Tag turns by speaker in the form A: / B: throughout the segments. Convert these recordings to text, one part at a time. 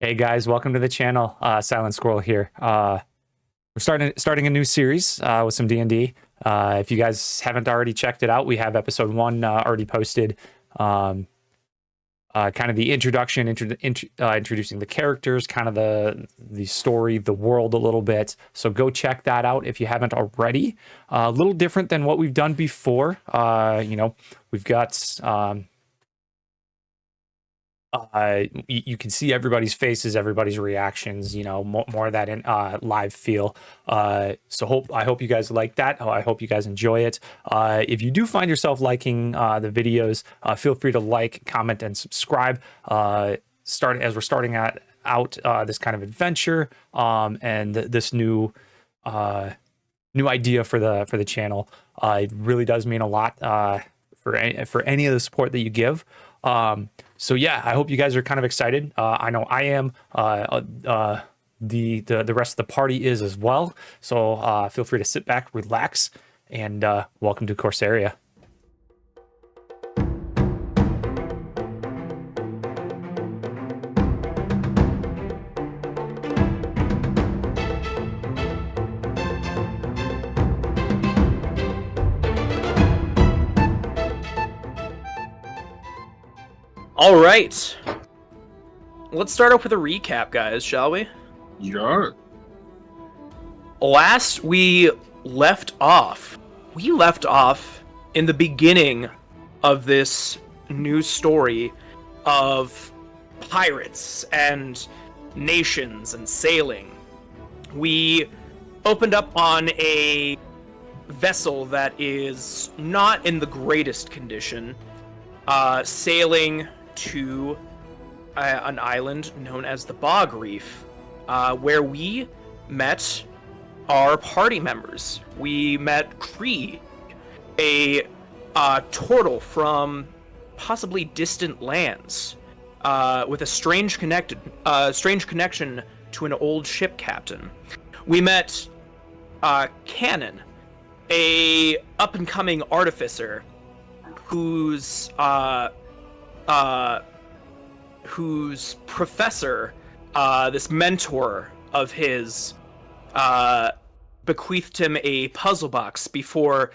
A: Hey guys, welcome to the channel. Silent Squirrel here. We're starting a new series with some D&D. If you guys haven't already checked it out, we have episode 1 already posted. Kind of the introduction, introducing the characters, kind of the story, the world a little bit. So go check that out if you haven't already. A little different than what we've done before. We've got you can see everybody's faces, everybody's reactions, more of that in live feel. So I hope you guys like that. I hope you guys enjoy it. If you do find yourself liking the videos, feel free to like, comment, and subscribe. As we're starting out this kind of adventure and this new idea for the channel. It really does mean a lot for any of the support that you give. So yeah, I hope you guys are kind of excited. I know I am. The rest of the party is as well. So feel free to sit back, relax, and welcome to Corsaria.
B: All right, let's start off with a recap, guys, shall we?
C: Yeah.
B: Last we left off in the beginning of this new story of pirates and nations and sailing. We opened up on a vessel that is not in the greatest condition, sailing to an island known as the Bog Reef, where we met our party members. We met Cree, a turtle from possibly distant lands, with a strange connection to an old ship captain. We met Cannon, a up-and-coming artificer whose professor, this mentor of his, bequeathed him a puzzle box before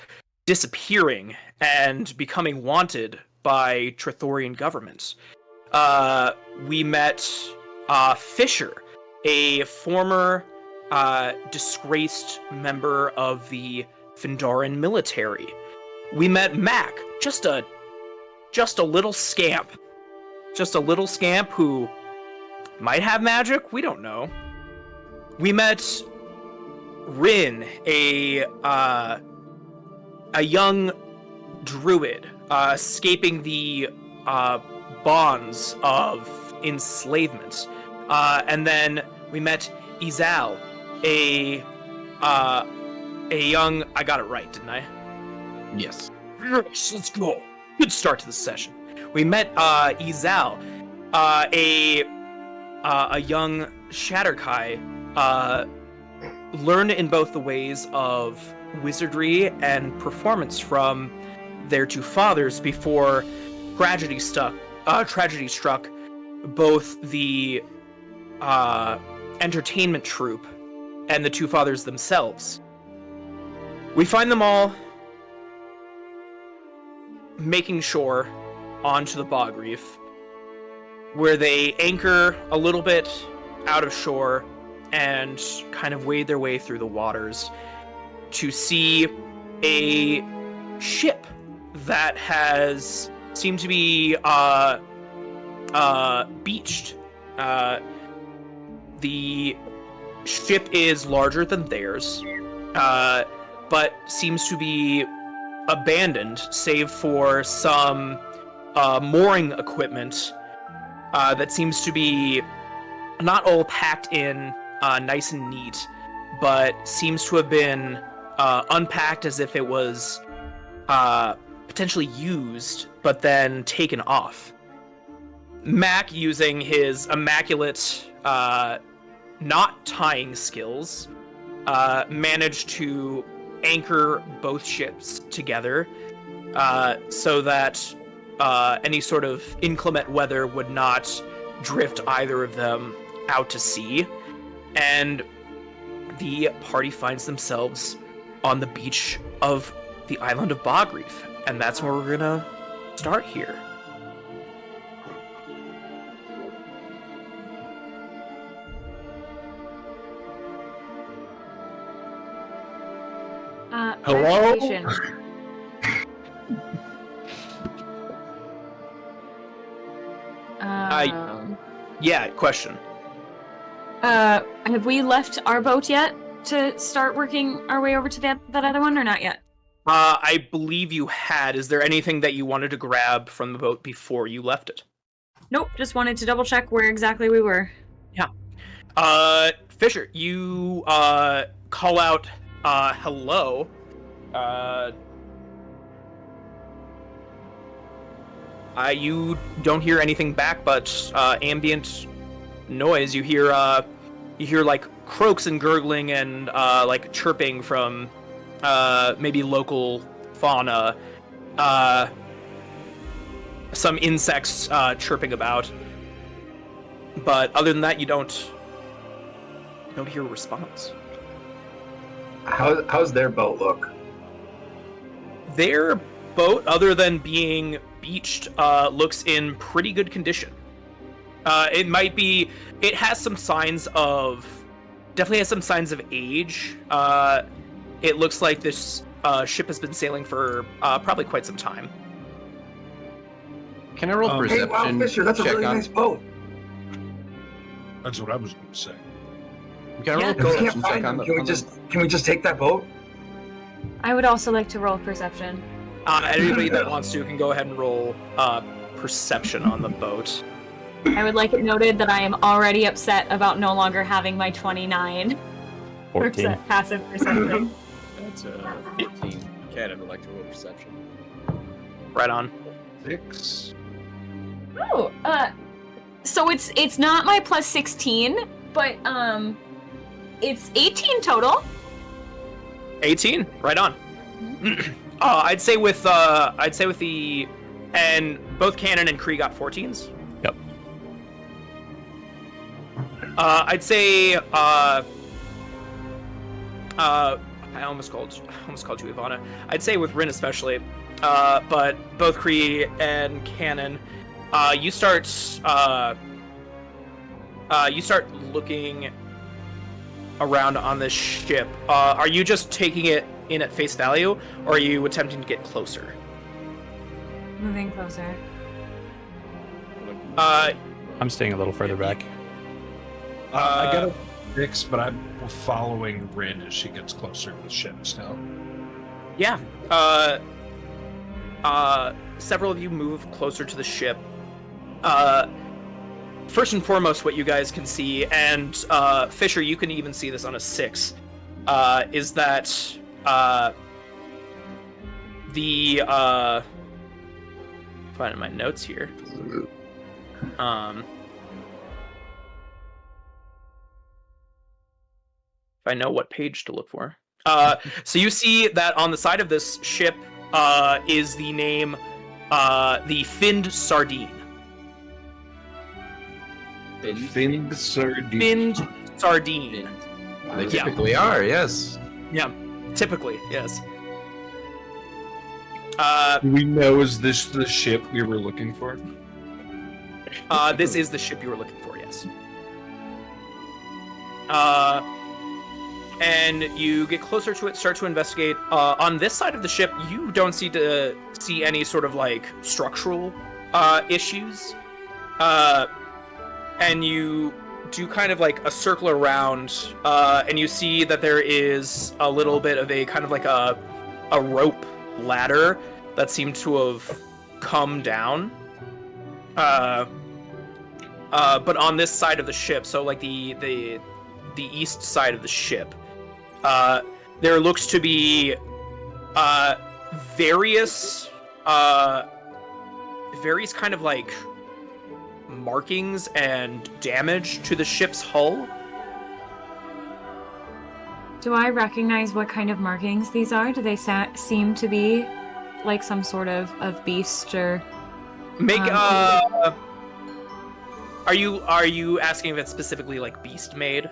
B: disappearing and becoming wanted by Trethorian government. We met Fisher, a former disgraced member of the Findaran military. We met Mac, just a little scamp. Just a little scamp who might have magic, we don't know. We met Rin, a young druid, escaping the bonds of enslavement. And then we met Izal, a young... I got it right, didn't I?
C: Yes.
B: Yes, let's go. Good start to the session. We met Izal, a young Shatterkai, learned in both the ways of wizardry and performance from their two fathers before tragedy struck both the entertainment troupe and the two fathers themselves. We find them all making shore onto the Bog Reef, where they anchor a little bit out of shore and kind of wade their way through the waters to see a ship that has seemed to be beached. The ship is larger than theirs, but seems to be abandoned, save for some mooring equipment that seems to be not all packed in nice and neat, but seems to have been unpacked as if it was potentially used, but then taken off. Mac, using his immaculate knot tying skills, managed to anchor both ships together so that any sort of inclement weather would not drift either of them out to sea, and the party finds themselves on the beach of the island of Bog Reef, and that's where we're gonna start here.
C: Hello?
D: clarification.
B: Yeah, question.
D: Have we left our boat yet to start working our way over to that other one, or not yet?
B: I believe you had. Is there anything that you wanted to grab from the boat before you left it?
D: Nope, just wanted to double check where exactly we were.
B: Fisher, you call out hello. You don't hear anything back, but ambient noise. You hear like croaks and gurgling and like chirping from maybe local fauna. Some insects chirping about. But other than that, you don't hear a response.
E: How's their boat look?
B: Their boat, other than being beached, looks in pretty good condition. It has some signs of, definitely has some signs of age. It looks like this ship has been sailing for probably quite some time.
F: Can I roll
E: Hey,
F: perception?
E: wow, Fisher, that's a
F: check
E: really
F: on-
E: nice boat.
C: That's what I was going to say.
F: Can I roll
D: Yeah.
F: a
E: If we can't
F: perception check
E: find
F: on
E: them,
F: the?
E: can we just take that boat?
D: I would also like to roll perception.
B: Anybody that wants to can go ahead and roll perception on the boat.
D: I would like it noted that I am already upset about no longer having my 29
A: 14.
D: passive perception.
G: That's 14. Canada would like to roll perception.
B: Right on.
C: 6.
D: Oh, so it's not my plus 16, but it's 18 total.
B: 18. Right on. I'd say with the, and both Cannon and Kree got 14s.
A: Yep.
B: I'd say I almost called you Ivana. I'd say with Rin especially, but both Kree and Cannon, you start looking around on this ship. Are you just taking it in at face value, or are you attempting to get closer?
D: Moving closer.
A: I'm staying a little further back.
C: I got a 6, but I'm following Rin as she gets closer to the ship still.
B: Yeah. Several of you move closer to the ship. First and foremost, what you guys can see, and Fisher, you can even see this on a 6, is that finding my notes here. If I know what page to look for. So you see that on the side of this ship is the name, the Finned Sardine.
C: Finned Sardine.
B: Finned Sardine.
F: They
B: Yeah.
F: typically are, yes.
B: Yeah, typically, yes.
C: Do we know, is this the ship we were looking for?
B: This is the ship you were looking for, yes. And you get closer to it, start to investigate. On this side of the ship, you don't see any sort of like structural issues. And you do kind of like a circle around, and you see that there is a little bit of a kind of like a rope ladder that seemed to have come down. But on this side of the ship, so like the east side of the ship, there looks to be various kind of like markings and damage to the ship's hull.
D: Do I recognize what kind of markings these are? Do they seem to be like some sort of beast or...
B: Make Are you asking if it's specifically like beast made?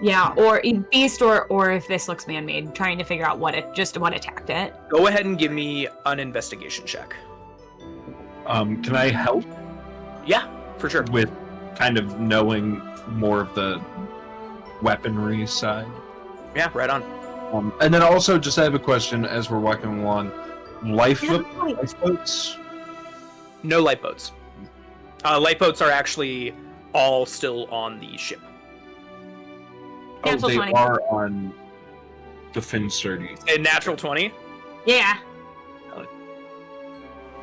D: Yeah, or beast, or if this looks man-made, trying to figure out what attacked it.
B: Go ahead and give me an investigation check.
C: Can I help
B: Yeah, for sure.
C: with kind of knowing more of the weaponry side?
B: Yeah, right on.
C: And then also, just I have a question as we're walking along. Lifeboats?
B: No light boats. Light boats are actually all still on the ship.
C: Oh,
D: Natural
C: they
D: 20.
C: are on the Finned Sardine.
B: A natural 20?
D: Yeah.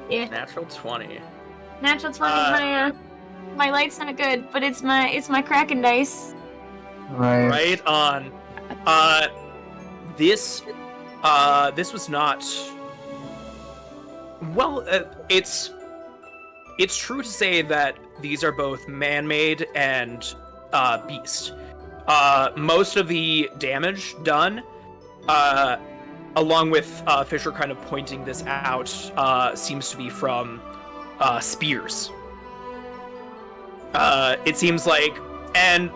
D: Yeah.
B: Natural 20.
D: Natural 20. My light's not good, but it's my Kraken dice.
B: Right on. This was not. Well, it's true to say that these are both man-made and beast. Most of the damage done, along with Fisher kind of pointing this out, seems to be from spears. It seems like, and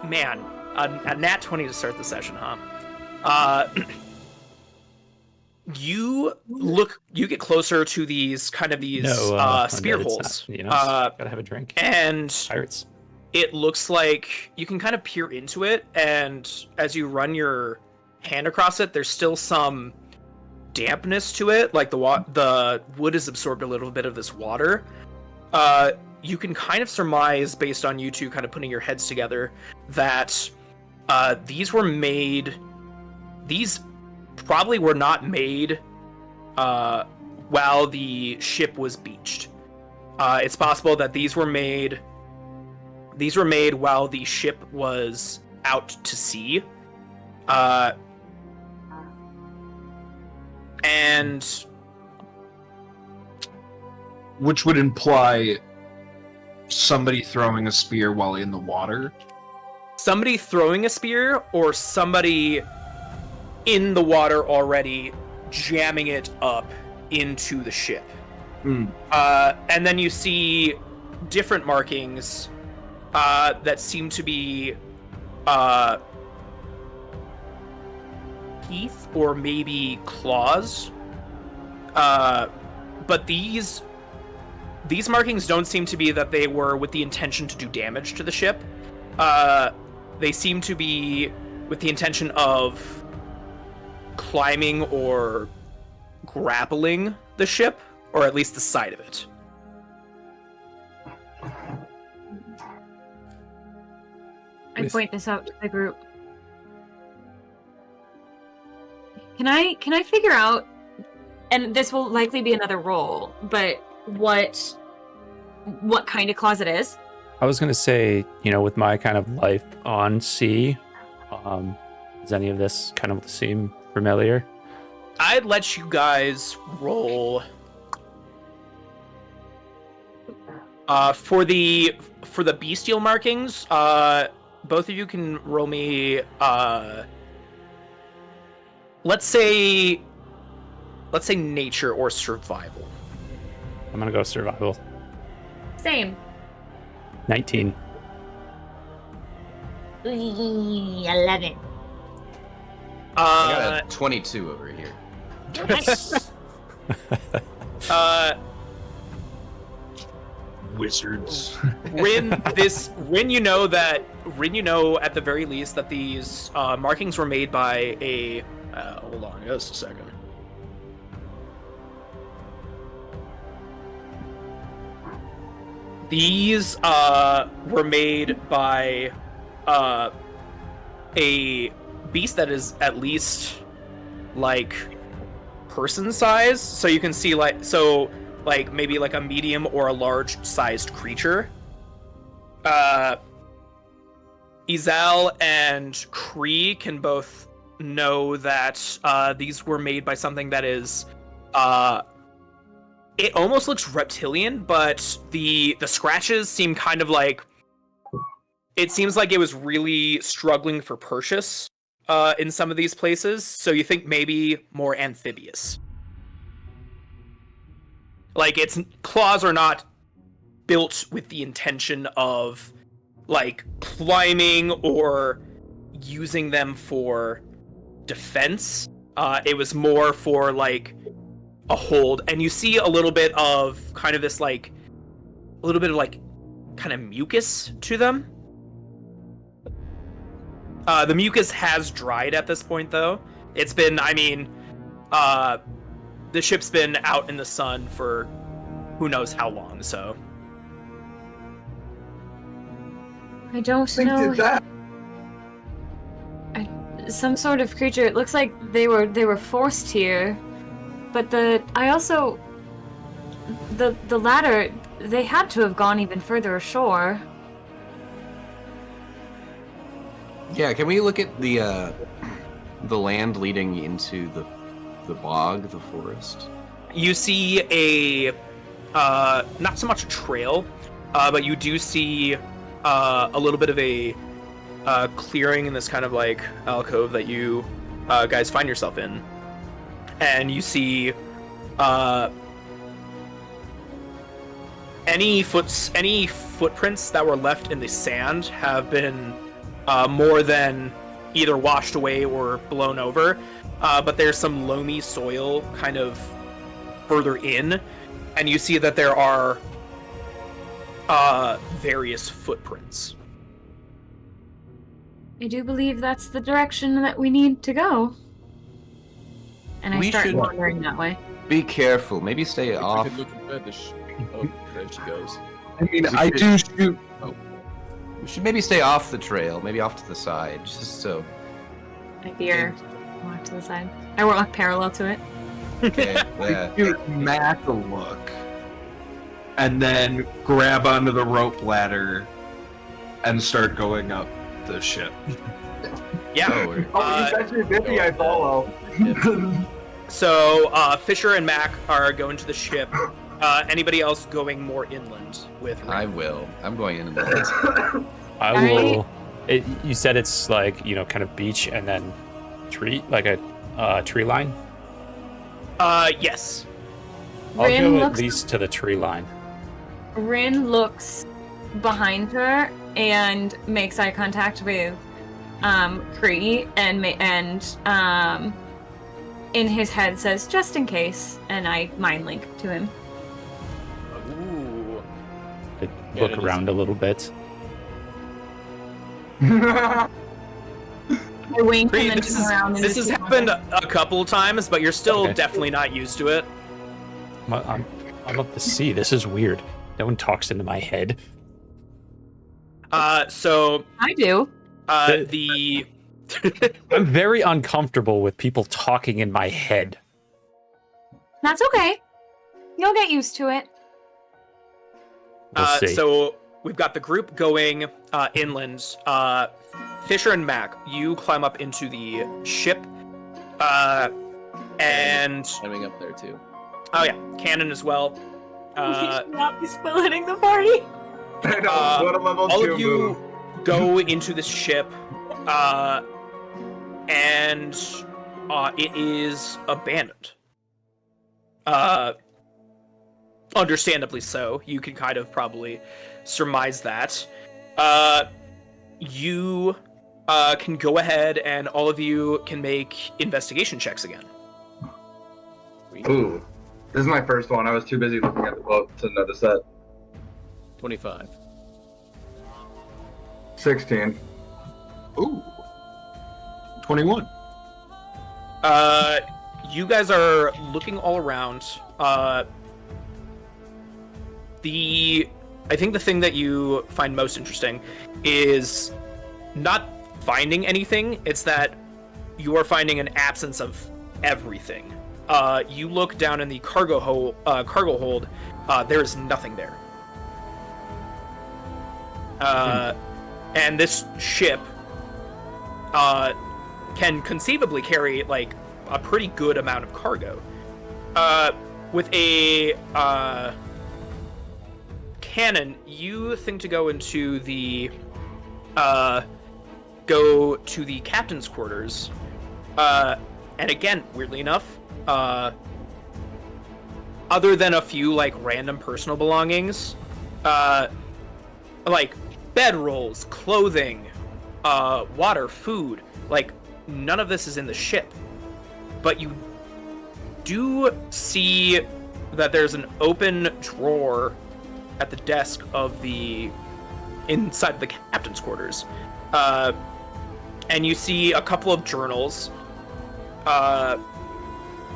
B: man, a nat 20 to start the session, huh? You get closer to these spear holes.
A: Gotta have a drink.
B: And
A: Pirates.
B: it looks like you can kind of peer into it, and as you run your hand across it, there's still some dampness to it, like the wood has absorbed a little bit of this water. You can kind of surmise, based on you two kind of putting your heads together, that these probably were not made while the ship was beached. It's possible that these were made while the ship was out to sea. And
C: Which would imply somebody throwing a spear while in the water.
B: somebody throwing a spear, or somebody in the water already jamming it up into the ship. And then you see different markings that seem to be teeth or maybe claws. But these markings don't seem to be that they were with the intention to do damage to the ship. They seem to be with the intention of climbing or grappling the ship, or at least the side of it.
D: I point this out to the group. Can I figure out, and this will likely be another roll, but what kind of claws it is?
A: I was gonna say, with my kind of life on sea, does any of this kind of seem familiar?
B: I'd let you guys roll for the bestial markings. Both of you can roll me. Let's say nature or survival.
A: I'm gonna go survival.
D: Same.
A: 19.
D: 11.
F: I got a 22 over here.
C: Wizards.
B: Rin, you know at the very least that these markings were made by a. Hold on, just a second. These were made by a beast that is at least like person size, so you can see maybe like a medium or a large sized creature. Izal and Kree can both know that these were made by something that is it almost looks reptilian, but the scratches seem kind of like, it seems like it was really struggling for purchase in some of these places, so you think maybe more amphibious. Like, its claws are not built with the intention of like climbing or using them for defense. It was more for like a hold, and you see a little bit of kind of this like a little bit of like kind of mucus to them. The mucus has dried at this point, though. It's been, I mean, the ship's been out in the sun for who knows how long, so.
D: I don't
E: Think
D: know.
E: did that.
D: Some sort of creature. It looks like they were forced here, but the ladder. They had to have gone even further ashore.
F: Yeah, can we look at the land leading into the bog, the forest?
B: You see a, not so much a trail, but you do see a little bit of a clearing in this kind of like alcove that you guys find yourself in. And you see any footprints that were left in the sand have been more than either washed away or blown over, but there's some loamy soil kind of further in, and you see that there are various footprints.
D: I do believe that's the direction that we need to go. And I
F: We
D: start
F: should-
D: wandering that way.
F: Be careful. Maybe stay
G: We
F: off.
G: could look at fetish. Oh, there she goes.
C: I mean,
F: We
C: I
F: should-
C: do shoot.
F: We should maybe stay off the trail, maybe off to the side, just so.
D: I veer walk to the side. I walk parallel to it.
F: Okay, yeah.
C: Shoot Mac a look, and then grab onto the rope ladder and start going up the ship.
B: Yeah.
F: Oh, we're-
E: Oh, he's actually 50, I follow.
B: So Fisher and Mac are going to the ship. Anybody else going more inland with Ray?
F: I will. I'm going in the
A: I
D: I-
A: will. You said it's like, you know, kind of beach and then tree, like a tree line.
B: Yes.
A: I'll
D: Rin
A: go at
D: looks
A: least to the tree line.
D: Rin looks behind her and makes eye contact with Cree and in his head says just in case, and I mind link to him.
B: Ooh.
A: I
G: Yeah,
A: look
G: it is.
A: around a little bit.
D: I wink
B: Cree,
D: and then
B: this
D: turn around and
B: this
D: just
B: has
D: keep
B: happened
D: walking.
B: a couple times, but you're still
A: Okay.
B: definitely not used to it.
A: I'm up to sea. This is weird. No one talks into my head.
B: So
D: I do.
B: the
A: I'm very uncomfortable with people talking in my head.
D: That's okay. You'll get used to it.
A: We'll see.
B: So we've got the group going inland. Fisher and Mac, you climb up into the ship, and
G: Climbing up there too.
B: oh yeah, Cannon as well.
D: We should not be splitting the party.
E: I know, what a level
B: All
E: 2
B: of you
E: move.
B: go into this ship, and it is abandoned. Understandably so. You can kind of probably surmise that. You can go ahead and all of you can make investigation checks again.
E: Ooh. This is my first one. I was too busy looking at the boat to notice that.
G: 25.
E: 16.
C: Ooh. 21.
B: You guys are looking all around. I think the thing that you find most interesting is not finding anything. It's that you are finding an absence of everything. You look down in the cargo hold. There is nothing there. And this ship can conceivably carry like a pretty good amount of cargo. With a cannon, you think to go into the captain's quarters. And again, weirdly enough, other than a few like random personal belongings, like bedrolls, clothing, water, food. Like, none of this is in the ship. But you do see that there's an open drawer at the desk of the inside the captain's quarters, and you see a couple of journals,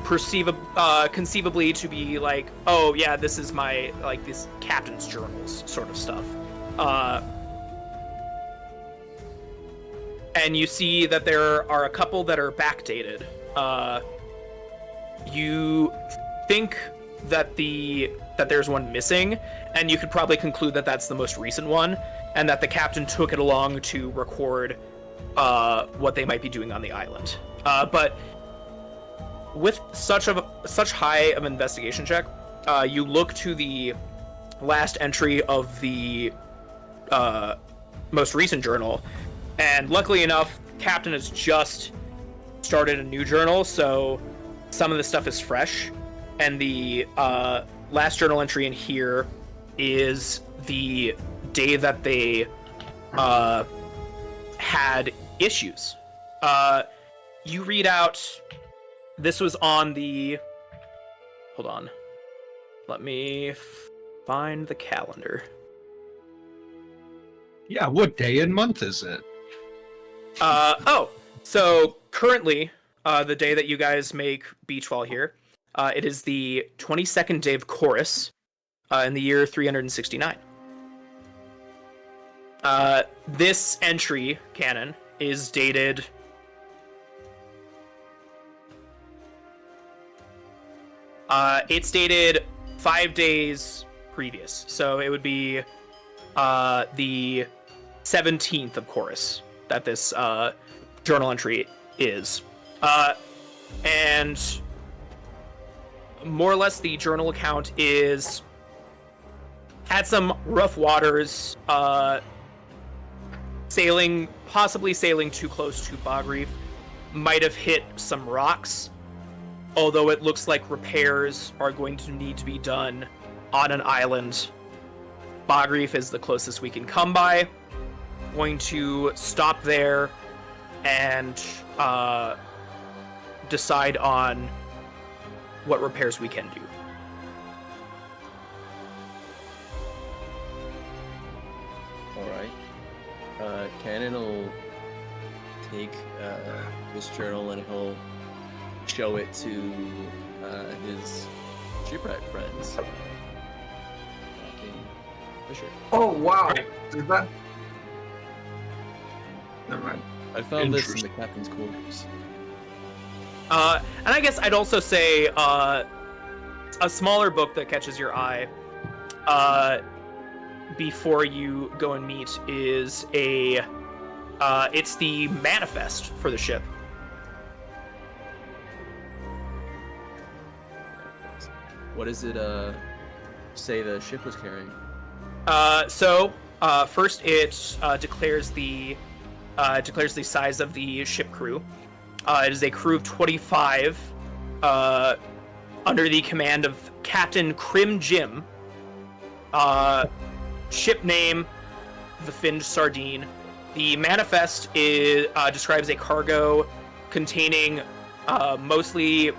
B: conceivably to be like, oh yeah, this is my like this captain's journals sort of stuff, and you see that there are a couple that are backdated. You think that there's one missing, and you could probably conclude that that's the most recent one, and that the captain took it along to record what they might be doing on the island. But with such high of an investigation check, you look to the last entry of the most recent journal, and luckily enough, captain has just started a new journal, so some of the stuff is fresh. And the last journal entry in here is the day that they had issues. You read out, this was on the... Hold on. Let me find the calendar.
C: Yeah, what day and month is it?
B: So currently, the day that you guys make Beachfall here, it is the 22nd day of Chorus, in the year 369. This entry, canon, is dated... it's dated 5 days previous, so it would be the 17th of Chorus that this journal entry is. And more or less the journal account is had some rough waters, possibly sailing too close to Bog Reef, might have hit some rocks, although it looks like repairs are going to need to be done on an island. Bog Reef is the closest we can come by. Going to stop there and decide on what repairs we can do.
G: Alright. Cannon will take this journal and he'll show it to his shipwright friends. Fisher.
E: Oh wow! Is that? Never mind.
G: I found this in the captain's quarters.
B: And I guess I'd also say a smaller book that catches your eye before you go and meet is it's the manifest for the ship.
G: What does it say the ship was carrying?
B: So first it declares the size of the ship crew. It is a crew of 25 under the command of Captain Crim Jim. Ship name, the Finned Sardine. The manifest describes a cargo containing mostly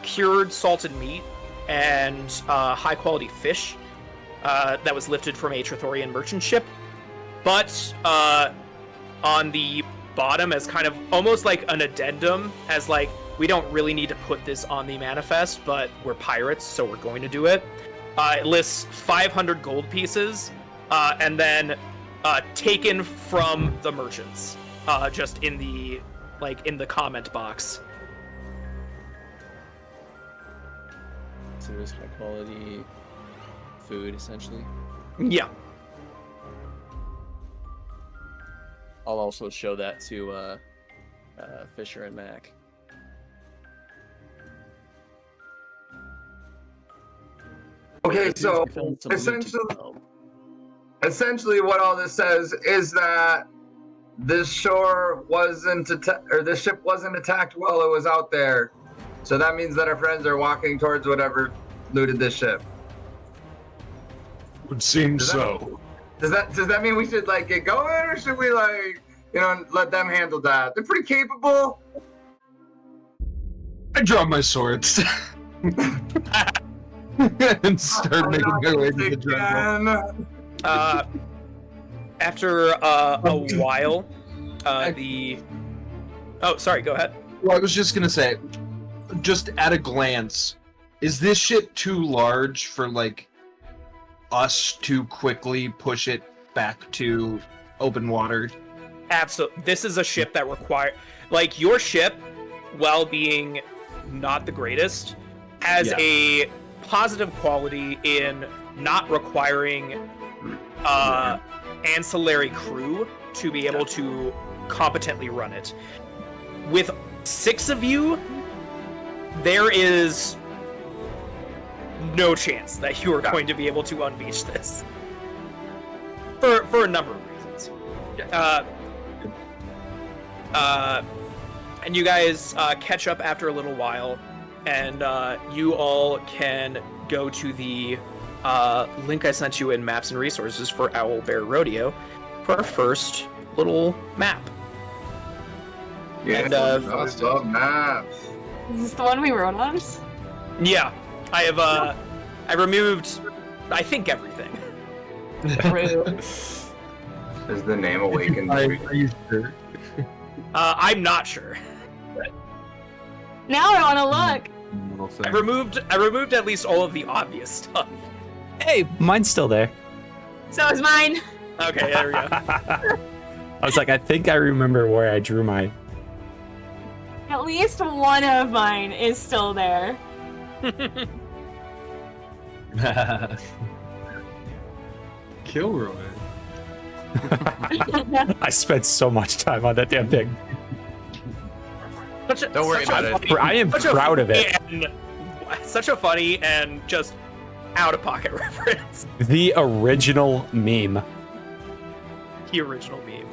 B: cured salted meat and high-quality fish that was lifted from a Trethorian merchant ship. But on the bottom, as kind of almost like an addendum, as like, we don't really need to put this on the manifest, but we're pirates, so we're going to do it. It lists 500 gold pieces, and then taken from the merchants, just in the comment box.
G: So there's high quality food, essentially.
B: Yeah.
G: I'll also show that to Fisher and Mac.
E: Okay, so
G: Found some loot to
E: essentially what all this says is that this shore wasn't this ship wasn't attacked while it was out there. So that means that our friends are walking towards whatever looted this ship.
C: Would seem
E: Does that-
C: so.
E: Does that mean we should like get going, or should we like let them handle that? They're pretty capable.
C: I draw my swords and start making my way to the jungle.
E: Again.
B: After a while, Oh, sorry. Go ahead.
C: Well, I was just gonna say, just at a glance, is this ship too large for like us to quickly push it back to open water?
B: Absolutely. This is a ship that like your ship, while being not the greatest, has a positive quality in not requiring ancillary crew to be able to competently run it. With 6 of you, there is no chance that you are going to be able to unleash this. For a number of reasons. And you guys catch up after a little while, and you all can go to the link I sent you in Maps and Resources for Owlbear Rodeo for our first little map.
E: Yeah,
B: And,
E: I love maps.
D: Is this the one we wrote on?
B: Yeah, I have I removed, I think, everything.
E: Is the name Awakened?
C: Are you sure?
B: I'm not sure.
D: Now I want to look.
F: Little thing.
B: I removed at least all of the obvious stuff.
A: Hey, mine's still there.
D: So is mine.
B: Okay, there we go.
A: I was like, I think I remember where I drew mine.
D: At least one of mine is still there.
C: Kilroy.
A: I spent so much time on that damn thing.
F: Don't worry about it.
A: I am proud of it.
B: Such a funny and just out of pocket reference.
A: The original meme.
B: The original meme.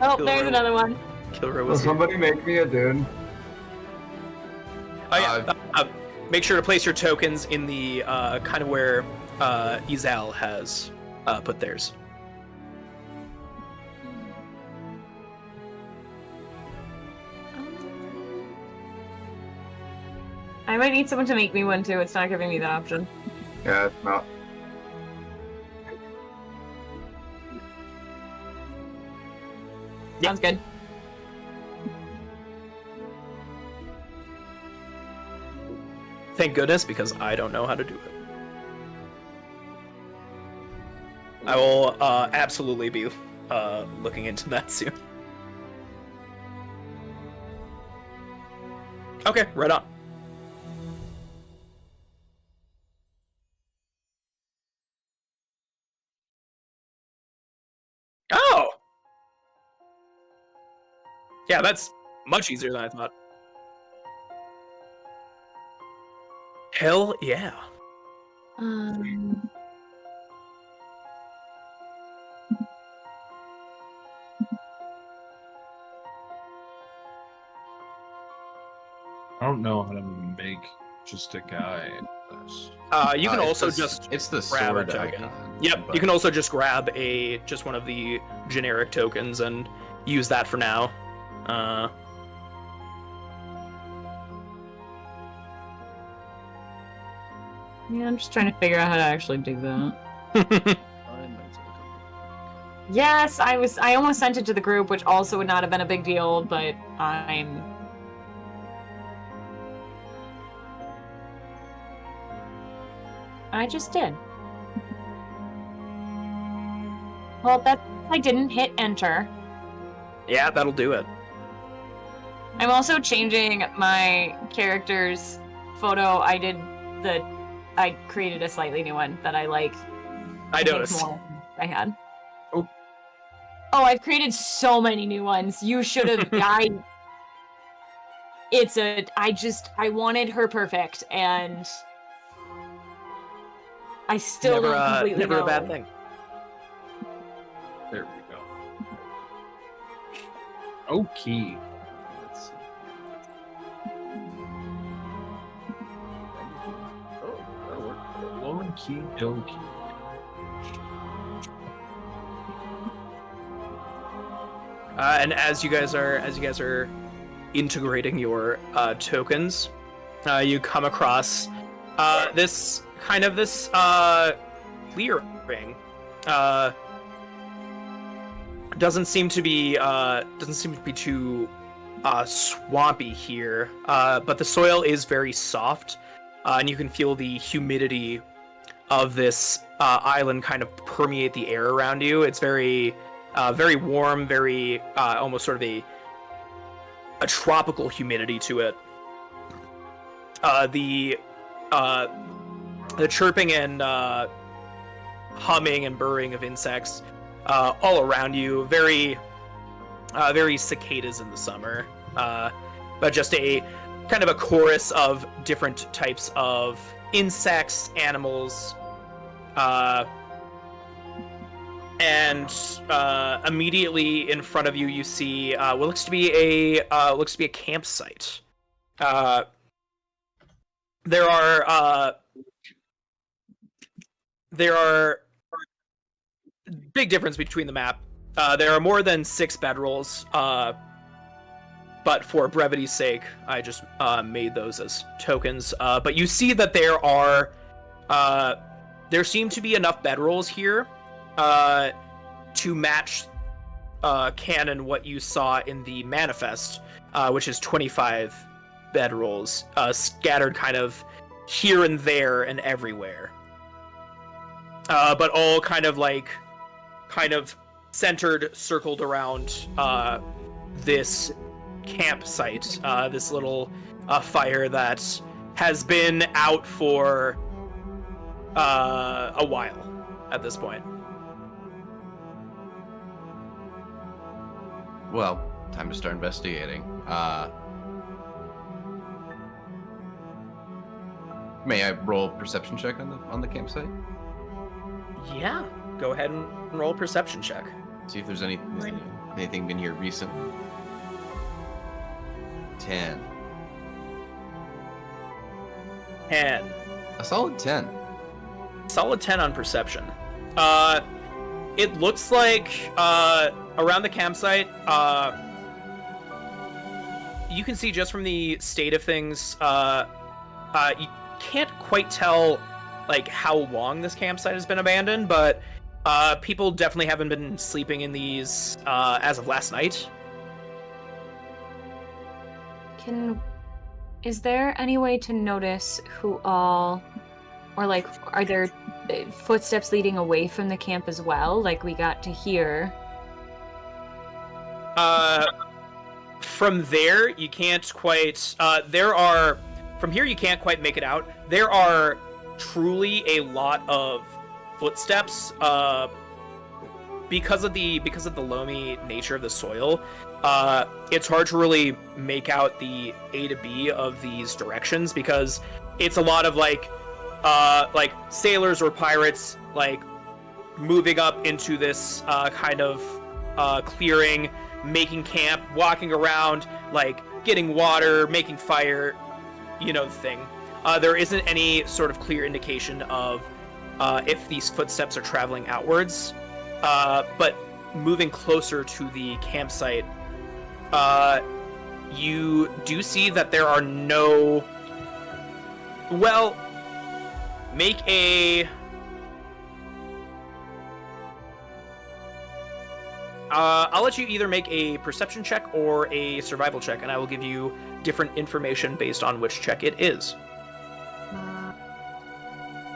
D: Oh,
B: Killer.
D: there's another one.
B: Killer
E: Will
B: was here.
E: somebody make me a dune?
B: Oh, yeah. Make sure to place your tokens in the kind of where Izal has put theirs.
D: I might need someone to make me one too. It's not giving me that option.
E: Yeah, it's not.
D: Sounds good.
B: Thank goodness, because I don't know how to do it. I will absolutely be looking into that soon. Okay, right on. Oh! Yeah, that's much easier than I thought. Hell yeah.
C: I don't know how to make just a guy in this.
B: You can
F: It's
B: also
F: the-
B: just
F: it's the
B: grab a
F: sword
B: token.
F: icon.
B: Yep,
F: but-
B: you can also just grab just one of the generic tokens and use that for now.
D: Yeah, I'm just trying to figure out how to actually do that. Yes, I almost sent it to the group, which also would not have been a big deal, but I just did. Well, I didn't hit enter.
B: Yeah, that'll do it.
D: I'm also changing my character's photo. I created a slightly new one that I like.
B: I
D: think
B: noticed.
D: more than I had.
C: Oh.
D: Oh, I've created so many new ones. You should have. I wanted her perfect, and I still don't completely
B: never
D: know.
B: a bad thing.
C: There we go. Okay.
G: Let's see.
C: Okie dokie.
B: And as you guys are integrating your tokens, you come across this clearing. Doesn't seem to be too swampy here, but the soil is very soft, and you can feel the humidity of this island kind of permeate the air around you. It's very warm, very almost sort of a tropical humidity to it. The chirping and humming and burring of insects all around you, very cicadas in the summer, but just a kind of a chorus of different types of insects, animals, and immediately in front of you, you see what looks to be a campsite. There are big difference between the map. There are more than 6 bedrolls, but for brevity's sake, I just made those as tokens. But you see that there seem to be enough bedrolls here to match canon what you saw in the manifest, which is 25 bedrolls scattered kind of here and there and everywhere, but all kind of centered, circled around this campsite, this little fire that has been out for a while at this point.
F: Well, time to start investigating. May I roll a perception check on the campsite?
B: Yeah, go ahead and roll a perception check.
F: See if there's anything been here recently. 10.
B: 10.
F: A solid 10.
B: Solid 10 on perception. It looks like around the campsite, you can see just from the state of things, you can't quite tell how long this campsite has been abandoned, but people definitely haven't been sleeping in these as of last night.
D: Is there any way to notice who all, or are there footsteps leading away from the camp as well? We got to hear.
B: From there, you can't quite. From here, you can't quite make it out. There are truly a lot of footsteps, because of the loamy nature of the soil. It's hard to really make out the A to B of these directions, because it's a lot of sailors or pirates moving up into this kind of clearing, making camp, walking around, getting water, making fire, the thing. There isn't any sort of clear indication of if these footsteps are traveling outwards, but moving closer to the campsite, you do see that there are no... Well, make a... I'll let you either make a perception check or a survival check, and I will give you different information based on which check it is.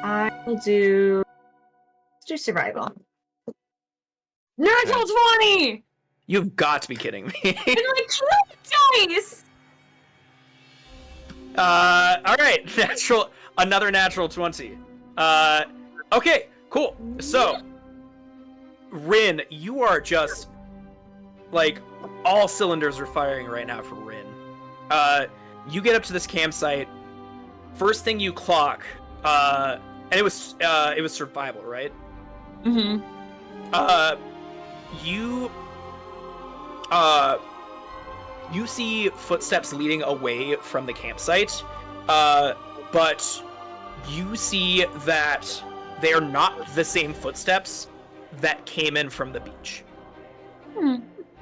D: I will do... Let's do survival. Natural 20!
B: You've got to be kidding me.
D: Dice!
B: Alright, another natural 20. Okay, cool. So, Rin, you are just, all cylinders are firing right now for Rin. You get up to this campsite, first thing you clock, and it was survival, right?
D: Mm-hmm.
B: You see footsteps leading away from the campsite, but you see that they're not the same footsteps that came in from the beach.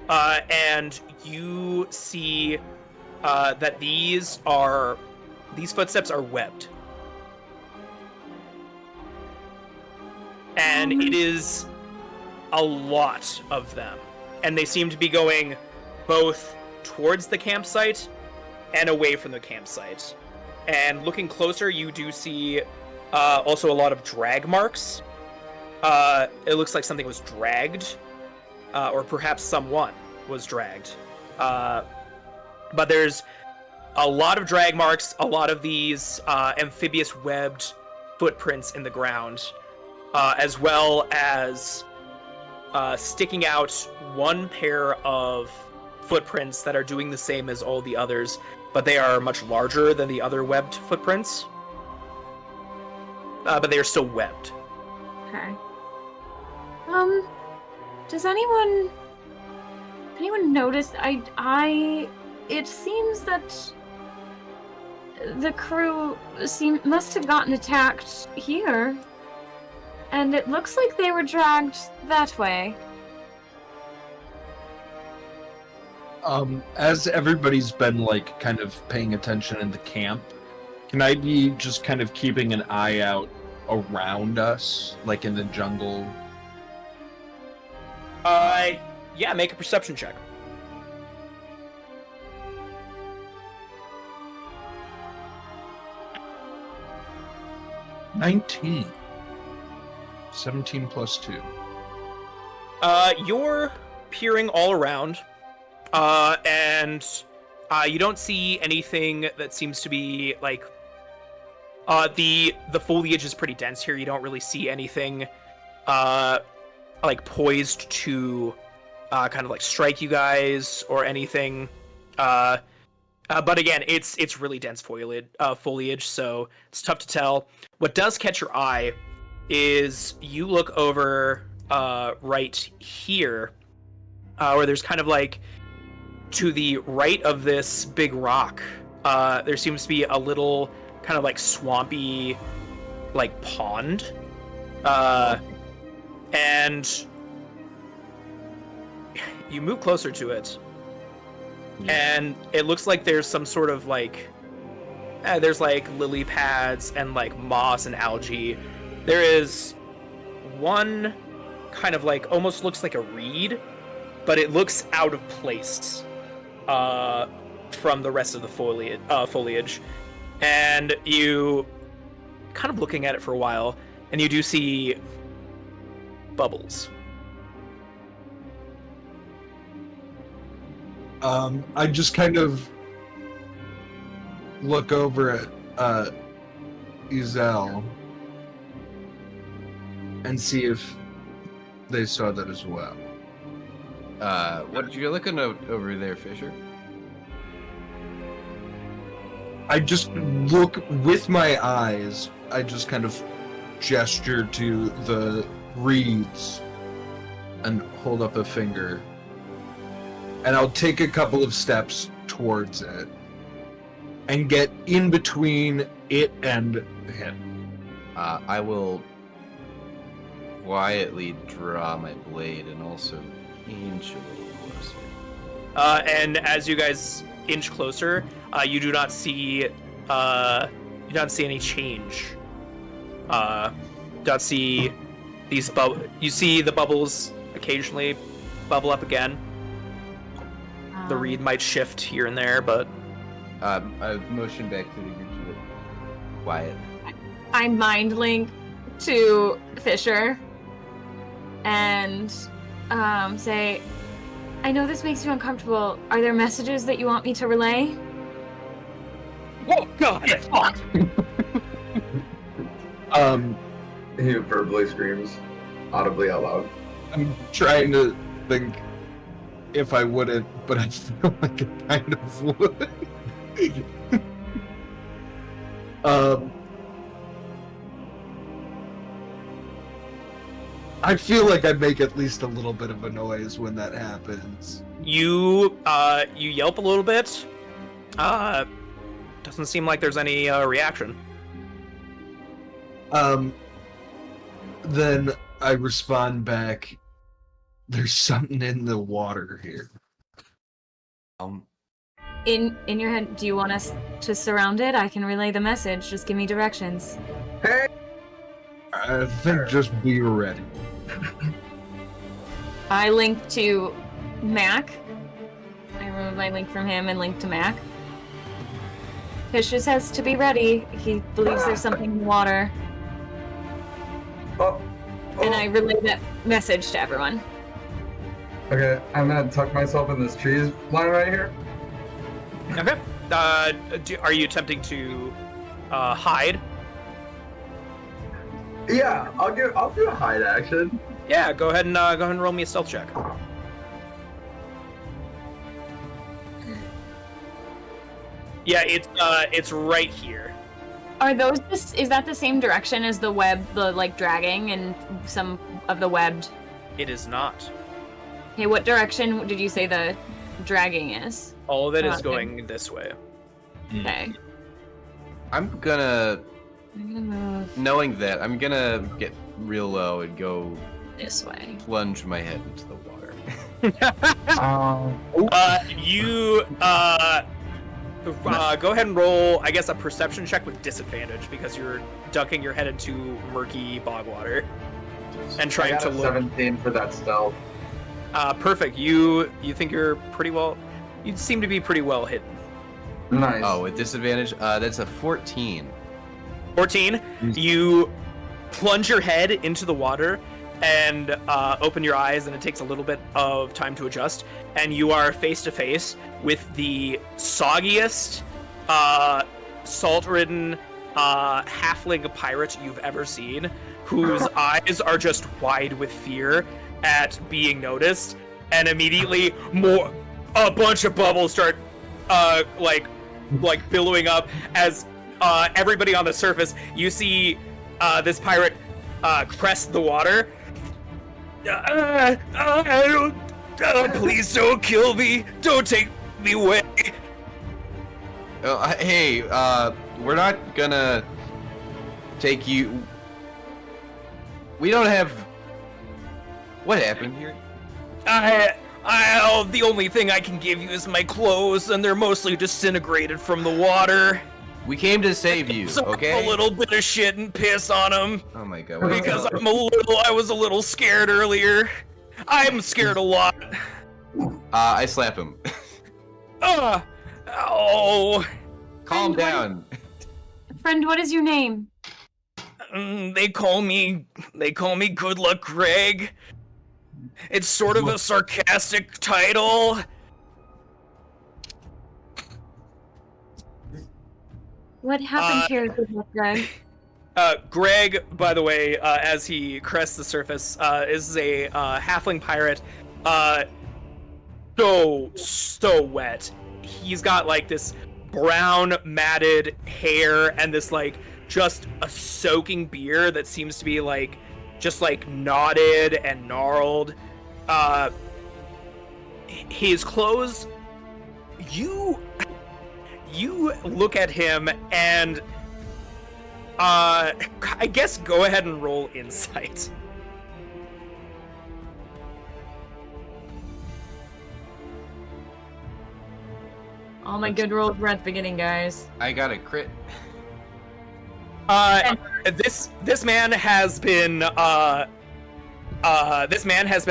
B: and you see that these footsteps are webbed. And it is a lot of them. And they seem to be going both towards the campsite and away from the campsite. And looking closer, you do see also a lot of drag marks. It looks like something was dragged, or perhaps someone was dragged. But there's a lot of drag marks, a lot of these amphibious webbed footprints in the ground, as well as sticking out one pair of footprints that are doing the same as all the others, but they are much larger than the other webbed footprints. But they are still webbed.
D: Okay. Does anyone notice? It seems that the crew must have gotten attacked here, and it looks like they were dragged that way.
C: As everybody's been like kind of paying attention in the camp, can I be just kind of keeping an eye out around us, like in the jungle?
B: Yeah, make a perception check.
C: 19. 17 plus 2.
B: You're peering all around, and you don't see anything that seems to be like the foliage is pretty dense here. You don't really see anything like poised to kind of like strike you guys or anything. But again, it's really dense foliage, so it's tough to tell. What does catch your eye is you look over right here, where there's kind of like to the right of this big rock. There seems to be a little kind of like swampy like pond, and you move closer to it. And it looks like there's some sort of like there's like lily pads and like moss and algae. There is one kind of like almost looks like a reed, but it looks out of place from the rest of the foliage. And you kind of looking at it for a while, and you do see bubbles.
C: I just kind of look over at Ezel and see if they saw that as well.
F: What you're looking over there, Fisher?
C: I just look with my eyes. I just kind of gesture to the reeds and hold up a finger. And I'll take a couple of steps towards it and get in between it and him.
F: I will quietly draw my blade and also inch a little closer.
B: And as you guys inch closer, you do not see any change. Don't see these You see the bubbles occasionally bubble up again. The reed might shift here and there, but
F: I motion back to the group to be quiet.
D: I mind link to Fisher and say, I know this makes you uncomfortable. Are there messages that you want me to relay?
B: oh god, fuck!
E: He verbally screams audibly out loud.
C: I'm trying to think if I wouldn't, but I feel like I kind of would. I feel like I make at least a little bit of a noise when that happens.
B: You yelp a little bit. Doesn't seem like there's any reaction.
C: Then I respond back There's something in the water here.
D: In your head, do you want us to surround it? I can relay the message. Just give me directions.
E: Hey,
C: I think just be ready.
D: I link to Mac. I remove my link from him and link to Mac. Fisher says to be ready. He believes there's something in the water.
E: oh,
D: And I relay that message to everyone.
E: okay. I'm gonna tuck myself in this tree line right here.
B: Okay. Are you attempting to hide?
E: Yeah, I'll do a hide action.
B: Yeah, go ahead and roll me a stealth check. Yeah, it's right here.
D: Are those is that the same direction as the web, the like dragging and some of the webbed?
B: It is not.
D: Okay, what direction did you say the dragging is?
B: All of it is
D: Okay.
B: going this way.
D: Okay.
F: I'm gonna,
D: I'm gonna move
F: knowing that, I'm gonna get real low and go
D: this way.
F: plunge my head into the water.
B: You go ahead and roll, I guess, a perception check with disadvantage because you're ducking your head into murky bog water and
E: I
B: trying
E: got
B: to
E: a
B: look.
E: 17 for that stealth.
B: Perfect. You think you're pretty well. You seem to be pretty well hidden.
E: Nice.
F: Oh, with disadvantage? That's a 14.
B: 14. You plunge your head into the water and open your eyes, and it takes a little bit of time to adjust. And you are face to face with the soggiest, salt-ridden halfling pirate you've ever seen, whose eyes are just wide with fear at being noticed. And immediately, a bunch of bubbles start, like billowing up as everybody on the surface. You see this pirate crest the water. Please don't kill me. Don't take me away.
F: Hey, we're not gonna take you. We don't have. What happened here?
B: The only thing I can give you is my clothes, and they're mostly disintegrated from the water.
F: We came to save you,
B: So
F: okay?
B: a little bit of shit and piss on them.
F: Oh my god. what
B: Because
F: the-
B: I was a little scared earlier. I'm scared a lot.
F: I slap him.
B: Oh.
F: Calm
D: Friend,
F: down.
D: Friend, what is your name?
B: They call me Good Luck Greg. It's sort of a sarcastic title.
D: What happened here, Good Luck Greg?
B: Greg, by the way, as he crests the surface, is a halfling pirate. So wet. He's got like this brown matted hair and this like just a soaking beard that seems to be like just like knotted and gnarled. His clothes, you look at him and I guess go ahead and roll insight.
D: All my good rolls were at the beginning, guys.
F: I got a crit.
B: This man has been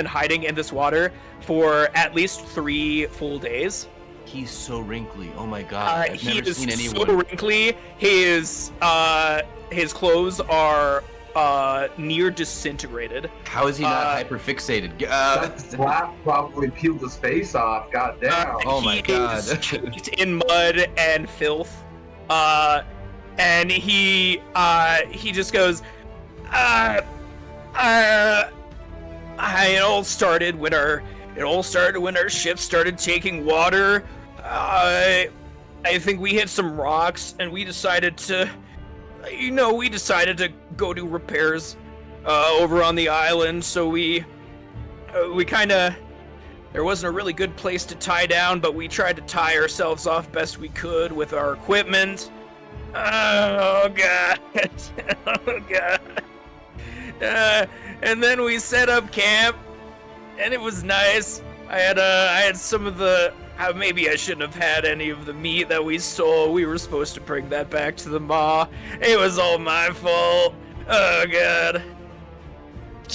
B: hiding in this water for at least 3 full days.
F: He's so wrinkly. Oh my god. I've
B: He
F: never
B: is
F: seen
B: so
F: anyone.
B: wrinkly. His clothes are near disintegrated.
F: How is he not hyperfixated?
E: That slap probably peeled his face off. God damn.
F: Oh my
B: He
F: god.
B: is caked in mud and filth. And he just goes, it all started when our ship started taking water. I think we hit some rocks and we decided to go do repairs over on the island. So we kind of, there wasn't a really good place to tie down, but we tried to tie ourselves off best we could with our equipment. Oh god. Oh god. And then we set up camp and it was nice. I had some of the. Maybe I shouldn't have had any of the meat that we stole. We were supposed to bring that back to the maw. It was all my fault. Oh god.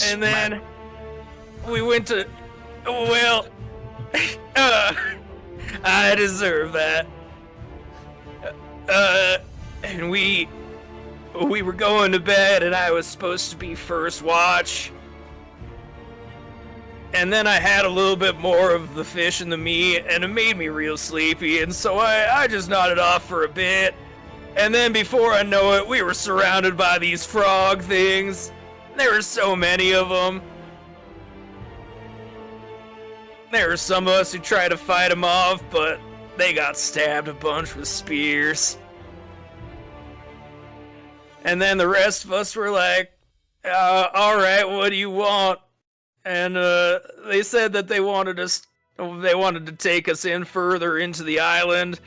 B: And then we went to. Well, I deserve that. And we were going to bed, and I was supposed to be first watch. And then I had a little bit more of the fish and the meat, and it made me real sleepy, and so I just nodded off for a bit. And then before I know it, we were surrounded by these frog things. There were so many of them. There were some of us who tried to fight them off, but they got stabbed a bunch with spears. And then the rest of us were like, alright, what do you want? And they said that they wanted to take us in further into the island.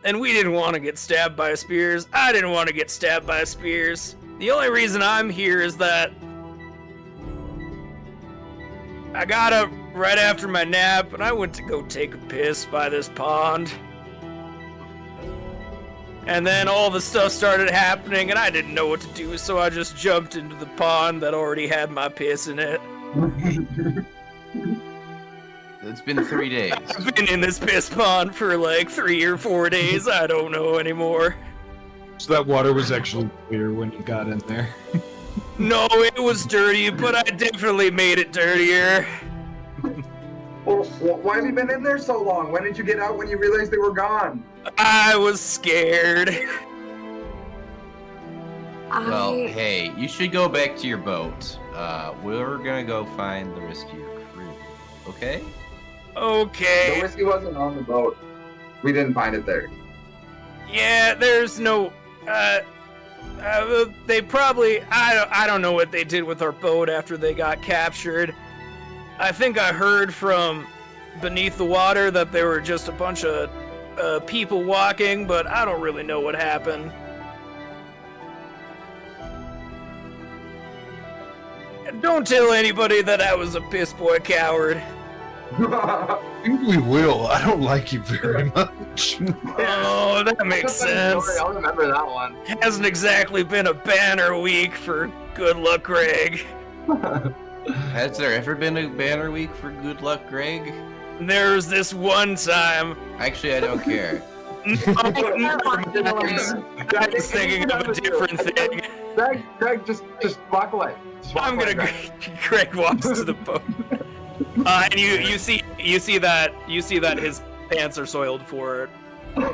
B: And we didn't want to get stabbed by spears. I didn't want to get stabbed by spears. The only reason I'm here is that I got up right after my nap and I went to go take a piss by this pond. And then all the stuff started happening and I didn't know what to do, so I just jumped into the pond that already had my piss in it.
F: It's been 3 days.
B: I've been in this piss pond for like 3 or 4 days. I don't know anymore.
C: So that water was actually clear when you got in there.
B: No, it was dirty, but I definitely made it dirtier.
E: Well, why have you been in there so long? When did you get out when you realized they were gone?
B: I was scared.
F: Well, hey, you should go back to your boat. We're gonna go find the rest of your crew, okay?
B: Okay.
E: The whiskey wasn't on the boat. We didn't find it there.
B: Yeah, there's no. They probably. I don't know what they did with our boat after they got captured. I think I heard from beneath the water that there were just a bunch of people walking, but I don't really know what happened. Don't tell anybody that I was a piss boy coward.
C: I think we will. I don't like you very much.
B: Oh, that makes sense.
E: I'll remember that one.
B: Hasn't exactly been a banner week for Good Luck Greg.
F: Has there ever been a banner week for Good Luck Greg?
B: There's this one time.
F: Actually, I don't care.
B: I was thinking of a different thing.
E: Greg, just walk away.
B: I'm gonna. Greg walks to the boat, and you see that his pants are soiled for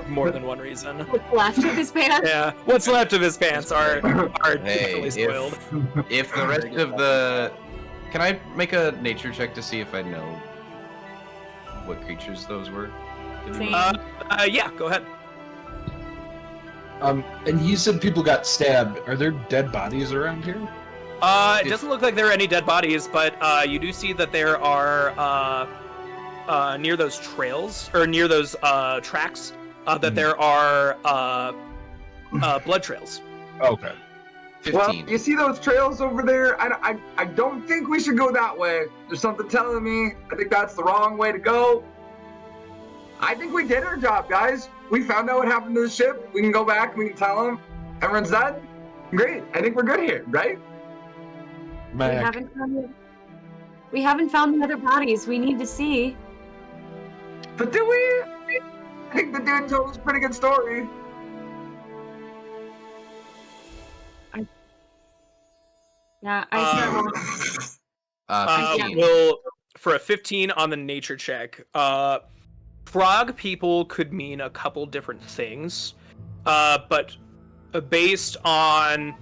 B: more than one reason.
D: What's left of his pants?
B: Yeah, what's left of his pants are
F: Hey,
B: definitely soiled.
F: if the rest of the... Can I make a nature check to see if I know what creatures those were?
D: Same.
B: Yeah, go ahead.
C: And you said people got stabbed. Are there dead bodies around here?
B: It doesn't look like there are any dead bodies, but you do see that there are near those trails or near those tracks that there are blood trails.
C: Okay.
F: 15.
E: Well, you see those trails over there? I don't think we should go that way. There's something telling me I think that's the wrong way to go. I think we did our job, guys. We found out what happened to the ship. We can go back. We can tell them everyone's dead. Great. I think we're good here, right?
C: Mac.
D: We haven't found the other bodies. We need to see.
E: But do we? I think the dude told us a pretty good story.
D: Yeah, I said.
B: Well, for a 15 on the nature check, frog people could mean a couple different things, but based on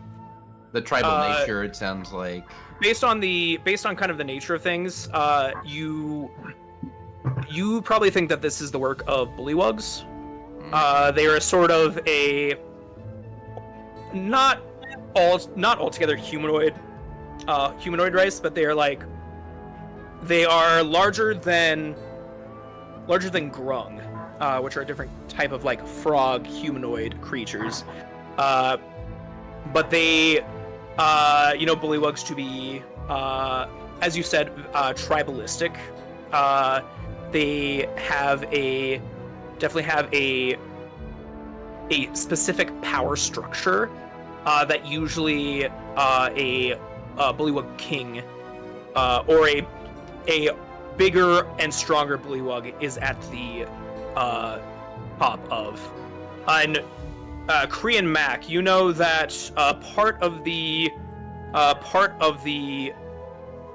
F: The tribal nature, it sounds like.
B: based on kind of the nature of things, you probably think that this is the work of bullywugs. They are sort of a not altogether humanoid race, but they are larger than grung, which are a different type of like frog humanoid creatures. But they, bullywugs to be as you said, tribalistic. They definitely have a specific power structure that usually a bullywug king or a bigger and stronger bullywug is at the top of. And Korean Mac, you know that part of the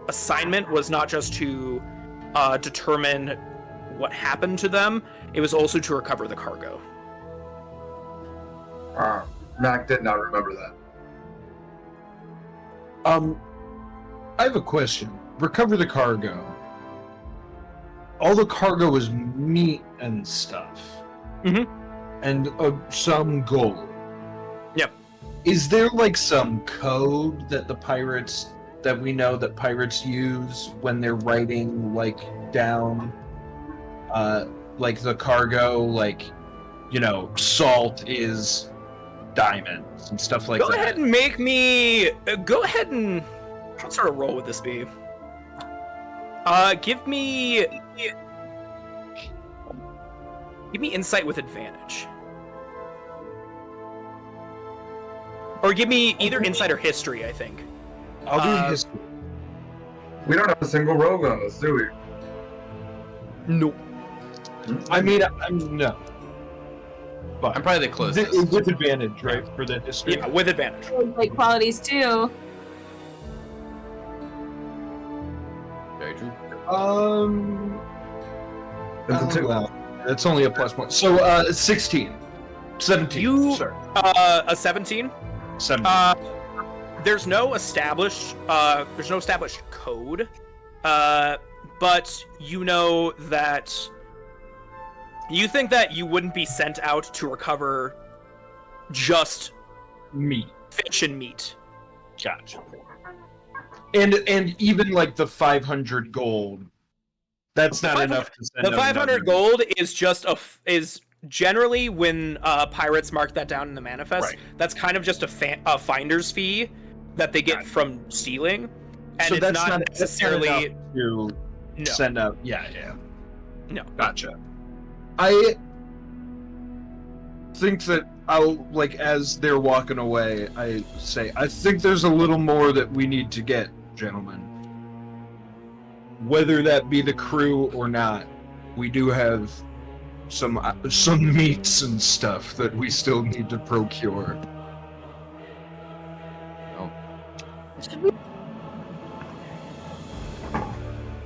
B: assignment was not just to determine what happened to them; it was also to recover the cargo.
E: Mac did not remember that.
C: I have a question. Recover the cargo. All the cargo is meat and stuff.
B: Mhm.
C: And some gold.
B: Yep.
C: Is there like some code that we know that pirates use when they're writing like down like the cargo, like, you know, salt is diamonds and stuff like that?
B: Go ahead and make me. Go ahead and. What sort of roll would this be? Give me insight with advantage. Or give me either insight or history, I think.
C: I'll do history.
E: We don't have a single rogue on us, do we?
B: Nope.
C: I mean, no. But
F: I'm probably the closest.
C: with advantage, right, for the history?
B: Yeah, with advantage.
D: Like qualities too.
F: Very true.
E: It's a 2.
C: Well, it's only a +1. So, 16. 17. Sorry.
B: A 17.
C: 17.
B: There's no established code, but you know that you think that you wouldn't be sent out to recover just
C: Meat.
B: fish and meat.
C: Gotcha. And even like the 500 gold, that's not enough to send
B: The 500
C: another.
B: gold is generally when pirates mark that down in the manifest.
C: Right.
B: That's kind of just a finder's fee that they get from stealing, and
C: So
B: it's
C: that's
B: not necessarily
C: enough to
B: no.
C: send out. Yeah.
B: No.
C: Gotcha. I think that I'll, like, as they're walking away, I say, I think there's a little more that we need to get, gentlemen. Whether that be the crew or not, we do have some meats and stuff that we still need to procure.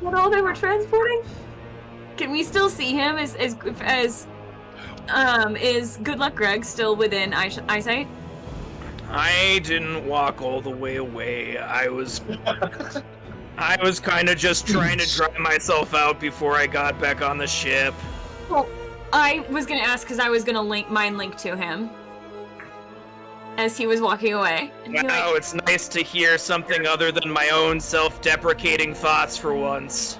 D: What all they were transporting? Can we still see him? Is Good Luck Greg still within eyesight?
B: I didn't walk all the way away. I was kind of just trying to dry myself out before I got back on the ship.
D: Well, I was gonna ask because I was gonna mind link to him as he was walking away. And be
B: Wow,
D: like,
B: it's nice to hear something other than my own self-deprecating thoughts for once.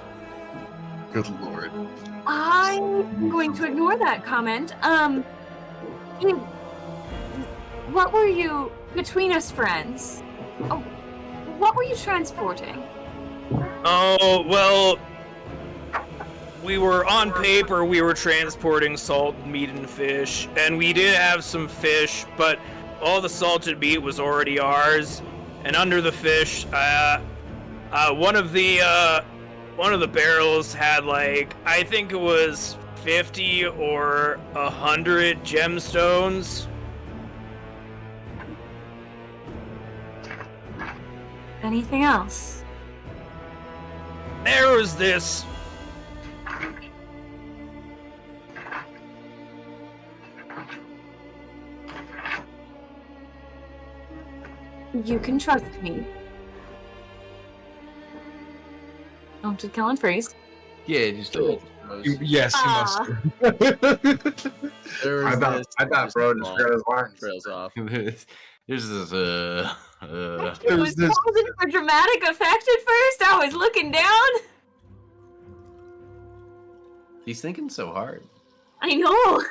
C: Good lord.
D: I'm going to ignore that comment. Hey, what were you between us friends? Oh, what were you transporting?
B: Oh, well, we were on paper, we were transporting salt, meat, and fish, and we did have some fish, but all the salted meat was already ours, and under the fish, one of the barrels had, like, I think it was 50 or 100 gemstones.
D: Anything else?
B: There was this.
D: You can trust me. Oh, did Kellen freeze?
F: Yeah, just
C: Yes, you
D: Ah.
C: must.
G: There
E: I
G: was
E: thought
G: this
E: bro just got his lines.
G: trails off.
F: There's this
D: It was pausing for dramatic effect at first. I was looking down.
F: He's thinking so hard.
D: I know.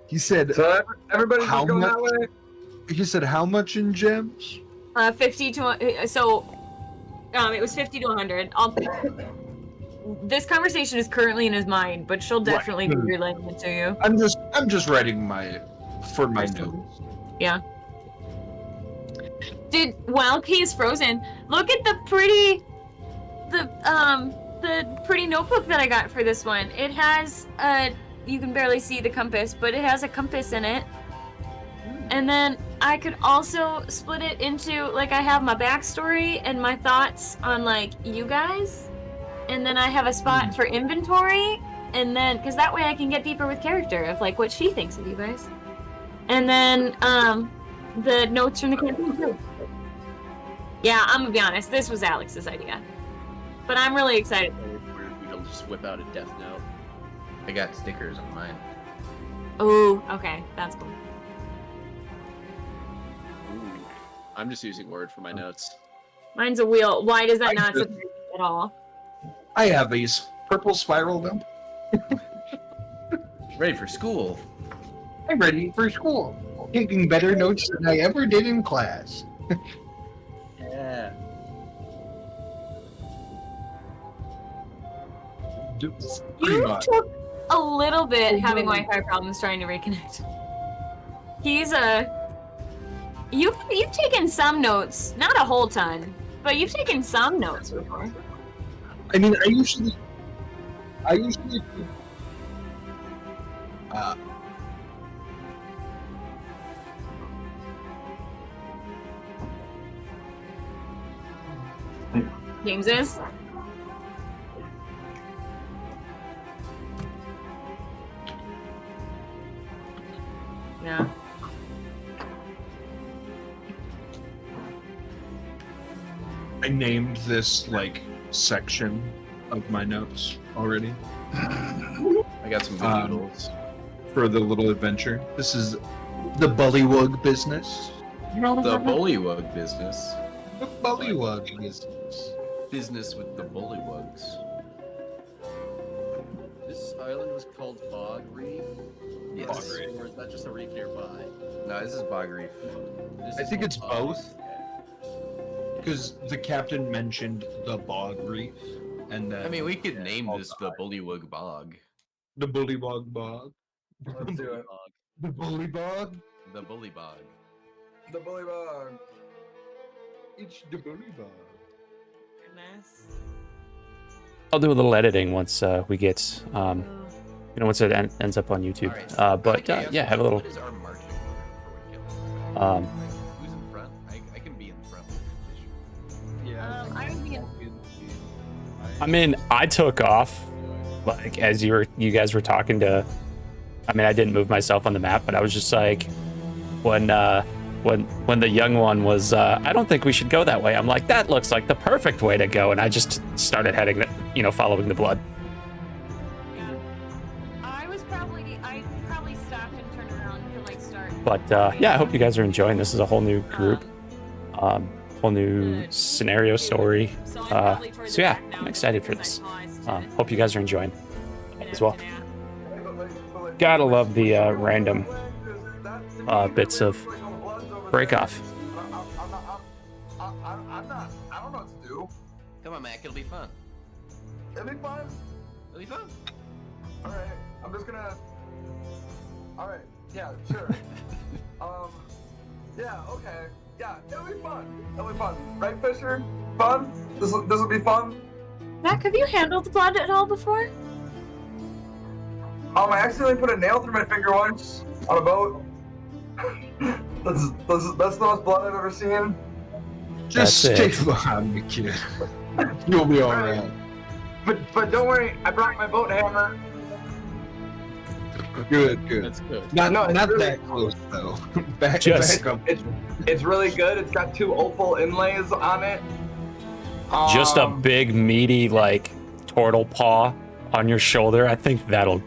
C: He said,
E: So everybody's
C: How
E: just going
C: much?
E: that way?
C: he said, how much in gems?
D: 50 to it was 50 to 100. This conversation is currently in his mind, but she'll definitely be relaying it to you.
C: I'm just writing my notes.
D: Yeah. Dude, while P is frozen, look at the pretty notebook that I got for this one. It has you can barely see the compass, but it has a compass in it. And then I could also split it into, like, I have my backstory and my thoughts on, like, you guys. And then I have a spot for inventory. And then, because that way I can get deeper with character of, like, what she thinks of you guys. And then, the notes from the campaign, too. Yeah, I'm gonna be honest, this was Alex's idea. But I'm really excited.
G: We'll just whip out a death note.
F: I got stickers on mine.
D: Oh, okay, that's cool.
G: Ooh. I'm just using Word for my notes.
D: Mine's a wheel. Why does that not surprise me at all?
C: I have these purple spiral dump.
F: Ready for school.
C: I'm ready for school. Taking better notes than I ever did in class.
G: Yeah.
D: You took a little bit having Wi-Fi problems trying to reconnect. He's You've taken some notes, not a whole ton, but you've taken some notes before.
C: I mean, I usually
D: James is? Yeah.
C: I named this like section of my notes already
F: I got some good noodles.
C: for the little adventure. This is the bullywug business.
F: The bullywug business.
C: The bullywug business.
F: Business with the bullywugs.
G: This island was called Bog Reef?
F: Yes.
C: Bog Reef.
G: Or is that just a reef nearby?
F: No, this is Bog Reef.
G: This
C: I
G: is
C: think
G: called
C: it's
G: Bog.
C: both. Because the captain mentioned the Bog Reef, and then
F: I mean, we could name this the Bullywug Bog.
C: the bullywug bog.
E: Let's do it.
G: Bog.
C: The bully bog.
F: The Bully Bog.
E: The bully bug.
C: It's the bully bog.
D: Goodness.
A: I'll do a little editing once we get, once it ends up on YouTube.
F: Alright.
A: Yeah, have a little.
F: What is our marching order for what killing? Who's in front? I can be in front.
C: Yeah.
D: I would be in.
A: I mean, I took off, like as you guys were talking to. I mean, I didn't move myself on the map, but I was just like, when the young one was, I don't think we should go that way. I'm like, that looks like the perfect way to go, and I just started heading, following the blood.
D: Yeah. I probably stopped and turned around to like start.
A: But yeah, I hope you guys are enjoying. This is a whole new group, whole new scenario story. So yeah, I'm excited for this. Hope you guys are enjoying as well. Gotta love the random bits of break off.
E: I don't know what to do.
F: Come on, Mac. It'll be fun.
E: It'll be fun.
F: It'll be fun.
E: Alright, I'm just gonna. Alright, yeah, sure. Yeah, okay. Yeah, it'll be fun. It'll be fun. Right, Fisher? Fun? This'll be fun?
D: Mac, have you handled blood at all before?
E: I accidentally put a nail through my finger once on a boat. That's the most blood I've ever seen.
C: Just
A: That's
C: stay
A: it.
C: behind me, kid. You'll be alright.
E: But don't worry, I brought my boat hammer.
C: Good.
G: That's good.
C: Not
E: really-
C: that close though. back
A: Just-
C: up.
E: It's really good. It's got 2 opal inlays on it.
A: Just a big meaty like turtle paw on your shoulder. I think that'll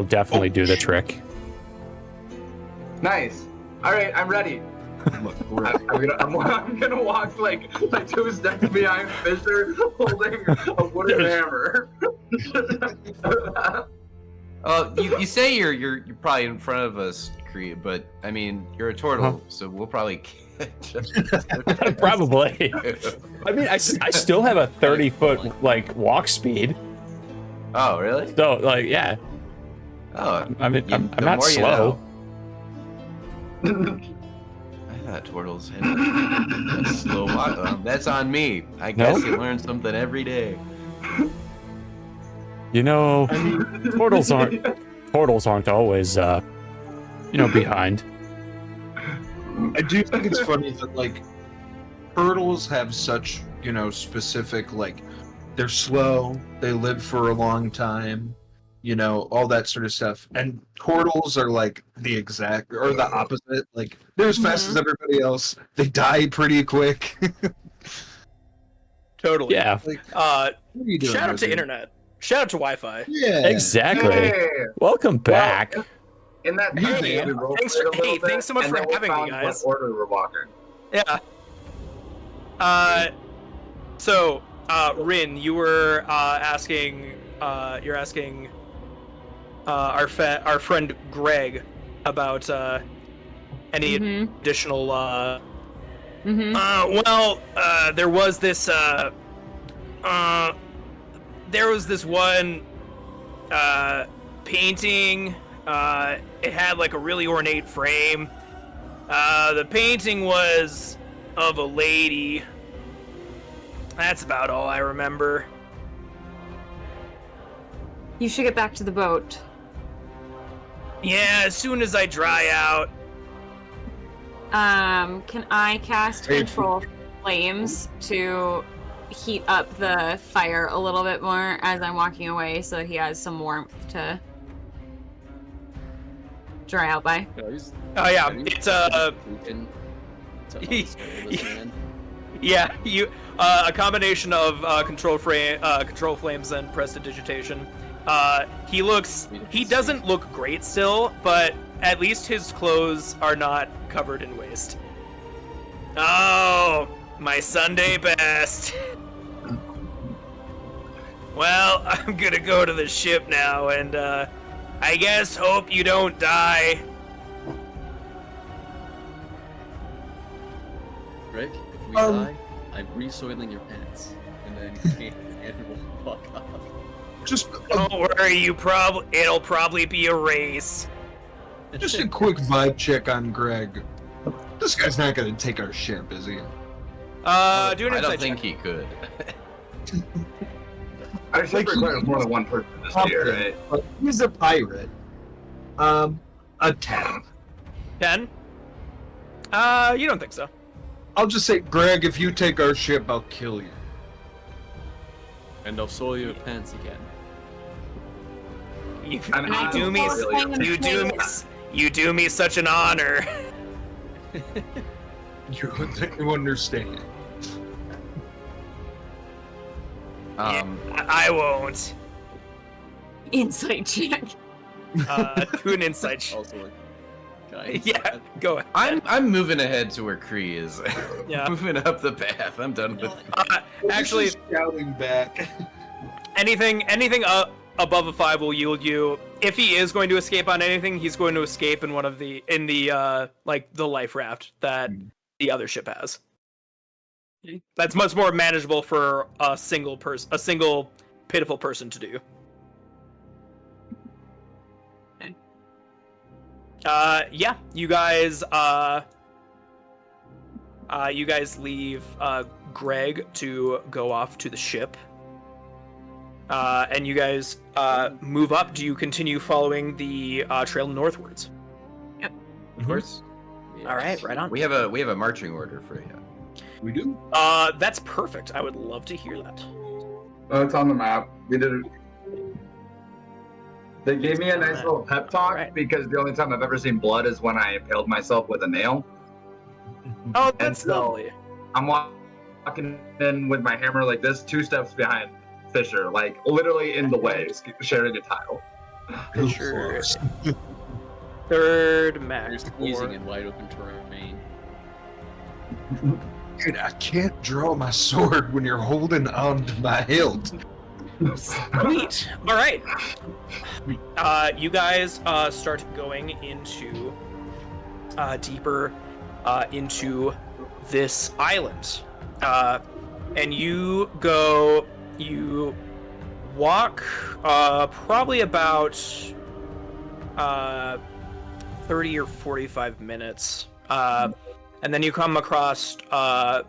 A: definitely do the trick.
E: Nice. All right, I'm ready.
C: Look,
E: I'm gonna walk like 2 steps behind Fisher, holding a wooden hammer.
F: You say you're probably in front of us, Kree, but I mean you're a turtle, so we'll probably
A: Probably. I mean, I still have a 30-foot like walk speed.
F: Oh, really?
A: So like, yeah.
F: Oh,
A: I mean,
F: you-
A: I'm
F: the
A: not
F: more you
A: slow.
F: know. I thought turtles had a slow walk. That's on me. I guess
A: Nope.
F: you learn something every day.
A: You know, turtles aren't always behind.
C: I do think it's funny that like turtles have such, specific like they're slow, they live for a long time, all that sort of stuff. And turtles are like the exact or the opposite. Like they're as fast as everybody else. They die pretty quick.
B: Totally.
A: Yeah,
C: What are you doing,
B: Shout out to
C: Wizard?
B: internet. Shout out to Wi-Fi.
C: Yeah.
A: exactly.
E: Hey,
A: Welcome back.
E: in that
C: Hey,
E: time, we rolled
B: thanks
E: it a
B: for-
E: little
B: hey,
E: bit,
B: thanks so much
E: and
B: for
E: then we
B: having me,
E: found
B: guys.
E: What order we're walking?
B: Yeah. So, Rin, you were asking. You're asking our friend Greg about any
D: Mm-hmm.
B: additional.
D: Mm-hmm.
B: There was this. There was this one painting. It had like a really ornate frame. The painting was of a lady. That's about all I remember.
D: You should get back to the boat.
B: Yeah, as soon as I dry out.
D: Can I cast control flames to heat up the fire a little bit more as I'm walking away so that he has some warmth to dry out by?
G: No, he's-
B: Oh yeah,
G: Are you-
B: it's
G: Putin to
B: He-
G: unspoil this man.
B: yeah, you a combination of control flames and prestidigitation. He doesn't look great still, but at least his clothes are not covered in waste. Oh, my Sunday best. Well, I'm gonna go to the ship now, and I guess hope you don't die.
G: Rick, if we
C: Um,
G: die, I'm resoiling your pants, and then and we'll fuck off.
C: Just
B: Don't worry, it'll probably be a race.
C: just a quick vibe check on Greg. This guy's not gonna take our ship, is he?
B: Do an
F: I
B: insight
F: don't think
B: check.
F: he could.
E: I should
C: Like,
E: require more than one person this year, right?
C: But he's a pirate. A 10.
B: 10? You don't think so.
C: I'll just say, Greg, if you take our ship, I'll kill you.
G: And I'll soil your pants again.
B: You
E: I'm
B: do me,
E: really-
B: you do me such an honor.
C: You understand.
B: I won't.
D: Insight check.
B: Do an insight check.
G: Also, like, guys,
B: Yeah, go ahead.
F: I'm moving ahead to where Kree is.
B: Yeah.
F: Moving up the path. I'm done with.
B: Actually,
C: shouting back.
B: anything above a 5 will yield you. If he is going to escape on anything, he's going to escape in the life raft that the other ship has. That's much more manageable for a single pitiful person to do.
D: Okay.
B: Yeah, you guys leave Greg to go off to the ship. And you guys move up. Do you continue following the trail northwards?
F: Of course.
B: All right, right on.
F: We have a marching order for you.
C: We do?
B: That's perfect. I would love to hear that.
E: Oh, it's on the map. We did it. They gave me a nice little pep talk
B: Right.
E: because the only time I've ever seen blood is when I impaled myself with a nail.
B: Oh,
E: And
B: that's
E: so-
B: lovely.
E: I'm walking in with my hammer like this, 2 steps behind Fisher, like literally in the way, sharing a tile.
B: Sure. Third
G: You're
B: max.
G: squeezing in wide open terrain.
C: Dude, I can't draw my sword when you're holding on to my hilt.
B: Sweet. All right. You guys start going into deeper into this island. And you walk probably about 30 or 45 minutes. And then you come across a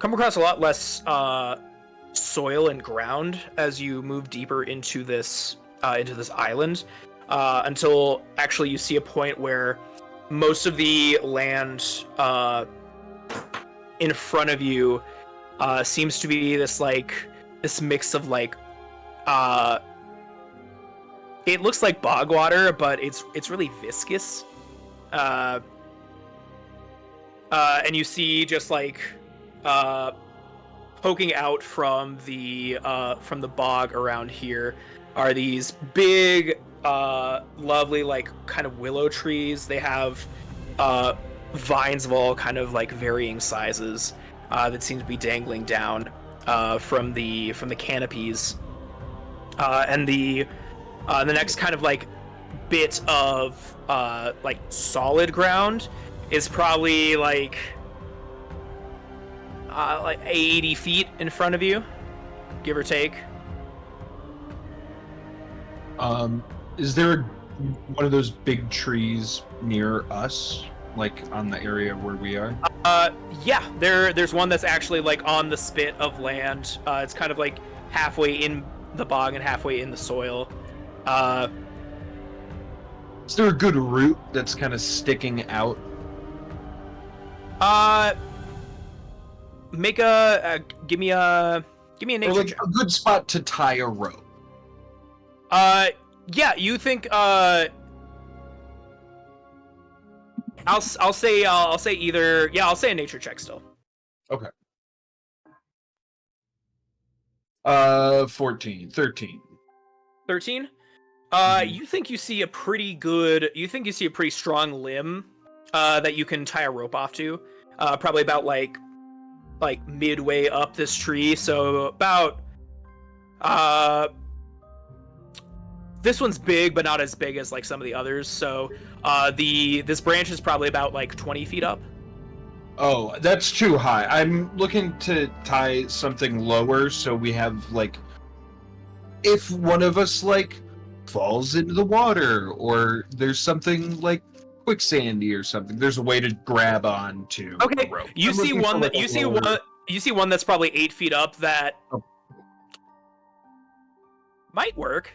B: lot less soil and ground as you move deeper into this island, until actually you see a point where most of the land in front of you seems to be this mix of it looks like bog water, but it's really viscous. And you see just poking out from the bog around here are these big, lovely kind of willow trees. They have vines of all kind of varying sizes that seem to be dangling down from the canopies. And the next kind of bit of solid ground is probably 80 feet in front of you, give or take.
C: Is there one of those big trees near us, on the area where we are?
B: Yeah, there's one that's actually on the spit of land. It's kind of halfway in the bog and halfway in the soil.
C: Is there a good root that's kind of sticking out?
B: Give me a nature
C: Or
B: check.
C: a good spot to tie a rope.
B: Yeah, you think I'll say either. Yeah, I'll say a nature check still.
C: Okay. 13.
B: 13. You think you see a pretty strong limb that you can tie a rope off to, probably about midway up this tree. So about this one's big, but not as big as some of the others. So this branch is probably about 20 feet up.
C: Oh, that's too high. I'm looking to tie something lower so we have if one of us falls into the water or there's something quicksandy or something, there's a way to grab on to
B: Okay,
C: the rope.
B: you see one that's probably 8 feet up that might work.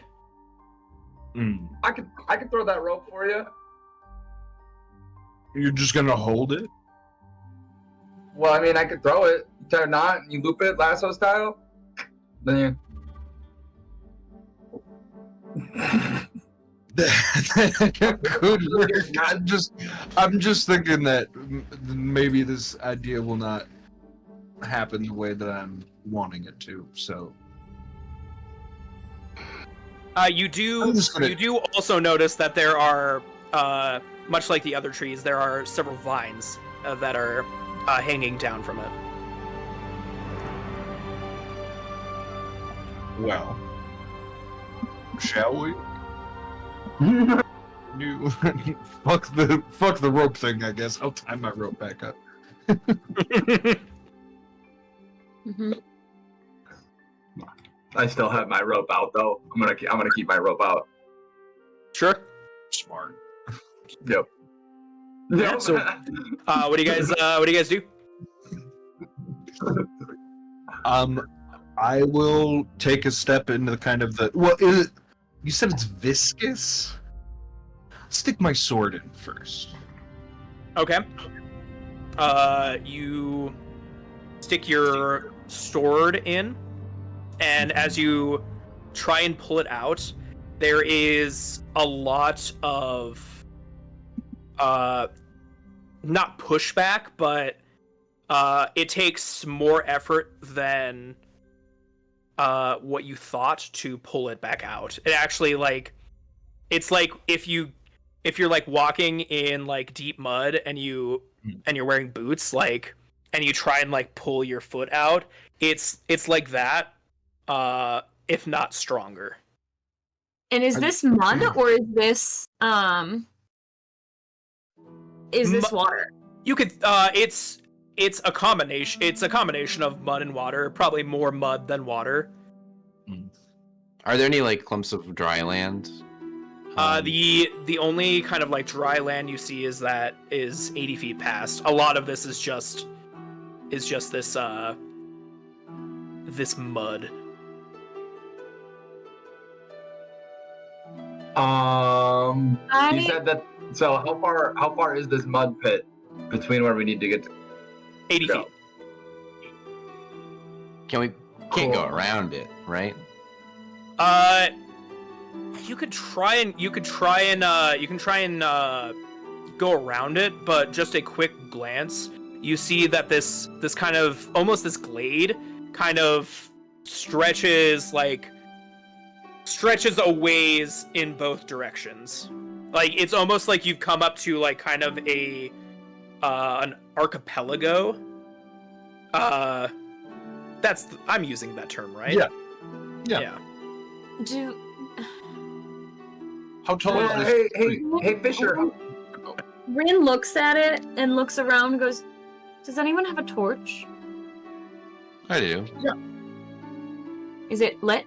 E: I could throw that rope for you.
C: You're just gonna hold it?
E: Well, I mean, I could throw it, you tie a knot, and you loop it lasso style. Then
C: That could work. I'm just thinking that maybe this idea will not happen the way that I'm wanting it to. So
B: you do also notice that there are, much like the other trees, there are several vines that are hanging down from it.
C: Well, shall we? Fuck the rope thing, I guess. I'll tie my rope back up.
D: Mm-hmm.
E: I still have my rope out though. I'm gonna keep my rope out.
B: Sure.
C: Smart.
E: Yep.
B: Yeah, so what do you guys do?
C: I will take a step into the kind of the you said it's viscous? Stick my sword in first.
B: Okay. You stick your sword in, and as you try and pull it out, there is a lot of not pushback, but it takes more effort than what you thought to pull it back out. It actually it's like if you're walking in deep mud and you're wearing boots and you try and pull your foot out, it's like that, if not stronger.
D: And is this mud or is this is this water?
B: You could. It's a combination. It's a combination of mud and water. Probably more mud than water.
F: Are there any like clumps of dry land?
B: The only kind of like dry land you see is 80 feet past. A lot of this is just this this mud.
E: You said that. So how far is this mud pit between where we need to get to?
B: 80
E: Go.
B: feet.
F: Can't go around it, right?
B: You can try and go around it, but just a quick glance, you see that this kind of almost this glade kind of stretches a ways in both directions. Like it's almost like you've come up to like kind of an archipelago. I'm using that term, right?
C: Yeah. How tall is this?
E: Hey, Fisher.
D: Rin looks at it and looks around and goes, "Does anyone have a torch?
F: I do.
D: Is it lit?"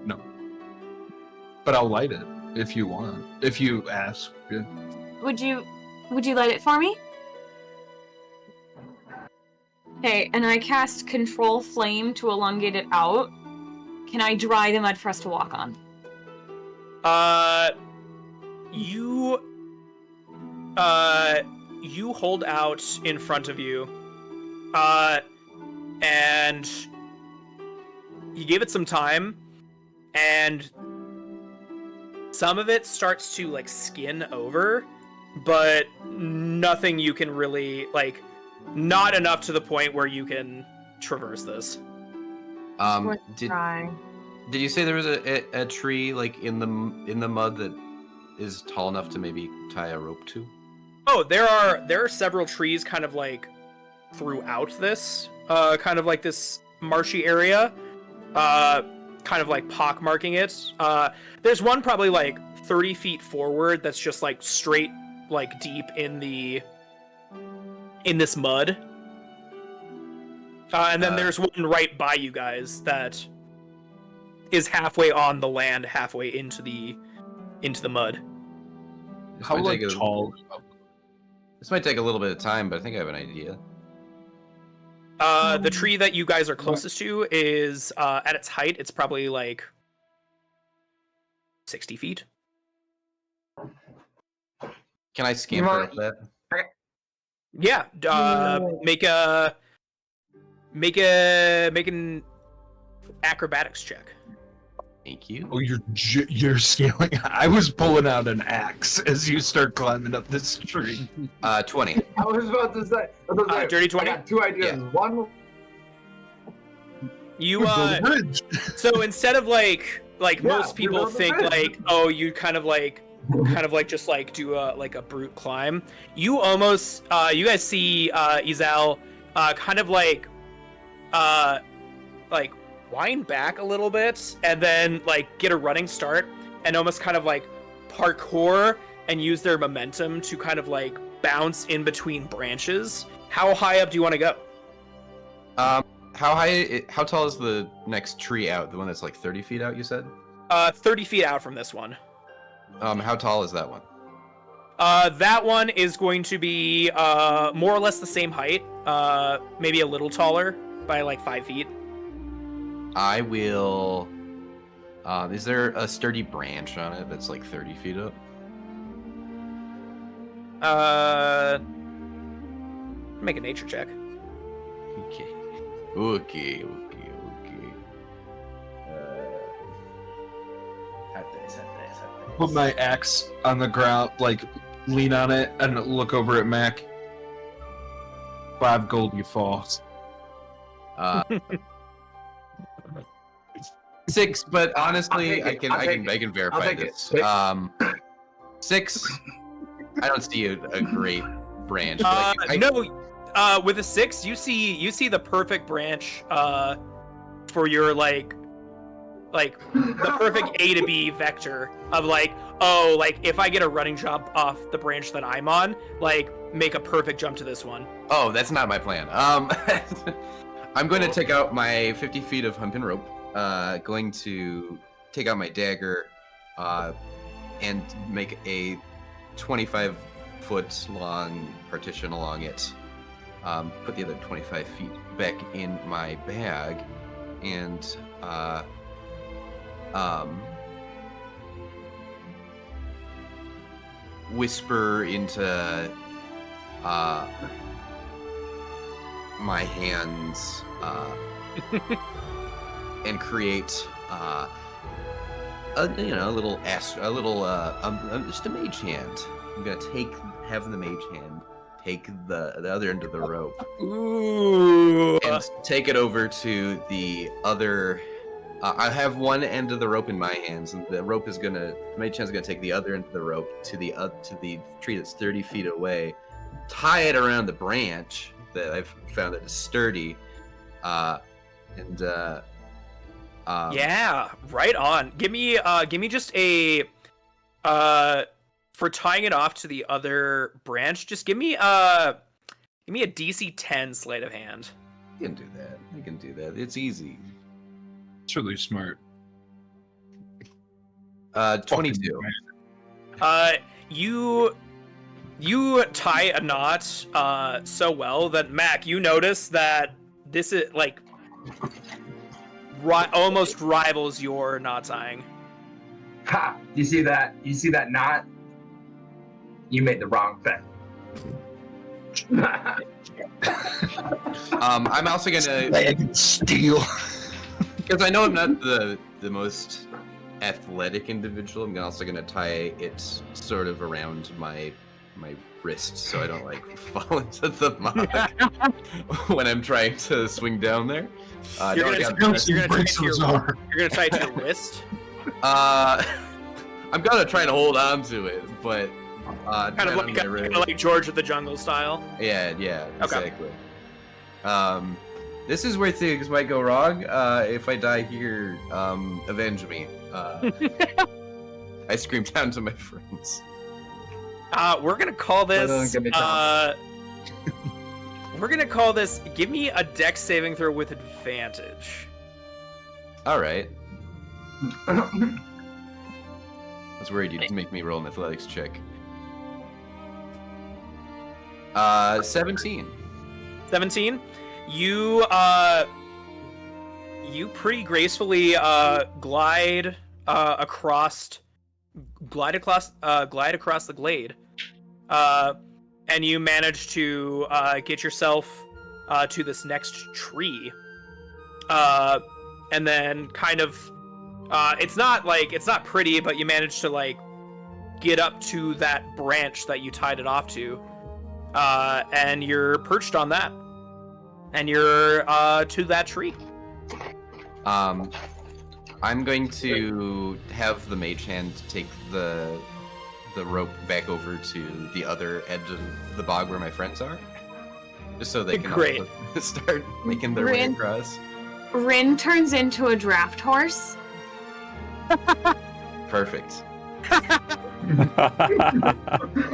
C: No. But I'll light it if you want. If you ask. Yeah.
D: Would you light it for me? Okay, and I cast Control Flame to elongate it out. Can I dry the mud for us to walk on?
B: You hold out in front of you, and you give it some time, and some of it starts to like skin over, but nothing you can really not enough to the point where you can traverse this.
F: Did you say there was a tree like in the mud that is tall enough to maybe tie a rope to?
B: Oh, there are several trees kind of like throughout this kind of like this marshy area, kind of like pockmarking it. There's one probably like 30 feet forward that's just like straight like deep in this mud. And then there's one right by you guys that is halfway on the land, halfway into the mud.
C: How tall?
F: This might take a little bit of time, but I think I have an idea.
B: The tree that you guys are closest to is at its height. It's probably like 60 feet.
F: Can I scamper up that?
B: Yeah. Make an acrobatics check.
F: Thank you.
C: Oh, you're scaling. I was pulling out an axe as you start climbing up this tree.
F: 20.
E: I was about to say.
B: Dirty 20?
E: I got two ideas.
F: Yeah.
E: One.
B: You
C: Build a bridge.
B: so instead of like most
E: we
B: people
E: build the
B: think
E: bridge.
B: like, oh, you kind of like just like do a brute climb. You almost you guys see Izal kind of like wind back a little bit and then like get a running start and almost kind of like parkour and use their momentum to kind of like bounce in between branches. How high up do you want to go?
F: How tall is the next tree out? The one that's like 30 feet out, you said?
B: 30 feet out from this one.
F: How tall is that one?
B: That one is going to be more or less the same height, maybe a little taller by like 5 feet.
F: I will. Is there a sturdy branch on it that's like 30 feet up?
B: Make a nature check.
F: Okay.
C: Put my axe on the ground, like lean on it, and look over at Mac. 5 gold, you falls.
F: 6, but honestly,
E: I'll
F: I
E: take it.
F: can verify
E: take
F: this.
E: it.
F: 6. I don't see a great branch. But
B: No, with a 6, you see the perfect branch for your like like the perfect A to B vector of like, oh, like if I get a running jump off the branch that I'm on, like make a perfect jump to this one.
F: Oh, that's not my plan. I'm going to take out my 50 feet of hempen rope. Going to take out my dagger, and make a 25-foot long partition along it. Put the other 25 feet back in my bag, and whisper into my hands and create a little just a mage hand. I'm gonna have the mage hand take the other end of the rope
B: Ooh.
F: and take it over to the other. I have one end of the rope in my hands, and the rope is the mage hand's gonna take the other end of the rope to the tree that's 30 feet away, tie it around the branch that I've found that is sturdy, and
B: yeah, right on. Give me just a for tying it off to the other branch. Just give me a DC 10 sleight of hand.
F: I can do that. I can do that. It's easy.
C: It's really smart.
F: 22.
B: You tie a knot so well that Mac, you notice that this is like almost rivals your knot tying.
E: Ha! You see that? You see that knot? You made the wrong bet.
F: I'm also gonna
C: steal.
F: because I know I'm not the most athletic individual. I'm also gonna tie it sort of around my wrist so I don't like fall into the mud when I'm trying to swing down there.
B: You're gonna tie it to your wrist.
F: I'm gonna try to hold on to it, but
B: Kind of like George of the Jungle style.
F: Yeah,
B: Okay.
F: exactly. This is where things might go wrong. If I die here, avenge me. I scream down to my friends.
B: We're gonna call this. We're gonna call this. Give me a dex saving throw with advantage.
F: All right. I was worried you'd make me roll an athletics check. 17.
B: 17. You pretty gracefully glide across the glade, and you manage to get yourself to this next tree, and then kind of it's not pretty, but you manage to like get up to that branch that you tied it off to, and you're perched on that, and you're to that tree.
F: I'm going to have the mage hand take the rope back over to the other edge of the bog where my friends are, just so they can
B: Great.
F: all start making their way across.
D: Rin turns into a draft horse.
F: Perfect.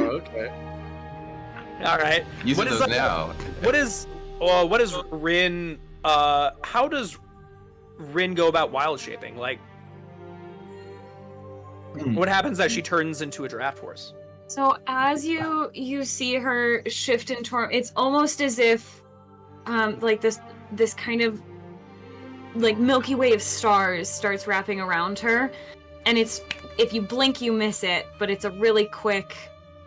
G: Okay.
B: All right.
F: Using those now.
B: What is Rin? How does Rin go about wild shaping? Like, what happens as she turns into a draft horse?
D: So as you see her shift into her, it's almost as if like this kind of like Milky Way of stars starts wrapping around her, and it's, if you blink you miss it, but it's a really quick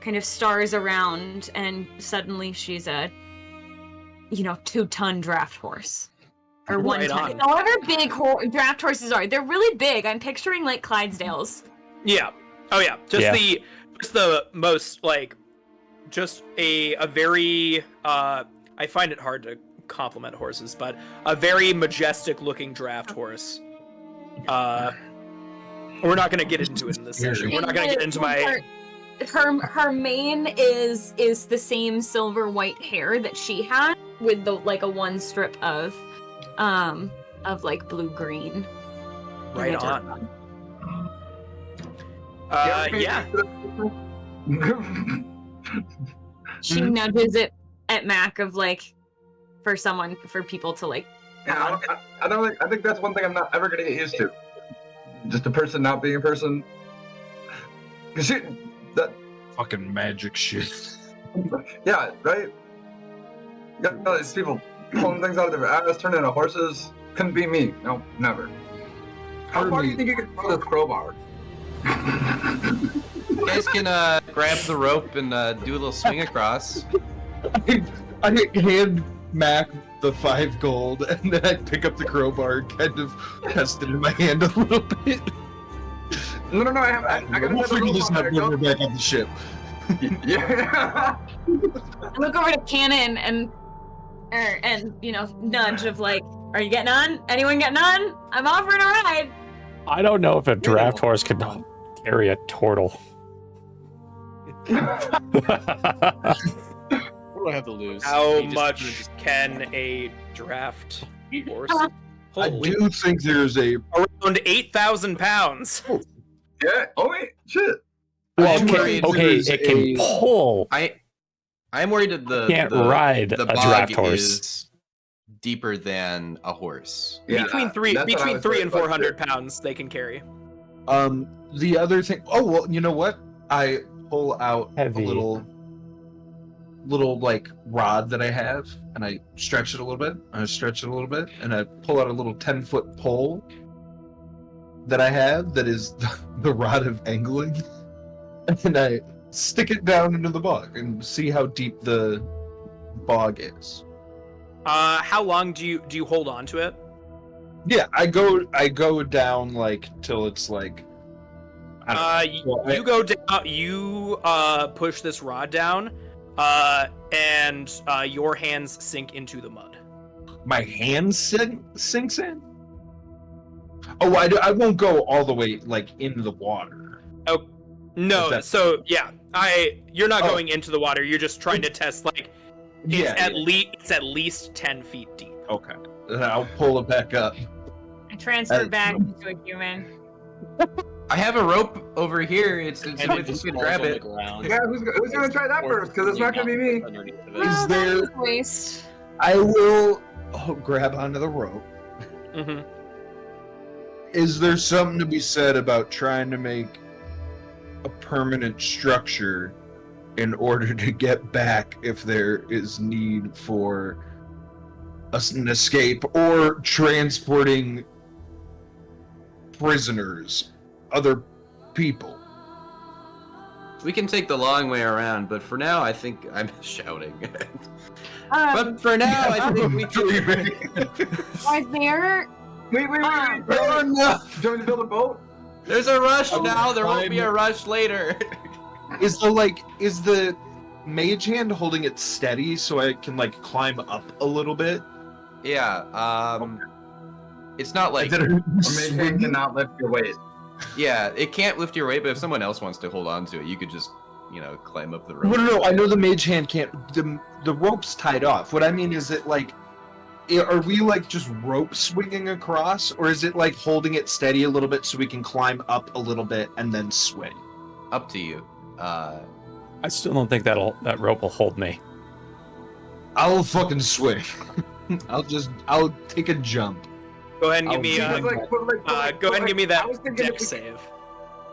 D: kind of stars around, and suddenly she's a 2-ton draft horse. Or
B: Right
D: 1 ton.
B: on.
D: However big draft horses are, they're really big. I'm picturing like Clydesdales.
B: Yeah. Oh yeah. Just the most like, just a very I find it hard to compliment horses, but a very majestic looking draft horse. We're not gonna get into it in this session. We're not gonna get into my.
D: Her mane is the same silver white hair that she had, with the like a one strip of like blue green.
B: Right
D: Okay.
B: on. Yeah.
D: She nudges it at Mac of like for people to like.
E: Yeah, I think that's one thing I'm not ever gonna get used to. Just a person not being a person. Cause that
C: Fucking magic shit.
E: yeah, right. Yeah, these people pulling things out of their ass, turning into horses. Couldn't be me. No, never. How far do you think you could throw this crowbar?
F: You guys can grab the rope and do a little swing across.
C: I hand Mac the 5 gold, and then I pick up the crowbar and kind of test it in my hand a little bit.
E: No, I gotta
C: We'll
E: set the
C: figure
E: rope
C: this
E: on
C: out
E: there,
C: when we're
E: go.
C: back on the ship.
E: Yeah.
D: I look over to Cannon and nudge of like, are you getting on? Anyone getting on? I'm offering a ride.
A: I don't know if a draft horse can carry a turtle.
G: What do I have to lose?
B: How
G: You just-
B: much can a draft horse
C: I
B: hold?
C: do think there's a
B: Around 8,000 pounds.
E: Yeah. Oh wait, shit.
A: Well,
F: I'm
A: okay,
F: worried
A: okay,
C: there's
A: it can
C: a-
A: pull.
F: I'm worried that the
A: Can't ride
F: the
A: a
F: bog
A: draft horse.
F: is deeper than a horse.
E: Yeah,
B: between three
E: that's what I was
B: and
E: worried about,
B: 400 pounds they can carry.
C: The other thing. Oh well, you know what? I pull out
A: Heavy.
C: a little like rod that I have, and I stretch it a little bit. And I pull out a little 10-foot pole that I have that is the rod of angling, and I stick it down into the bog and see how deep the bog is.
B: How long do you hold on to it?
C: Yeah, I go down like till it's like. I don't know. Well,
B: You go down. You push this rod down, and your hands sink into the mud.
C: My hand sinks in. Oh, I won't go all the way like into the water.
B: Oh, no.
C: Is that-
B: So yeah, you're not
C: Oh.
B: going into the water. You're just trying to test like it's at least 10 feet deep.
C: Okay. Then I'll pull it back up.
D: I transfer back into a human.
F: I have a rope over here. It's
G: And
F: with
G: it just
F: you can
G: falls
F: grab
G: on the
F: it.
G: ground.
E: Yeah, who's gonna try that first? Because it's not gonna be me.
G: Underneath of it.
D: Well,
C: there-
D: that was a waste.
C: I will grab onto the rope.
B: Mm-hmm.
C: Is there something to be said about trying to make a permanent structure in order to get back if there is need for an escape or transporting prisoners, other people?
F: We can take the long way around, but for now, I think I'm shouting.
D: Um,
F: But for now, I think we
D: are there?
E: Wait.
C: Fair enough.
E: Do you want me to build a boat?
F: There's a rush
C: I will
F: now. There won't be a
C: climb-
F: rush later.
C: Is the mage hand holding it steady so I can like climb up a little bit?
F: Yeah. It's not like
E: Or maybe you cannot lift your weight.
F: yeah, it can't lift your weight, but if someone else wants to hold on to it, you could just climb up the rope.
C: No. I know the mage hand can't. The rope's tied off. What I mean is it like, are we like just rope swinging across, or is it like holding it steady a little bit so we can climb up a little bit and then swing?
F: Up to you.
A: I still don't think that rope will hold me.
C: I'll fucking swing. I'll take a jump.
B: Go ahead and give me
C: I'll-
B: go ahead and give me
E: I
B: that
E: was thinking
B: deck
E: if we-
B: save.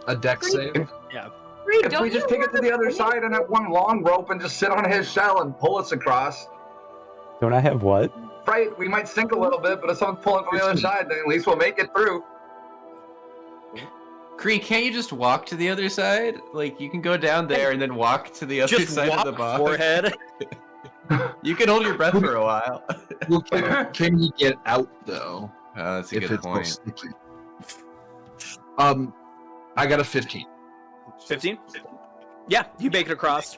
C: A deck save.
D: Reed,
E: If
D: don't
E: we just
D: you
E: take it to the other side and have one long rope and just sit on his shell and pull us across,
A: Don't I have what?
E: right? We might sink a little bit, but if someone's pulling from the other side, then at least we'll make it through.
F: Kree, can't you just walk to the other side? Like you can go down there and then walk to the other
B: Just
F: side
B: walk
F: of the box.
B: forehead.
F: You can hold your breath for a while.
C: Well, can you get out though?
F: That's a
C: If
F: good
C: it's so
F: point.
C: sticky. I got a 15.
B: 15. Yeah, you make it across.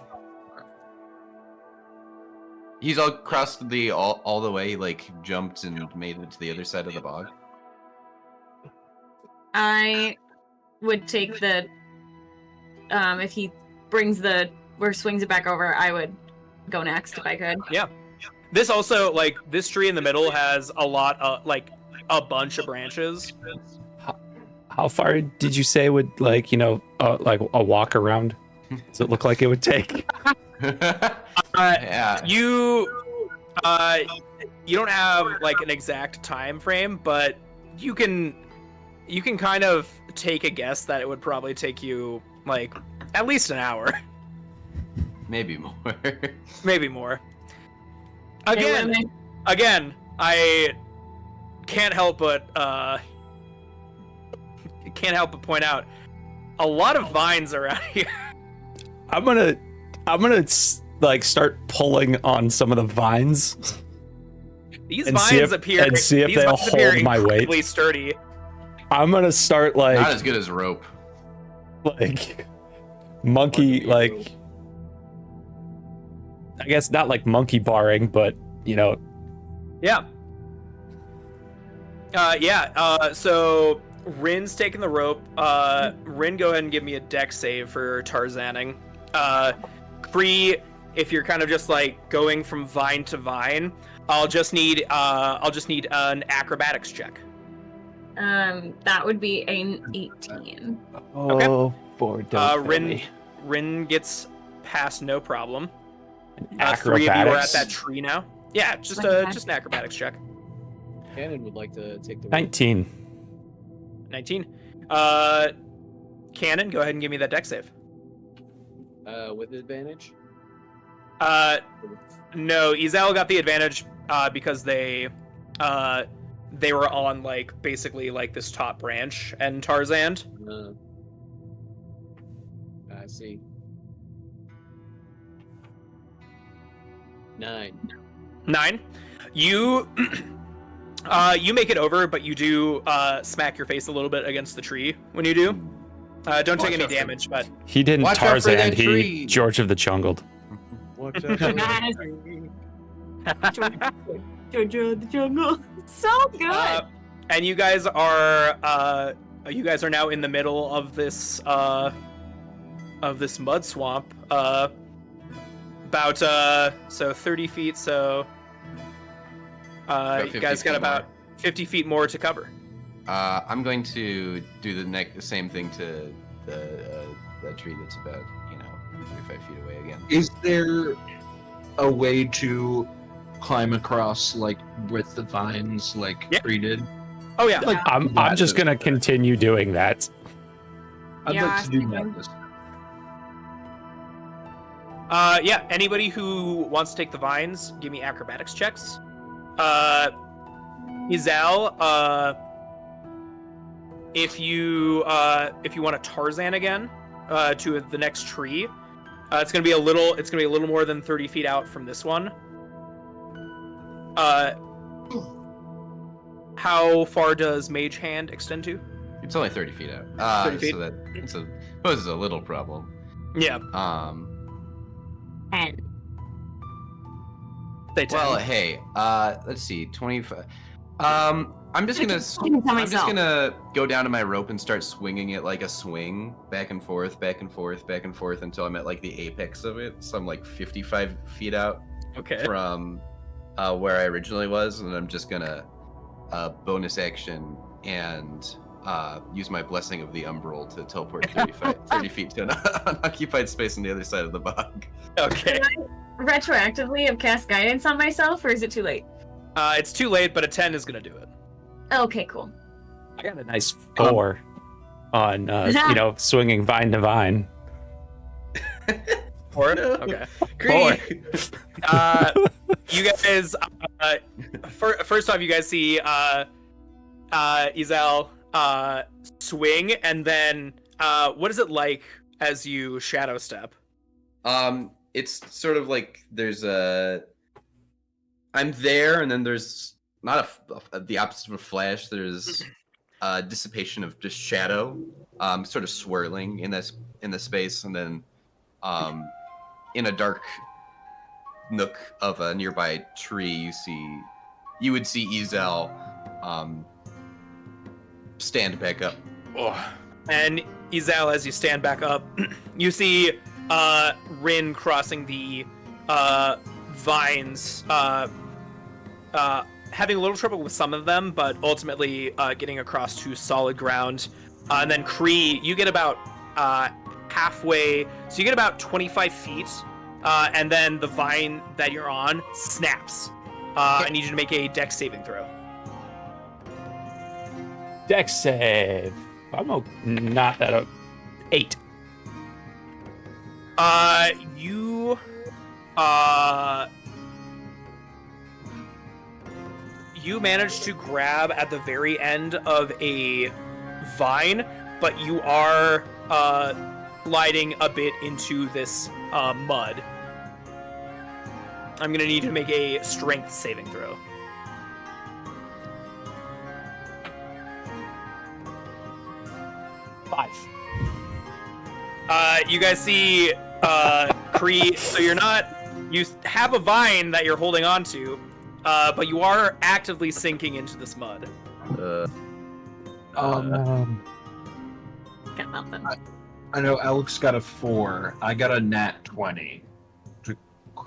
F: He's all crossed all the way, like jumped and made it to the other side of the bog.
D: I would take the if he brings swings it back over, I would go next if I could.
B: This also, like, this tree in the middle has a lot of, like, a bunch of branches.
A: How far did you say would like a walk around? Does it look like it would take?
F: Yeah.
B: You don't have like an exact time frame, but you can kind of take a guess that it would probably take you like at least an hour.
F: Maybe more.
B: Maybe more.
D: Hey,
B: Again, I can't help but point out a lot of vines around here.
A: I'm gonna like start pulling on some of the vines
B: These
A: and
B: vines appear
A: see if
B: these
A: they'll
B: vines appear
A: hold my weight.
B: incredibly sturdy.
A: I'm gonna start
F: Not
A: like
F: as good as rope.
A: monkey
G: What do you
A: like. I guess not like monkey barring, but
B: Yeah. So Rin's taking the rope. Rin, go ahead and give me a dex save for Tarzaning. Kree, if you're kind of just like going from vine to vine, I'll just need an acrobatics check.
D: That would be an 18.
A: Oh, boy, don't fail me.
B: Rin gets past no problem.
A: Acrobatics.
B: 3 of you are at that tree now. Yeah, just an acrobatics check.
G: Cannon would like to take the
A: 19.
B: 19. Cannon, go ahead and give me that dex save.
G: with advantage.
B: No, Izel got the advantage because they were on like basically like this top branch and Tarzan.
G: I see. 9.
B: 9. You you make it over, but you do smack your face a little bit against the tree when you do. Don't take any damage, but
A: He didn't
F: Watch out for
A: Tarzan,
F: that
A: he
F: tree.
A: George of the Jungle.
G: Watch
D: Jojo the Jungle. So good.
B: and you guys are now in the middle of this mud swamp. About so 30 feet. So you guys got about 50 feet more to cover.
F: I'm going to do the same thing to the tree that's about 35 feet away again.
C: Is there a way to climb across, like, with the vines, like,
B: Yeah.
C: treated?
B: Oh yeah.
C: Like,
A: I'm
C: that
A: just
C: is-
A: gonna continue doing that.
C: I'd
D: Yeah,
C: like to do
D: Stephen.
C: that.
B: Yeah, anybody who wants to take the vines, give me acrobatics checks. Izal, if you want to Tarzan again, to the next tree, it's gonna be a little more than 30 feet out from this one. How far does Mage Hand extend to?
F: It's only 30 feet out.
B: 30 feet?
F: So that poses a little problem.
B: Yeah,
D: 10.
B: they 10.
F: Well, hey, let's see, 25. I'm just gonna
D: Talking to
F: I'm just
D: myself.
F: gonna go down to my rope and start swinging it like a swing, back and forth, back and forth, back and forth until I'm at like the apex of it. So I'm like 55 feet out
B: Okay.
F: from where I originally was, and I'm just gonna bonus action and use my blessing of the umbral to teleport 30 feet to an unoccupied space on the other side of the bog.
B: Okay.
D: Can I retroactively have cast guidance on myself, or is it too late?
B: It's too late, but a 10 is gonna do it.
D: Okay, cool.
A: I got a nice 4 on swinging vine to vine.
B: Or
F: No.
B: okay.
F: Great.
B: You guys, first off, you guys see Izel swing, and then what is it like as you shadow step?
F: It's sort of like there's I'm there, and then there's not the opposite of a flash. There's dissipation of just shadow, sort of swirling in the space, and then in a dark nook of a nearby tree, you would see Izel stand back up. Oh.
B: And Izel, as you stand back up, you see Rin crossing the vines, having a little trouble with some of them, but ultimately getting across to solid ground. And then Kree, you get about halfway, so you get about 25 feet, and then the vine that you're on snaps. I need you to make a dex saving throw.
A: Dex save. Not that 8.
B: You managed to grab at the very end of a vine, but you are gliding a bit into this mud. I'm gonna need you to make a strength saving throw.
A: Five.
B: You guys see Kree, so you have a vine that you're holding on to, but you are actively sinking into this mud.
D: Got nothing.
C: I know Alex got a 4. I got a nat 20.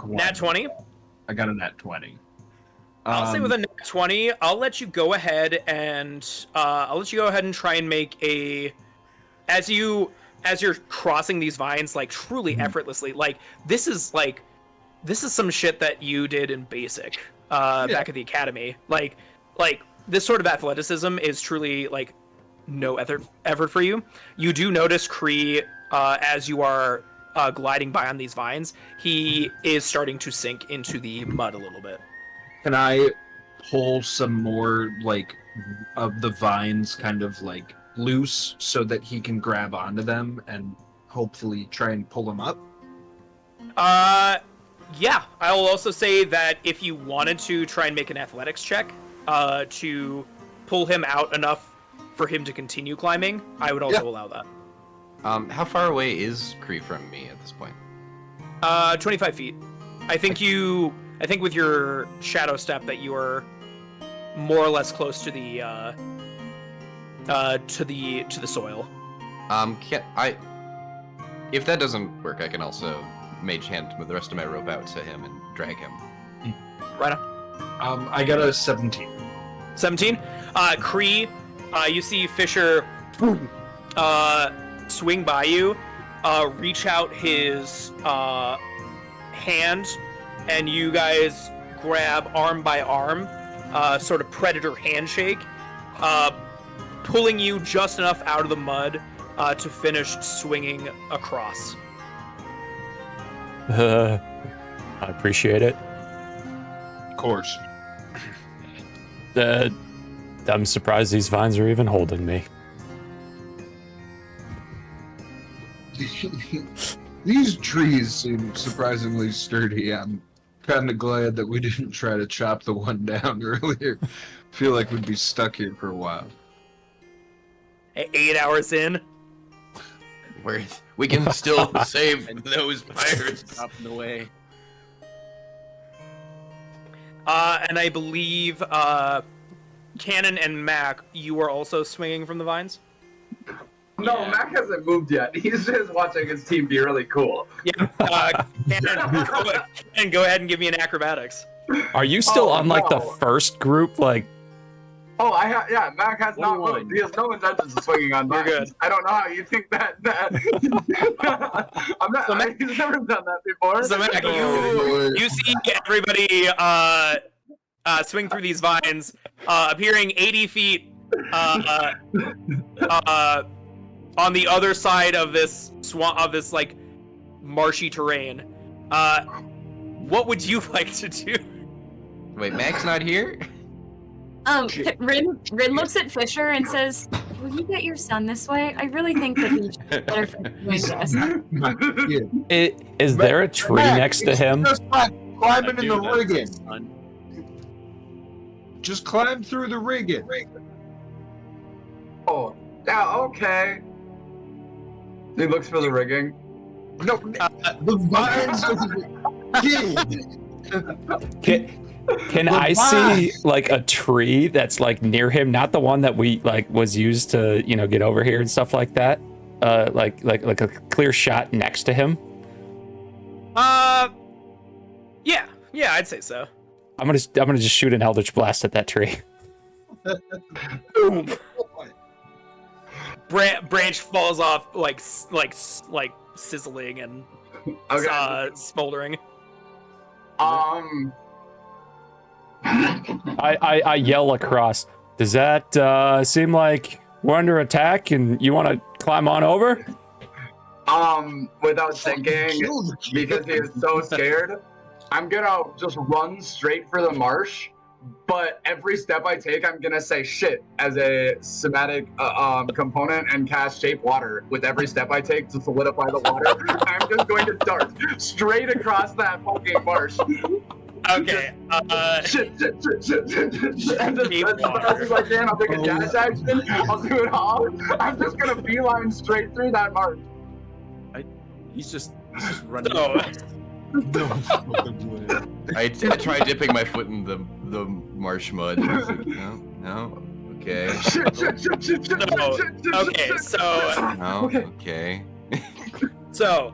B: Nat 20?
C: I got a nat 20.
B: I'll say with a nat 20, I'll let you go ahead and try and make a, as you're crossing these vines like truly effortlessly. Like this is some shit that you did in basic back at the academy. Like this sort of athleticism is truly like no effort for you. You do notice Kree as you are gliding by on these vines, he is starting to sink into the mud a little bit.
C: Can I pull some more like of the vines kind of like loose so that he can grab onto them and hopefully try and pull them up?
B: Yeah. I will also say that if you wanted to try and make an athletics check to pull him out enough for him to continue climbing, I would also allow that.
F: How far away is Kree from me at this point?
B: 25 feet. I think with your shadow step that you are more or less close to the soil.
F: If that doesn't work, I can also mage hand with the rest of my rope out to him and drag him.
B: Right on.
C: I got a 17.
B: 17. Kree, you see Fisher swing by you, reach out his hand, and you guys grab arm by arm, sort of predator handshake, pulling you just enough out of the mud to finish swinging across.
A: I appreciate it.
C: Of course.
A: I'm surprised these vines are even holding me.
C: These trees seem surprisingly sturdy. I'm kind of glad that we didn't try to chop the one down earlier. Feel like we'd be stuck here for a while.
B: 8 hours in.
F: We can still save those pirates.
G: Up in the way.
B: And I believe Cannon and Mac, you are also swinging from the vines?
E: No, Mac hasn't moved yet. He's just watching his team be really cool.
B: Yeah. Cannon, go ahead and give me an acrobatics.
A: Are you still on like the
E: no.
A: first group? Like,
E: Yeah, Mac has not moved. He has no intentions of swinging on
B: You're
E: vines.
B: good.
E: I don't know how you think that. I'm not.
B: So Mac-
E: He's never done that before.
B: So Mac, you see everybody swing through these vines, appearing 80 feet on the other side of this swamp, of this like marshy terrain. What would you like to do?
F: Wait, Mac's not here?
D: Rin looks at Fisher and says, "Will you get your son this way? I really think that he should be better for doing this."
A: is there a tree next to him?
C: Just climbing in the rigging.
G: Son.
C: Just climb through the rigging.
E: Oh, yeah, okay. He looks for the rigging.
C: No, the vines of the kid.
A: Can I see like a tree that's like near him, not the one that we like was used to, get over here and stuff like that? Like a clear shot next to him.
B: Yeah, I'd say so.
A: I'm gonna just shoot an Eldritch Blast at that tree.
B: Boom. branch falls off like sizzling and
E: Okay.
B: smoldering.
A: I yell across. Does that seem like we're under attack and you want to climb on over?
E: Without thinking, because he is so scared, I'm gonna just run straight for the marsh. But every step I take, I'm gonna say shit as a somatic component and cast shape water with every step I take to solidify the water. I'm just going to dart straight across that fucking marsh.
B: Okay.
E: Shit. And just as fast as I can, I'll take a dash action. I'll do it all. I'm just gonna beeline straight through that marsh.
G: He's just running.
B: So,
H: No fucking way.
F: I try dipping my foot in the marsh mud. It's like, no, okay.
E: Shit.
B: okay, so
F: No, okay.
B: so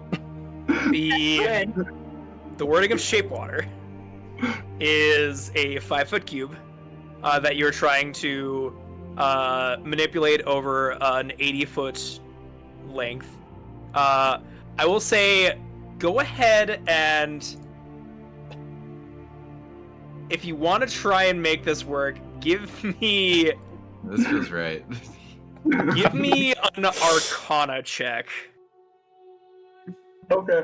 B: the wording of shape water is a 5-foot cube that you're trying to manipulate over an 80-foot length. I will say, go ahead and if you want to try and make this work, give me
F: This feels right.
B: an Arcana check.
E: Okay.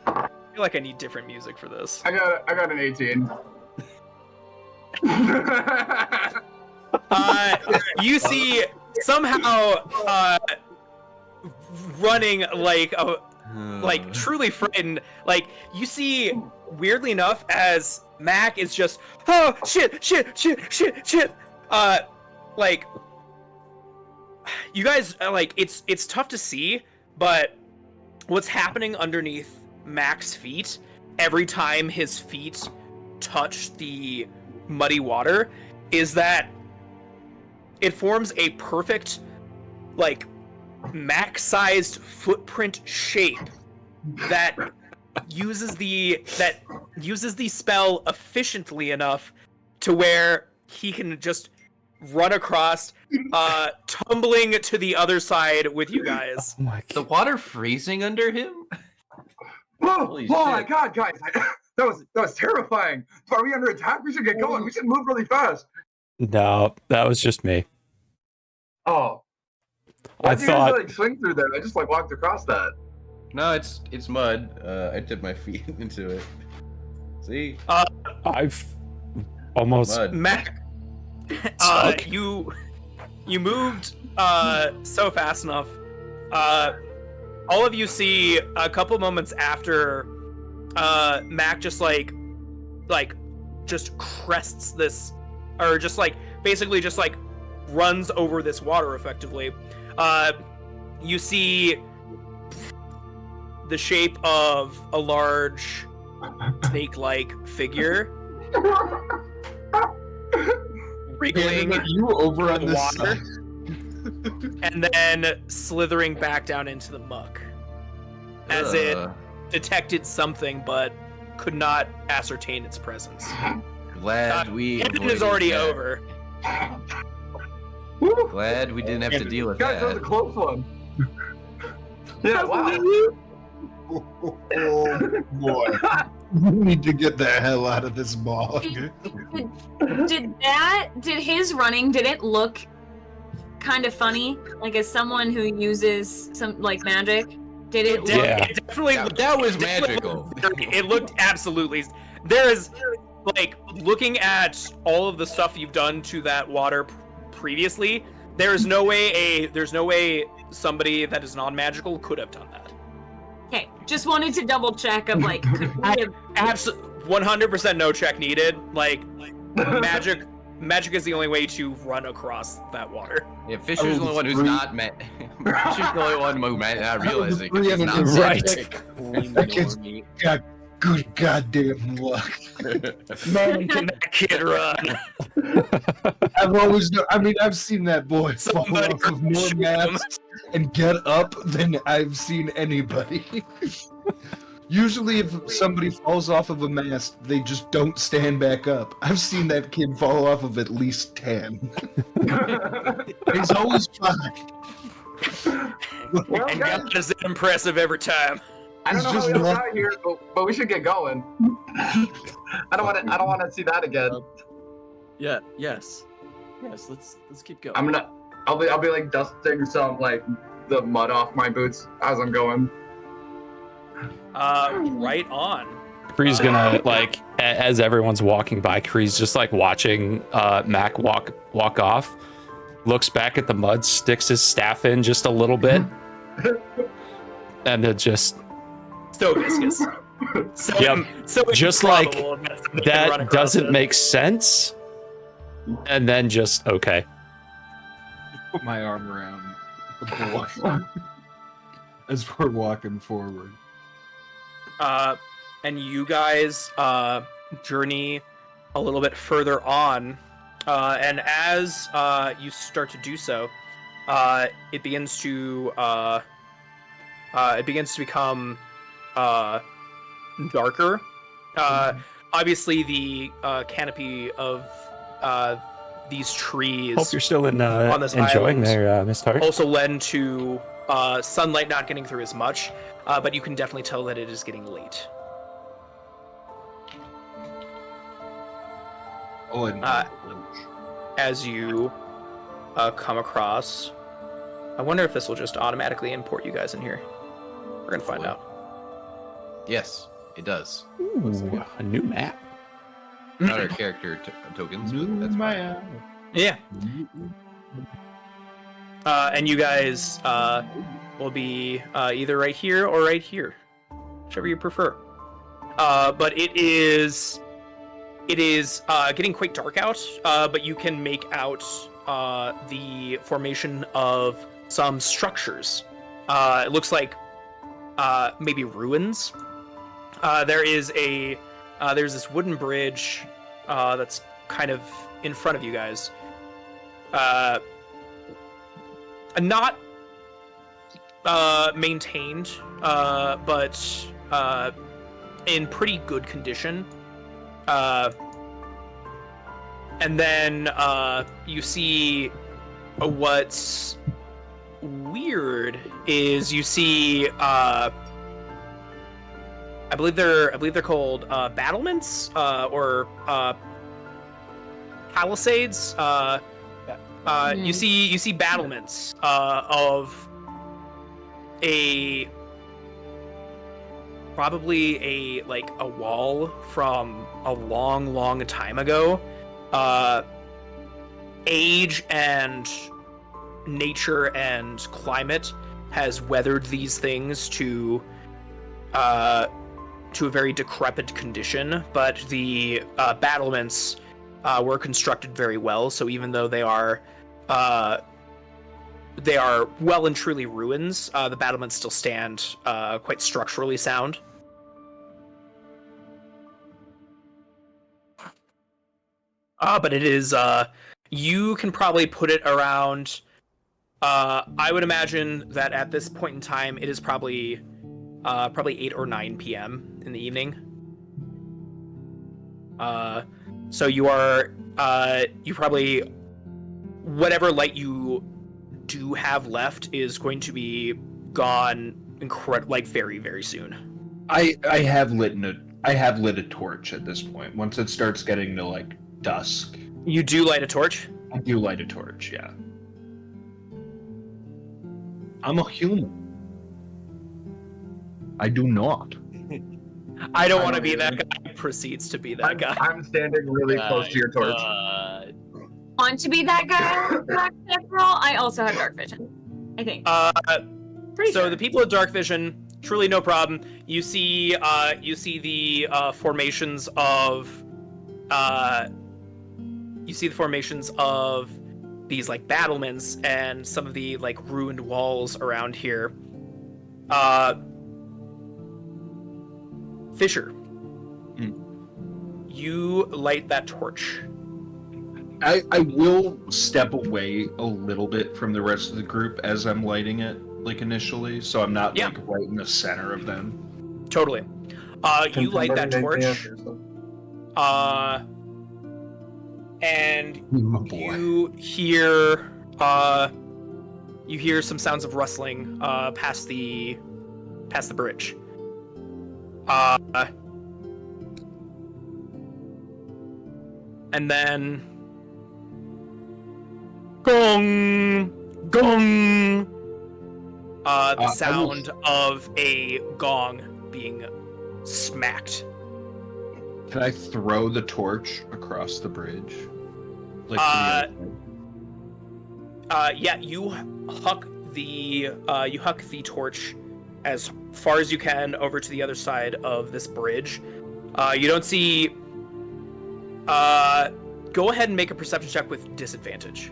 B: I feel like I need different music for this.
E: I got an 18.
B: You see somehow running like truly frightened. Like you see, weirdly enough, as Mac is just shit. Like you guys like it's tough to see, but what's happening underneath Mac's feet every time his feet touch the muddy water is that it forms a perfect, like, Mac-sized footprint shape that uses the spell efficiently enough to where he can just run across, tumbling to the other side with you guys.
A: Oh my
F: The
A: god.
F: water freezing under him?
E: Whoa!
F: Holy
E: Oh my
F: shit.
E: god, guys! That was terrifying. Are we under attack? We should get going. We should move really fast.
A: No, that was just me.
E: Oh.
A: I
E: Why'd you
A: thought
E: guys, like, swing through there? I just, like, walked across that.
F: No, it's mud. I dipped my feet into it. See?
A: I've almost
F: Mud.
B: Mac,
A: Suck.
B: you moved so fast enough. All of you see a couple moments after Mac just just crests this, or just like basically just like runs over this water effectively. You see the shape of a large snake-like figure wriggling
H: You over on
B: the
H: this
B: water.
H: side.
B: and then slithering back down into the muck as it detected something but could not ascertain its presence.
F: Glad we
B: It is
F: avoided
B: already
F: that.
B: over.
E: Woo!
F: Glad we didn't have to deal with
E: Guys, that was a
F: that.
E: close one. Yeah, wow.
H: Oh boy. We need to get the hell out of this bog.
D: Did his running, did it look kind of funny? Like as someone who uses some like magic? Did it look
A: Yeah.
B: It definitely
F: Yeah,
B: looked,
F: that was
B: it definitely
F: magical.
B: looked very- It looked absolutely. There is, like, looking at all of the stuff you've done to that water previously. There's no way somebody that is non-magical could have done that.
D: Okay, just wanted to double check of like could we have
B: 100% no check needed. Like, magic is the only way to run across that water.
F: Yeah, Fisher's the only one who's not Fisher's the only one who not realizing he's not
A: Right.
F: magic.
H: That kid's got good goddamn luck.
B: Man, can that kid run?
H: I've always known, I've seen that boy fall
B: Somebody
H: off of more
B: shoot him.
H: maps and get up than I've seen anybody. Usually, if somebody falls off of a mast, they just don't stand back up. I've seen that kid fall off of at least 10. He's always fine.
E: Well,
B: And
E: guys,
B: God, is it impressive every time.
E: I don't
H: he's
E: know how
H: just
E: we got
H: lucky.
E: out here, but we should get going. I don't want to see that again.
G: Yeah. Yes. Let's keep going.
E: I'll be like dusting some like the mud off my boots as I'm going.
B: Right on.
A: Kree's gonna like as everyone's walking by, Kree's just like watching Mac walk off, looks back at the mud, sticks his staff in just a little bit, and then just
B: So viscous. So,
A: Yep.
B: so
A: Just like
B: improbable that somebody can run
A: that
B: across
A: doesn't
B: it.
A: make sense, and then just okay.
H: Put my arm around the boy as we're walking forward.
B: And you guys journey a little bit further on, and as you start to do so, it begins to become darker. Obviously, the canopy of these trees
A: Hope you're still
B: this
A: enjoying
B: island
A: there, Miss Tart.
B: also lend to sunlight not getting through as much, but you can definitely tell that it is getting late.
H: Oh, and
B: As you come across, I wonder if this will just automatically import you guys in here. We're gonna find out.
F: Yes, it does.
A: Ooh, a new map.
F: Not our character tokens, but that's fine.
B: Yeah. And you guys will be either right here or right here, whichever you prefer. But it is getting quite dark out, but you can make out the formation of some structures. It looks like maybe ruins. There's this wooden bridge that's kind of in front of you guys. Not maintained, but in pretty good condition. And then you see what's weird is you see I believe they're called battlements or palisades. You see battlements of probably a wall from a long time ago. Age and nature and climate has weathered these things to a very decrepit condition, but the battlements were constructed very well. So even though they are well and truly ruins, the battlements still stand quite structurally sound. But it is, you can probably put it around, I would imagine that at this point in time, it is probably 8 or 9 p.m. in the evening. So you are, you probably, whatever light you do have left is going to be gone very, very soon.
C: I have lit a torch at this point. Once it starts getting to like dusk,
B: You do light a torch?
C: I do light a torch. Yeah. I'm a human. I do not.
B: I don't want to be that guy who proceeds to be that guy.
E: I'm standing really close to your torch.
D: Want to be that guy? After all, I also have dark vision. I think. Pretty
B: So
D: sure.
B: the people with dark vision, truly no problem. You see the formations of these like battlements and some of the like ruined walls around here. Fisher, you light that torch.
C: I will step away a little bit from the rest of the group as I'm lighting it, like initially, so I'm not
B: Yeah.
C: like right in the center of them.
B: Totally. You light that torch. And
H: My boy.
B: you hear some sounds of rustling past the bridge. And then gong gong. The sound of a gong being smacked.
C: Can I throw the torch across the bridge? Like
B: Yeah, you huck the torch as far as you can over to the other side of this bridge. You don't see. Go ahead and make a perception check with disadvantage.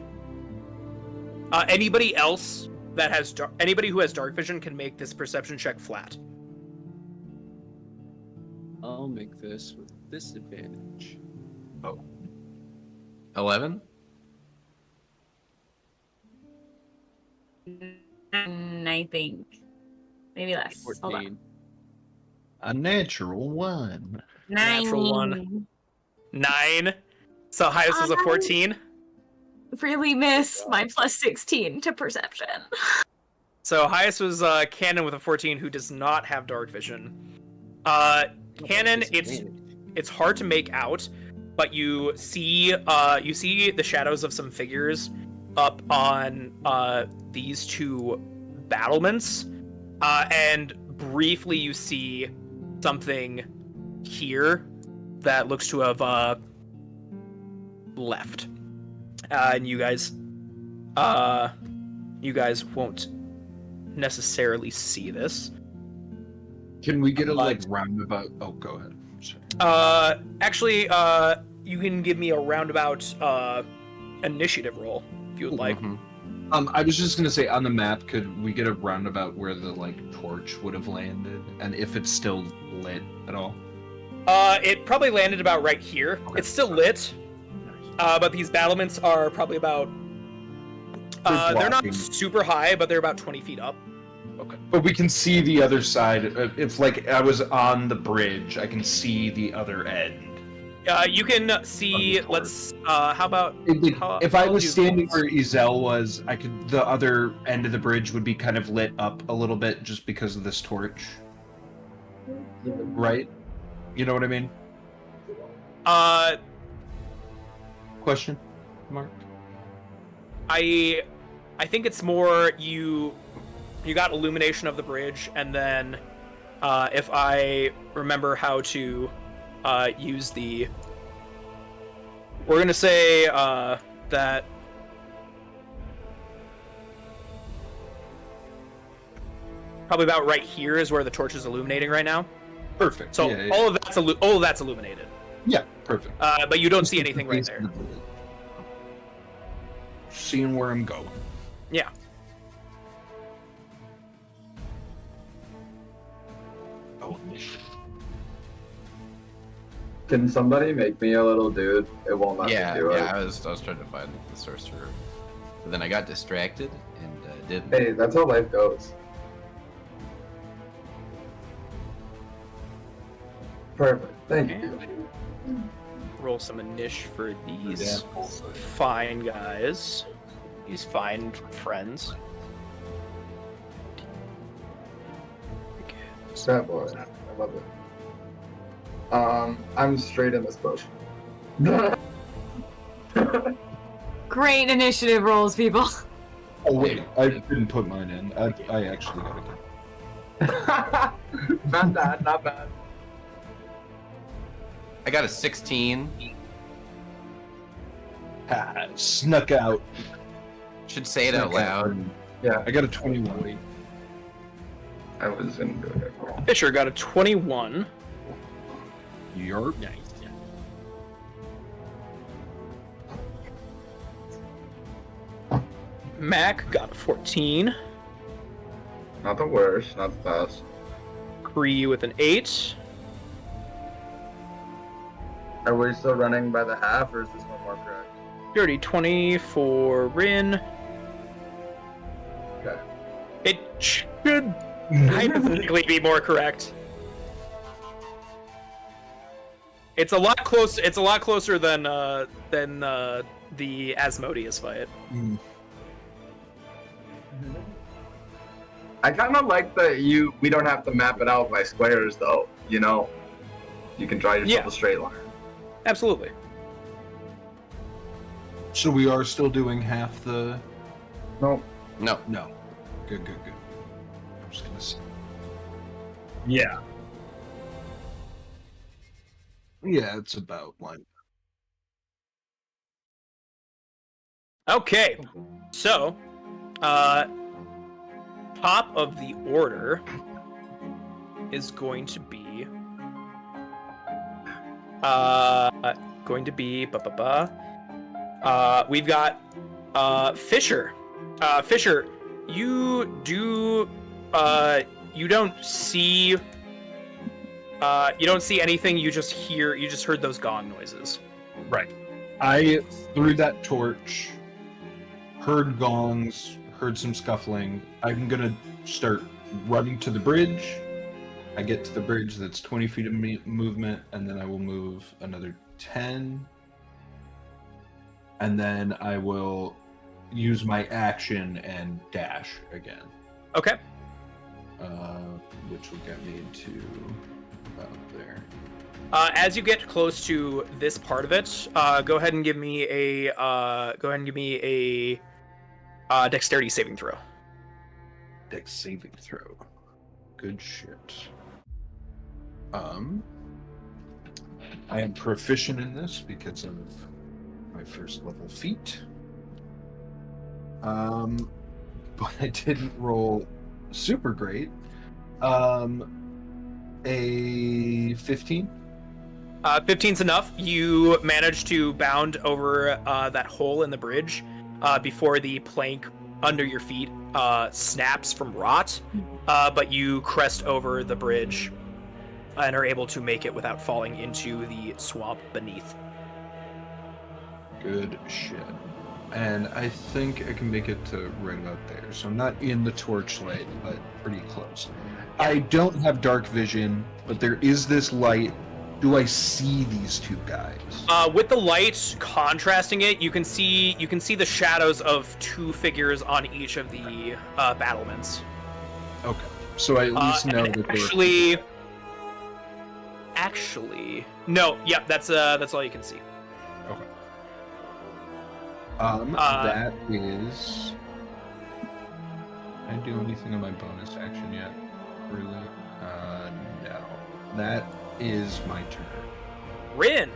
B: Anybody else that has anybody who has dark vision can make this perception check flat.
G: I'll make this with disadvantage.
F: 11?
D: I think. Maybe less. Hold on.
G: 14.
H: A natural one.
B: Natural one. 9. So highest was a 14.
D: Really miss my plus 16 to perception.
B: So highest was Cannon with a 14, who does not have dark vision. Cannon, it's hard to make out, but you see the shadows of some figures up on these two battlements, and briefly you see something here that looks to have left. And you guys won't necessarily see this.
C: Can we get a roundabout? Oh, go ahead. Sorry.
B: Actually, you can give me a roundabout initiative roll if you would like.
C: I was just gonna say, on the map, could we get a roundabout where the torch would have landed, and if it's still lit at all?
B: It probably landed about right here.
C: Okay.
B: It's still lit, but these battlements are probably about. They're not super high, but they're about 20 feet up.
C: Okay. But we can see the other side. If I was on the bridge, I can see the other end.
B: You can see. Let's. How about?
C: If I was standing where Ezel was, the other end of the bridge would be kind of lit up a little bit just because of this torch. Right? You know what I mean? Question mark?
B: I think it's more you got illumination of the bridge, and then if I remember how to use the, we're gonna say that probably about right here is where the torch is illuminating right now.
C: Perfect.
B: So
C: yeah.
B: all of that's illuminated.
C: Yeah, perfect.
B: But you don't see anything right there.
C: Seeing where I'm going.
B: Yeah.
C: Oh.
E: Can somebody make me a little dude? It won't let me do it.
F: I was trying to find the sorcerer, but then I got distracted and didn't.
E: Hey, that's how life goes. Perfect. Thank you.
B: Roll some initiative for these fine guys. These fine friends.
E: That boy. I love it. I'm straight in this bush.
D: Great initiative rolls, people.
H: Oh wait, I didn't put mine in. I actually got it.
E: Not bad, not bad.
F: I got a 16.
H: Snuck out.
F: Should say it out loud.
E: Yeah,
H: I got a 21.
E: I was in good.
B: Fisher got a 21.
H: Yarp.
G: Nice.
B: Mac got a 14.
E: Not the worst, not the best.
B: Cree with an 8.
E: Are we still running by the half, or is this one more correct?
B: Dirty 20 for Rin.
E: Okay.
B: It should hypothetically be more correct. It's a lot close. It's a lot closer than the Asmodeus fight.
E: I kind of like that we don't have to map it out by squares, though. You know, you can draw yourself a straight line.
B: Absolutely.
H: So we are still doing half the.
E: No.
F: No.
H: No. Good. I'm just gonna say.
E: Yeah.
H: Yeah, it's about one.
B: Okay. So, top of the order is going to be we've got Fisher. Fisher, you don't see anything. You just heard those gong noises.
H: Right. I threw that torch, heard gongs, heard some scuffling. I'm gonna start running to the bridge. I get to the bridge, that's 20 feet of movement, and then I will move another 10. And then I will use my action and dash again.
B: Okay.
H: Which will get me to about there.
B: As you get close to this part of it, go ahead and give me a dexterity saving throw.
H: Dex saving throw. Good shit. I am proficient in this because of my first level feat. But I didn't roll super great. A 15.
B: 15's enough. You manage to bound over that hole in the bridge before the plank under your feet snaps from rot, but you crest over the bridge and are able to make it without falling into the swamp beneath.
H: Good shit. And I think I can make it to right about there. So I'm not in the torchlight, but pretty close. I don't have dark vision, but there is this light. Do I see these two guys?
B: With the light contrasting it, you can see the shadows of two figures on each of the battlements.
H: Okay. So I at least know that
B: Actually, no. Yep, that's all you can see.
H: Okay. That is. Can I do anything on my bonus action yet? Really? No. That is my turn.
B: Rin.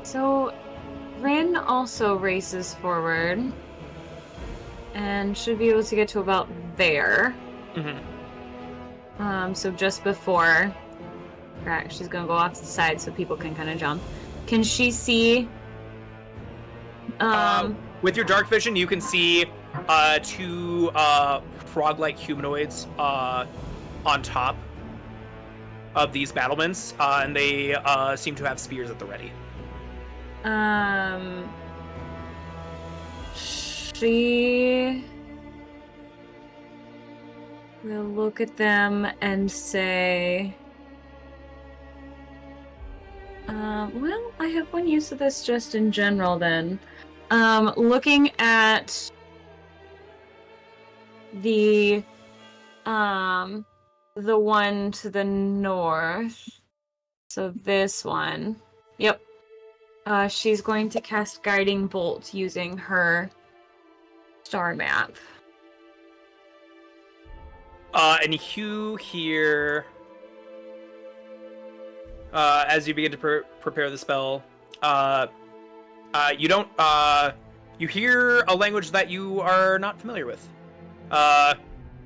D: So Rin also races forward and should be able to get to about there.
B: Mm-hmm.
D: So just before, correct, she's gonna go off to the side so people can kind of jump. Can she see?
B: With your dark vision, you can see two frog-like humanoids on top of these battlements, and they seem to have spears at the ready.
D: She will look at them and say, well, I have one use of this just in general then. Looking at the one to the north. So this one. Yep. She's going to cast Guiding Bolt using her star map.
B: And you hear, as you begin to prepare the spell, you hear a language that you are not familiar with.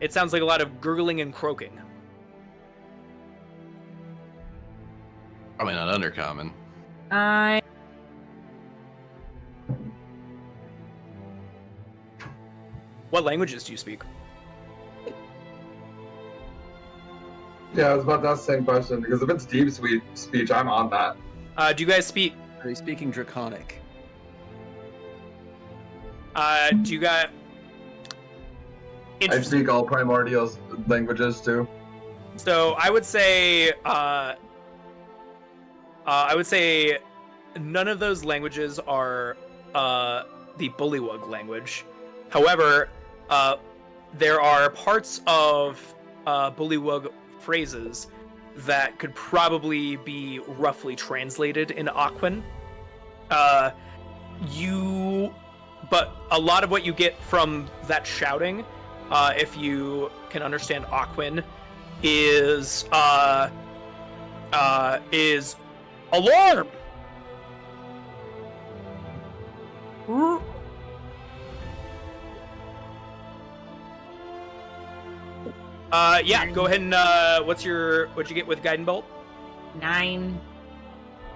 B: It sounds like a lot of gurgling and croaking.
F: Probably not undercommon.
B: What languages do you speak?
E: Yeah, I was about to ask the same question, because if it's deep speech, I'm on that.
B: Do you guys speak?
G: Are you speaking Draconic?
B: Do you guys?
E: I speak all primordial languages too.
B: So I would say none of those languages are the Bullywug language. However, there are parts of Bullywug phrases that could probably be roughly translated into Aquan. But a lot of what you get from that shouting, if you can understand Aquan, is alarm. Yeah, go ahead and what'd you get with Guiding Bolt?
D: 9.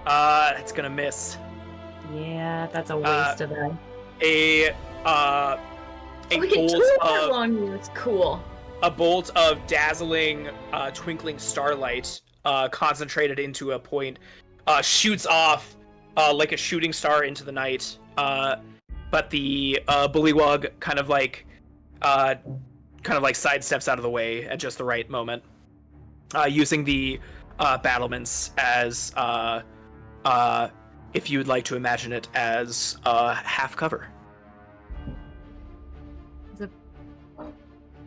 B: That's gonna miss.
D: Yeah, that's a waste of it.
B: A bolt of dazzling, twinkling starlight, concentrated into a point, shoots off like a shooting star into the night. But the Bullywug kind of like sidesteps out of the way at just the right moment, using the battlements as, if you'd like to imagine it as half cover.
D: It's a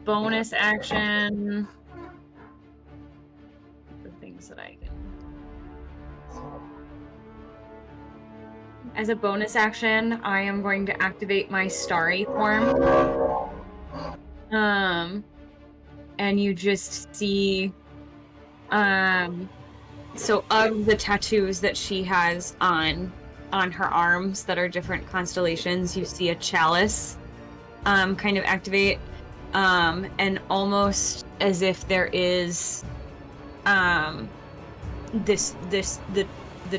D: bonus action. The things that I can. As a bonus action, I am going to activate my starry form. And you just see, so of the tattoos that she has on her arms that are different constellations, you see a chalice, kind of activate, and almost as if there is, the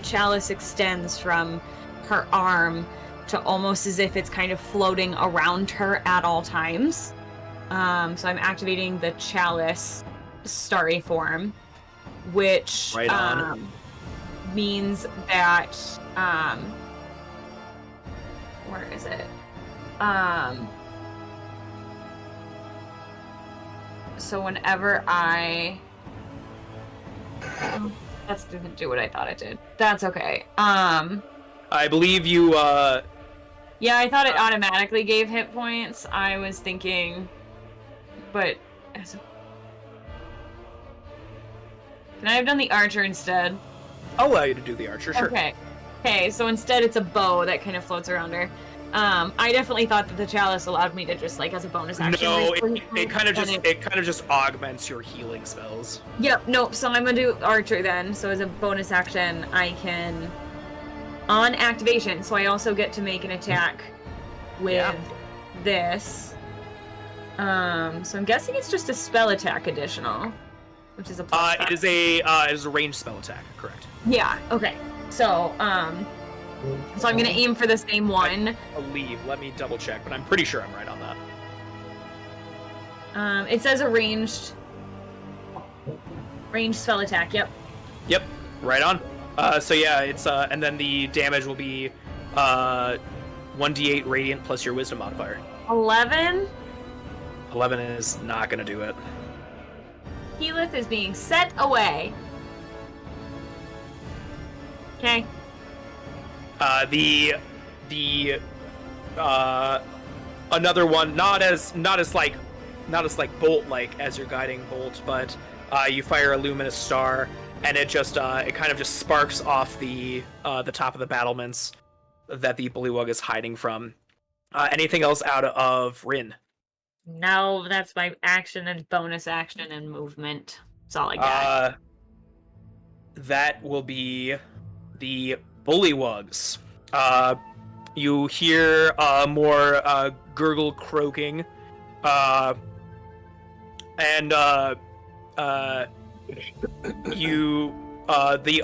D: chalice extends from her arm to almost as if it's kind of floating around her at all times. So I'm activating the chalice starry form, which
B: Right on.
D: means that where is it? So whenever that didn't do what I thought it did. That's okay.
B: I believe you.
D: Yeah, I thought it automatically gave hit points. I was thinking, but can I have done the archer instead?
B: I'll allow you to do the archer. Sure.
D: Okay. So instead, it's a bow that kind of floats around her. I definitely thought that the chalice allowed me to just like as a bonus action.
B: No, it kind of just augments your healing spells.
D: Yep. Nope. So I'm gonna do archer then. So as a bonus action, I can. On activation, so I also get to make an attack with this. So I'm guessing it's just a spell attack additional, which is a plus 5.
B: It is a ranged spell attack, correct?
D: Yeah. Okay. So I'm gonna aim for the same one.
B: I believe. Let me double check, but I'm pretty sure I'm right on that.
D: It says a ranged spell attack. Yep.
B: Yep. Right on. So yeah, it's and then the damage will be 1d8 radiant plus your wisdom modifier.
D: 11.
B: 11 is not gonna do it.
D: Healith is being set away. Okay.
B: The another one, not as bolt like as your guiding bolt, but you fire a luminous star. And it just it kind of just sparks off the top of the battlements that the Bullywug is hiding from. Anything else out of Rin?
D: No, that's my action and bonus action and movement. That's all I got.
B: That will be the Bullywugs. You hear more gurgle croaking, and you the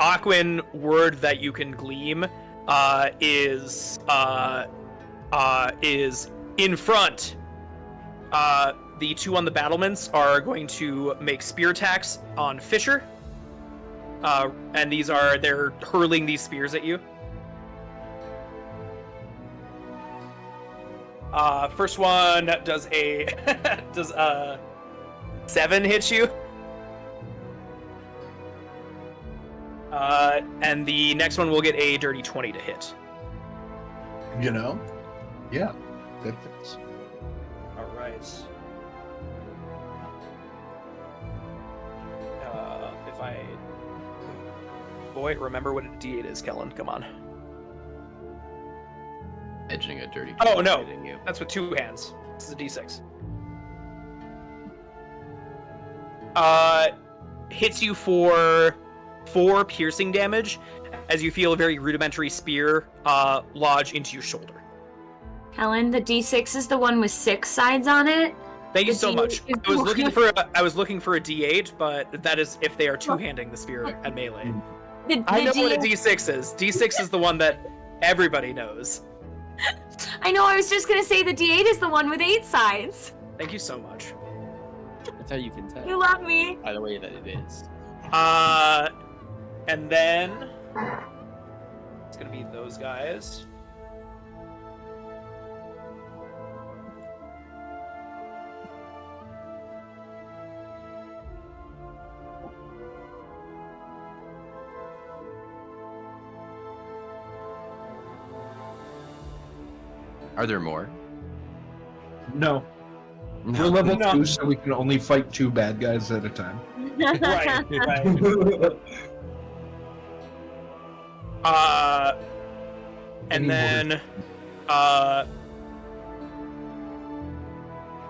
B: Aquan word that you can glean is in front. The two on the battlements are going to make spear attacks on Fisher, and they're hurling these spears at you. First one does 7 hit you? And the next one will get a dirty 20 to hit.
H: You know? Yeah, that fits.
B: All right. If I... Boy, remember what a D8 is, Kellen. Come on.
F: Edging a dirty.
B: Oh, no.
F: hitting you.
B: That's with 2 hands. This is a D6. Hits you for 4 piercing damage as you feel a very rudimentary spear lodge into your shoulder.
D: Helen, the D6 is the one with 6 sides on it.
B: Thank you
D: The
B: so
D: D8
B: much.
D: is
B: I was
D: the
B: looking
D: one-
B: for a D8, but that is if they are two-handing the spear at melee. I know what a D6 is. D6 is the one that everybody knows.
D: I know, I was just gonna say the D8 is the one with 8 sides.
B: Thank you so much.
G: That's how you can tell.
D: You love me.
G: By the way that it is.
B: And then it's gonna be those guys.
F: Are there more?
H: No. We're
F: No.
H: level
B: No.
H: 2, so we can only fight 2 bad guys at a time.
B: Right. And then,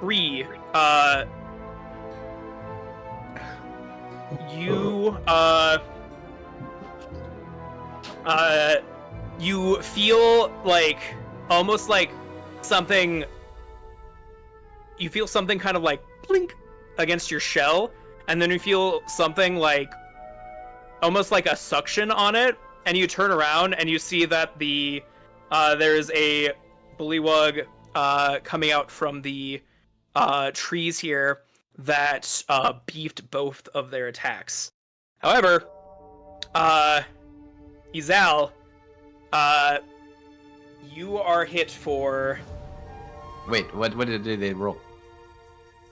B: Bree, you feel like, almost like something, you feel something kind of like blink against your shell, and then you feel something like, almost like a suction on it, and you turn around and you see that there's a bullywug coming out from the trees here that beefed both of their attacks. However, Izal, you are hit for...
F: Wait, what did they roll?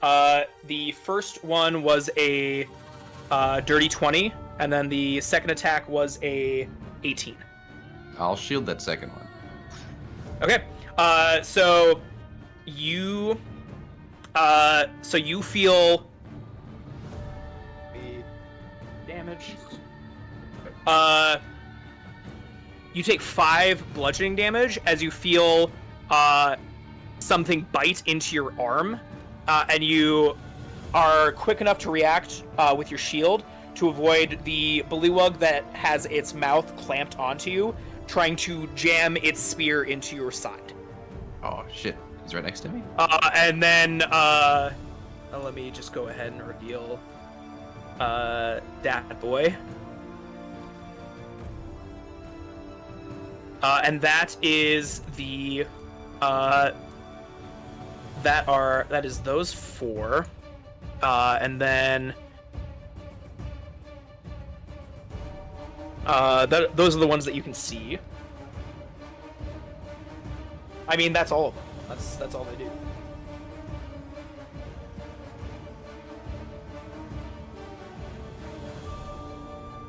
B: The first one was a dirty 20, and then the second attack was a 18.
F: I'll shield that second one.
B: Okay. So you feel damage. You take 5 bludgeoning damage as you feel something bite into your arm, and you are quick enough to react with your shield to avoid the bullywug that has its mouth clamped onto you, trying to jam its spear into your side.
F: Oh shit, he's right next to me.
B: And then let me just go ahead and reveal that boy. And that is the that is those 4. And then those are the ones that you can see. I mean, that's all of them. That's all they do.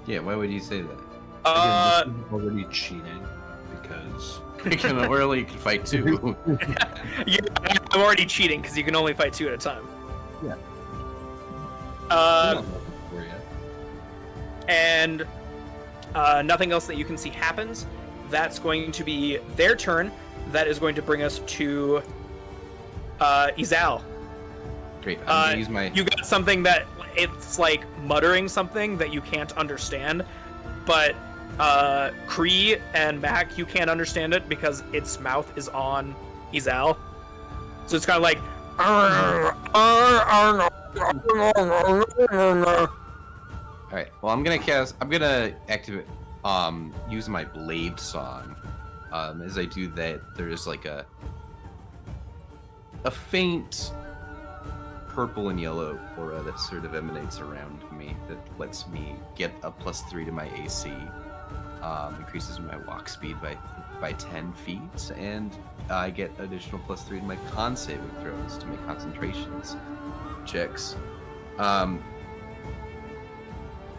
F: Yeah, why would you say that?
H: Again, this is already cheating because
F: We're only can fight 2.
B: I'm already cheating because you can only fight 2 at a time.
H: Yeah.
B: And nothing else that you can see happens. That's going to be their turn. That is going to bring us to Izal.
F: Great. I'm gonna use my.
B: You got something that it's like muttering something that you can't understand, but Kree and Mac, you can't understand it because its mouth is on Izal. So it's kind of like.
F: All right. Well, I'm gonna activate. Use my blade song. As I do that, there's like a faint purple and yellow aura that sort of emanates around me that lets me get a +3 to my AC. Increases my walk speed by 10 feet, and I get additional +3 to my con saving throws to make concentrations checks.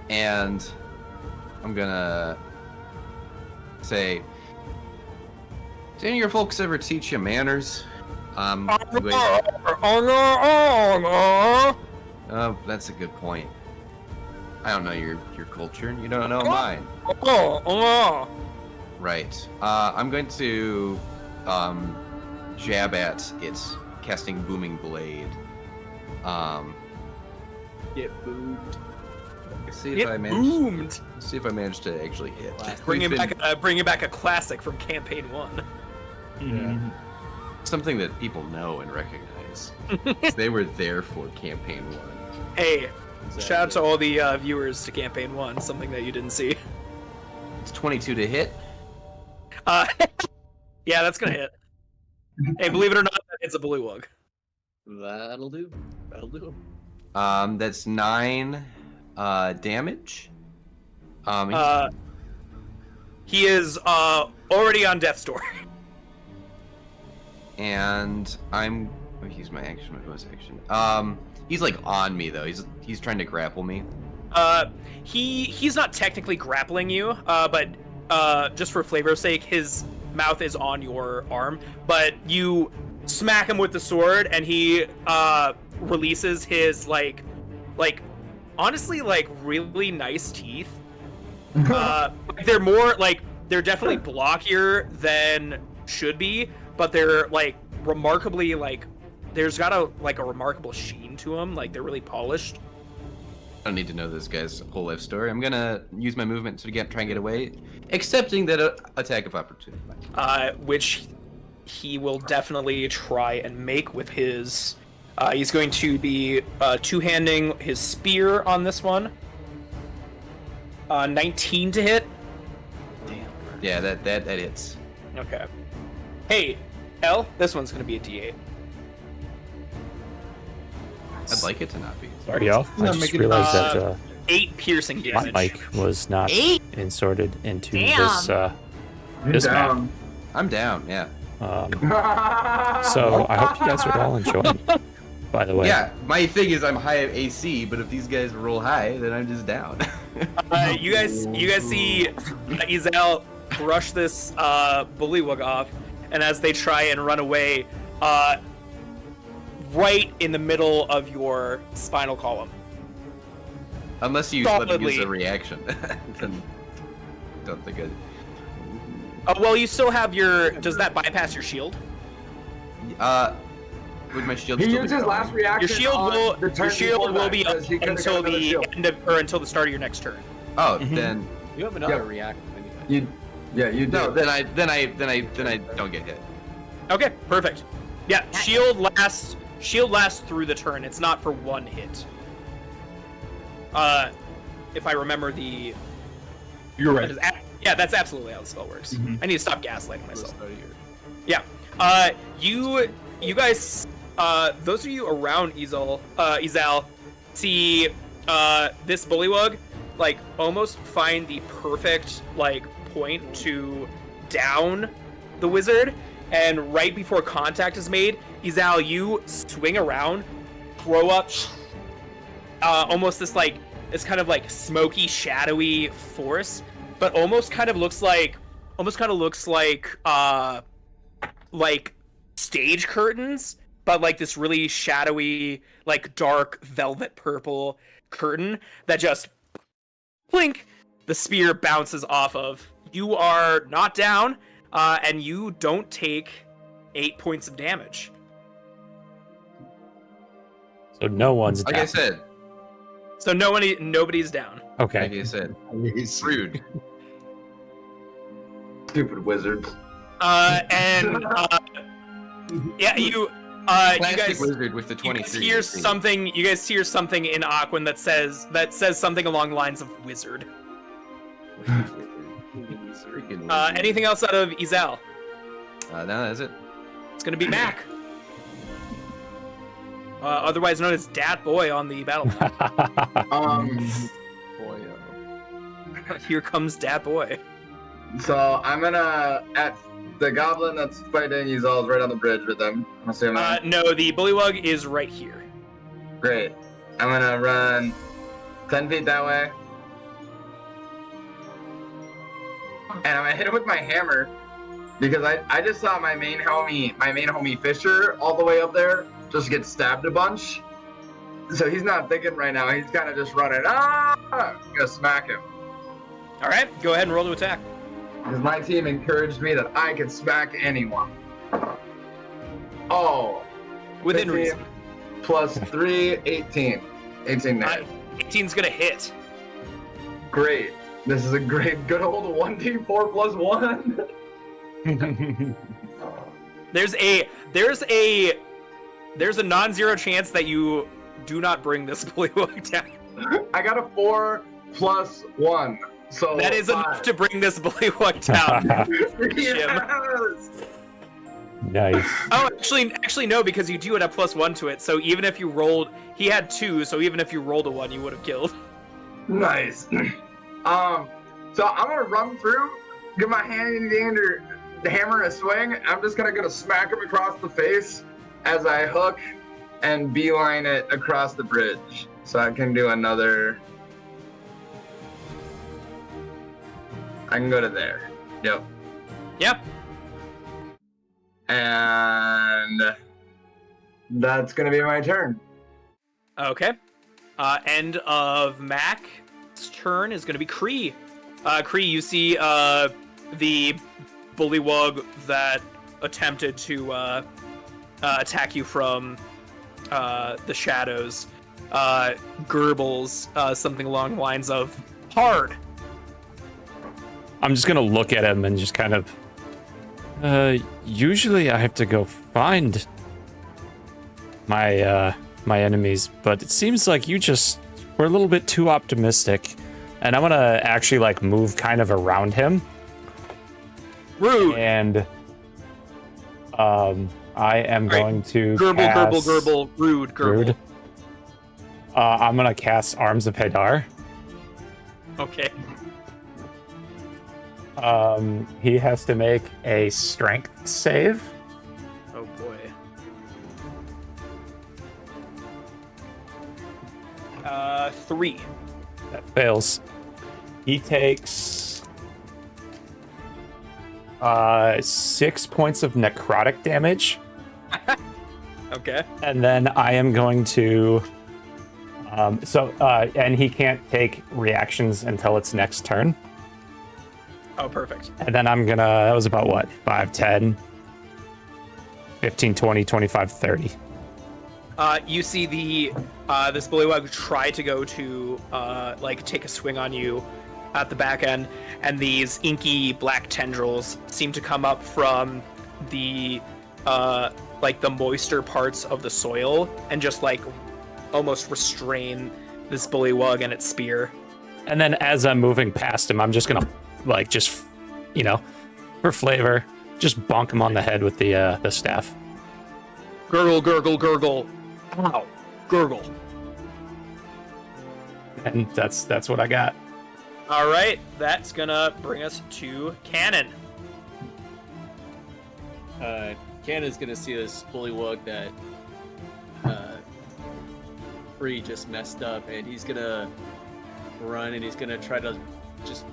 F: And I'm gonna say, did any of your folks ever teach you manners? I'm going- Oh, that's a good point. I don't know your culture, and you don't know mine. Right. I'm going to jab at it, casting Booming Blade.
G: Get boomed.
F: See if
B: Get
F: I manage.
B: boomed.
F: See if I manage to actually hit.
B: Bringing
F: We've been-
B: bringing back a classic from campaign 1.
F: something that people know and recognize. They were there for campaign 1.
B: Hey,
G: Exactly.
B: shout out to all the viewers to campaign 1. Something that you didn't see.
F: It's 22 to hit.
B: Yeah, that's gonna hit. Hey, believe it or not, it's a bullywug.
G: That'll do. That'll do.
F: That's 9 damage.
B: He is already on death's door.
F: And I'm use my action, my bonus action. He's like on me though. He's trying to grapple me.
B: He's not technically grappling you, but just for flavor's sake, his mouth is on your arm. But you smack him with the sword, and he releases his like honestly like really nice teeth. They're more like they're definitely blockier than should be, but they're like remarkably like there's got a remarkable sheen to them. Like they're really polished.
F: I don't need to know this guy's whole life story. I'm gonna use my movement to try and get away, accepting that attack of opportunity.
B: Which he will definitely try and make with his. He's going to be two-handing his spear on this one. 19 to hit.
F: Damn. Yeah, that hits.
B: Okay. Hey, L, this one's going to be a D8.
F: I'd like it to not be.
A: Sorry, y'all. I
H: Not
A: just
H: making-
A: realized that
B: 8 piercing
A: my
B: damage.
A: mic was not
D: 8?
A: inserted into
D: Damn.
A: this
E: You're
A: this map.
E: down.
F: I'm down. Yeah.
A: So I hope you guys are all enjoying. By the way,
F: Yeah. My thing is I'm high at AC, but if these guys roll high, then I'm just down.
B: You guys see Izel brush this bullywug off, and as they try and run away, right in the middle of your spinal column.
F: Unless you let them use
B: Solidly.
F: a reaction, then don't think I.
B: Well, you still have your. Does that bypass your shield?
F: Would my shield
E: He
F: still
E: used
F: be
E: his
F: going?
E: last reaction.
B: Your shield
E: on
B: will.
E: the turn
B: Your shield
E: before
B: will
E: that,
B: be up
E: 'cause he couldn't
B: until
E: get another
B: the
E: shield.
B: end of, or until the start of your next turn.
F: Oh,
A: Mhm.
F: then
G: You have another
E: Yep.
G: reaction anyway.
E: You do.
F: no, then I don't get hit.
B: Okay, perfect. Yeah, shield lasts through the turn. It's not for one hit. If I remember the.
H: You're right.
B: Yeah, that's absolutely how the spell works.
H: Mhm.
B: I need to stop gaslighting myself.
G: Start of your-
B: Yeah. You guys, those of you around Izal, see this bullywug like almost find the perfect like point to down the wizard, and right before contact is made, Izal, you swing around, throw up almost this kind of like smoky, shadowy force, but almost kind of looks like stage curtains, but like this really shadowy, like dark velvet purple curtain that just blink, the spear bounces off of. You are not down, and you don't take 8 points of damage.
A: so no one's
F: Like
A: down.
F: I said,
B: So nobody's down.
F: like
A: Okay.
F: I said, rude.
E: Stupid wizards.
B: And yeah, you
F: Plastic
B: guys.
F: wizard with the
B: You guys
F: 23.
B: hear something. You guys hear something in Aquan that says something along the lines of wizard.
F: Freaking
B: Anything else out of Izal?
F: no, that's it.
B: It's gonna be Mac, otherwise known as Dat Boy on the battle map.
G: Boy,
B: Here comes Dat Boy.
E: So I'm gonna at the goblin that's fighting. He's all right on the bridge with them. I'm assuming.
B: No, the bullywug is right here.
E: Great. I'm gonna run 10 feet that way. and I'm gonna hit him with my hammer because I just saw my main homie Fisher all the way up there just get stabbed a bunch. So he's not thinking right now. He's kind of just running. I'm gonna smack him.
B: All right, go ahead and roll to attack.
E: Because my team encouraged me that I could smack anyone. Oh.
B: Within
E: 15
B: reason.
E: Plus 3, 18. 18 net.
B: 18's gonna hit.
E: Great. This is a great, good old 1d4 plus 1.
B: There's a non-zero chance that you do not bring this bullywug down.
E: I got a 4 plus 1. So
B: That is
E: 5.
B: enough to bring this bullywug down.
E: Yes!
A: Nice.
B: Oh, actually no, because you do have +1 to it. So even if you rolled, he had 2, so even if you rolled a 1, you would have killed.
E: Nice. So I'm gonna run through, give my the hammer a swing. I'm just gonna smack him across the face as I hook and beeline it across the bridge. So I can do another. I can go to there. Yep.
B: Yep.
E: And that's gonna be my turn.
B: Okay. End of Mac's turn is going to be Kree. Kree, you see the bullywug that attempted to attack you from the shadows gurbles something along the lines of hard.
A: I'm just gonna look at him and just kind of. Usually I have to go find my my enemies, but it seems like you just were a little bit too optimistic, and I'm gonna actually like move kind of around him.
B: Rude.
A: And I am going to
B: Gurble,
A: cast...
B: rude, gurble.
A: Rude. I'm gonna cast Arms of Hadar.
B: Okay.
A: He has to make a strength save.
B: Oh boy. 3.
A: That fails. He takes 6 points of necrotic damage.
B: Okay.
A: And then I am going to and he can't take reactions until its next turn.
B: Oh, perfect.
A: And then I'm gonna, that was about what, 5, 10, 15, 20, 25, 30.
B: You see this bullywug try to go to take a swing on you at the back end, and these inky black tendrils seem to come up from the the moister parts of the soil and just almost restrain this bullywug and its spear.
A: And then as I'm moving past him, I'm just gonna for flavor, just bonk him on the head with the staff.
B: Gurgle, gurgle, gurgle. Ow. Gurgle.
A: And that's what I got.
B: All right, that's gonna bring us to Cannon.
G: Cannon's gonna see this bullywug that Bree just messed up, and he's gonna run, and he's gonna try to just,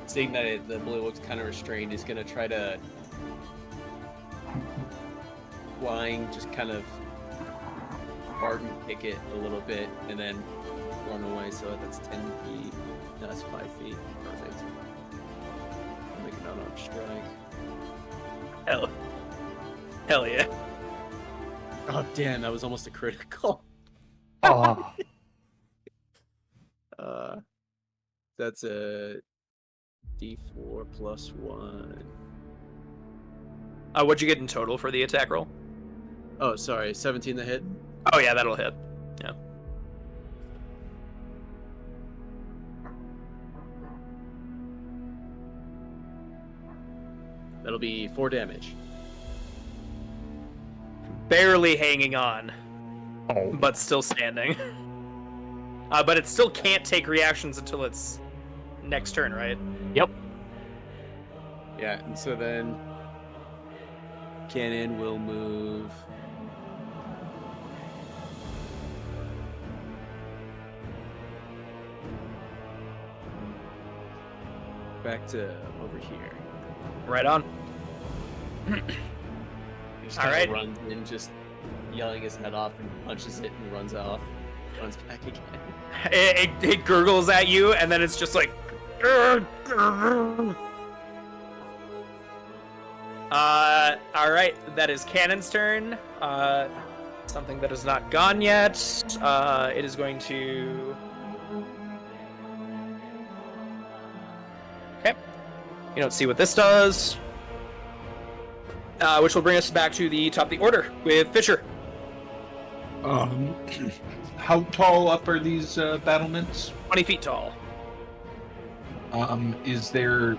G: seeing that the bullywug's kind of restrained, he's gonna try to flying, just kind of Barton kick it a little bit, and then run away. So that's 10 feet. No, that's 5 feet. Perfect. I'll make an unarmed strike.
B: Hell yeah.
G: Oh damn, that was almost a critical.
A: Oh.
G: That's a D4 plus 1.
B: What'd you get in total for the attack roll?
G: Oh, sorry, 17 the hit.
B: Oh yeah, that'll hit. Yeah.
G: That'll be 4 damage.
B: Barely hanging on,
A: Oh.
B: but still standing. But it still can't take reactions until its next turn, right?
A: Yep.
G: Yeah, and so then Cannon will move. back to over here.
B: Right on.
G: He just
B: All
G: kinda
B: right.
G: runs in, just yelling his head off, and punches it and runs off. Runs back again.
B: It gurgles at you, and then it's just like. All right, that is Cannon's turn. Something that is not gone yet. It is going to. Okay. You don't see what this does. Which will bring us back to the top of the order with Fisher.
C: How tall up are these battlements?
B: 20 feet tall.
C: Is there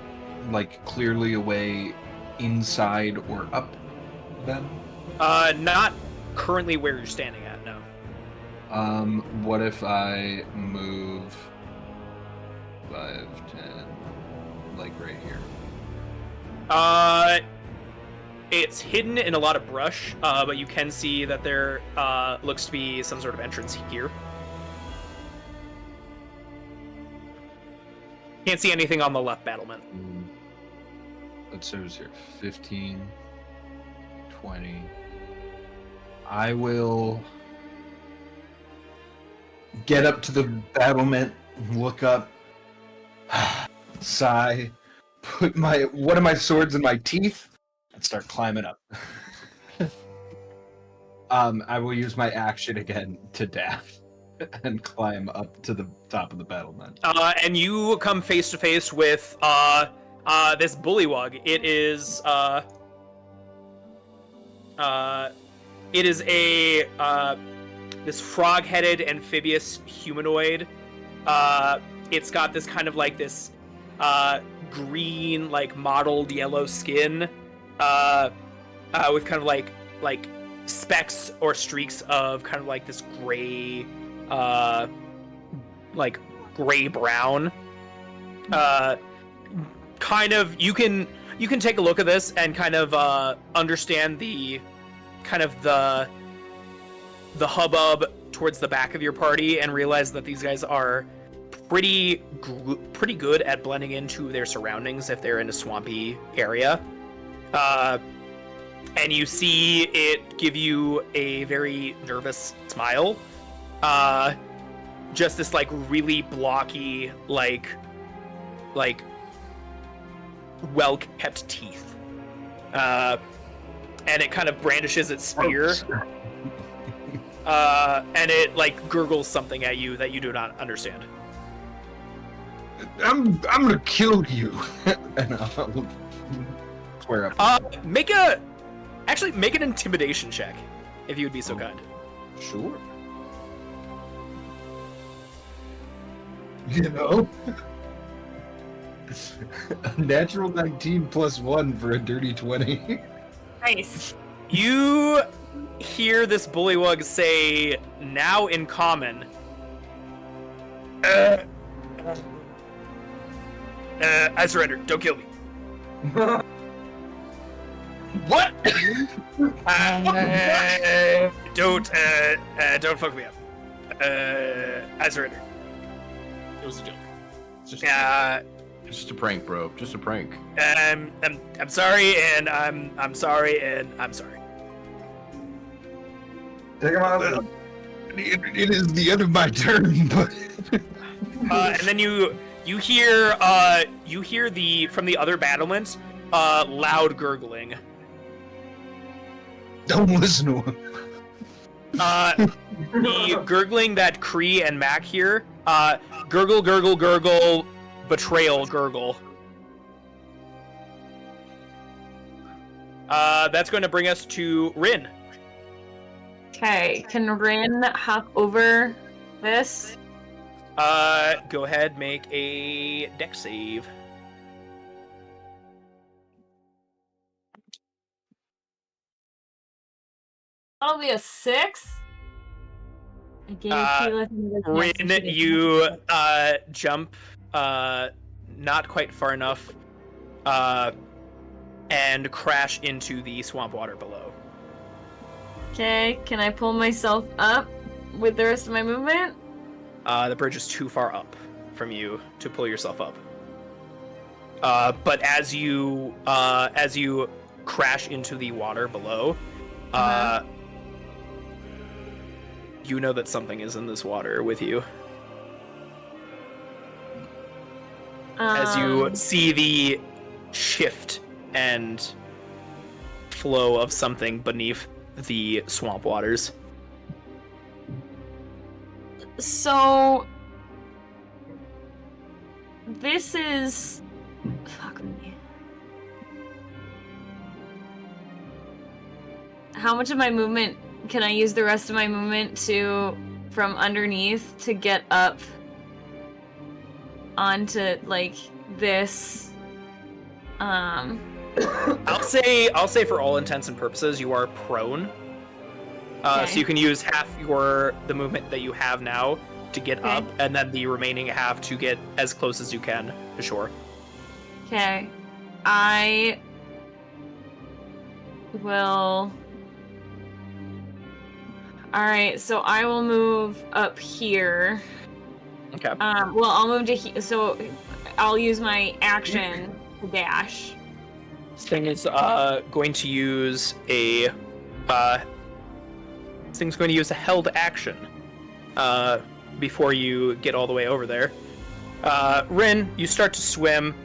C: like clearly a way inside or up them?
B: Not currently where you're standing at, no.
C: What if I move 5, 10, like right here?
B: It's hidden in a lot of brush, but you can see that there looks to be some sort of entrance here. Can't see anything on the left battlement.
C: Let's see who's here. 15, 20. I will get up to the battlement, look up, sigh, put one of my swords in my teeth, and start climbing up. I will use my action again to dash and climb up to the top of the battlement.
B: And you come face to face with this bullywug. It is a this frog-headed amphibious humanoid. It's got this kind of like this green, like mottled yellow skin, with kind of like specks or streaks of kind of like this gray, like gray brown. Kind of you can take a look at this and kind of understand the kind of the hubbub towards the back of your party and realize that these guys are pretty good at blending into their surroundings if they're in a swampy area. And you see it give you a very nervous smile. Just this like really blocky, like well-kept teeth. And it kind of brandishes its spear. And it like gurgles something at you that you do not understand.
C: I'm gonna kill you. And I'll swear up.
B: Make an intimidation check, if you would be so kind.
C: Sure. You know? A natural 19 plus 1 for a dirty 20.
D: Nice.
B: You hear this bullywug say, now in common, I surrender. Don't kill me.
C: What?
B: Don't fuck me up. I surrender.
G: It was a joke. It's just
F: Just a prank, bro. Just a prank.
B: I'm sorry, and I'm sorry, and I'm sorry.
E: Take him out.
C: It is the end of my turn, but
B: And then you hear from the other battlements loud gurgling.
C: don't listen to him.
B: The gurgling that Kree and Mac hear, gurgle, gurgle, gurgle, betrayal, gurgle. That's going to bring us to Rin.
D: Okay, can Rin hop over this?
B: Go ahead, make a dex save.
D: That'll be a 6. I guarantee
B: Rin, you jump not quite far enough and crash into the swamp water below.
D: Okay, can I pull myself up with the rest of my movement?
B: The bridge is too far up from you to pull yourself up. But as you crash into the water below, you know that something is in this water with you. As you see the shift and flow of something beneath the swamp waters.
D: So this is fuck me. How much of my movement can I use the rest of my movement to from underneath to get up onto like this?
B: I'll say for all intents and purposes you are prone.
D: Okay.
B: So you can use half the movement that you have now to get up, and then the remaining half to get as close as you can to shore.
D: Okay. I will. Alright, so I will move up here.
B: Okay.
D: Well, I'll move to here, so I'll use my action to dash.
B: This thing is going to use a held action before you get all the way over there. Rin, you start to swim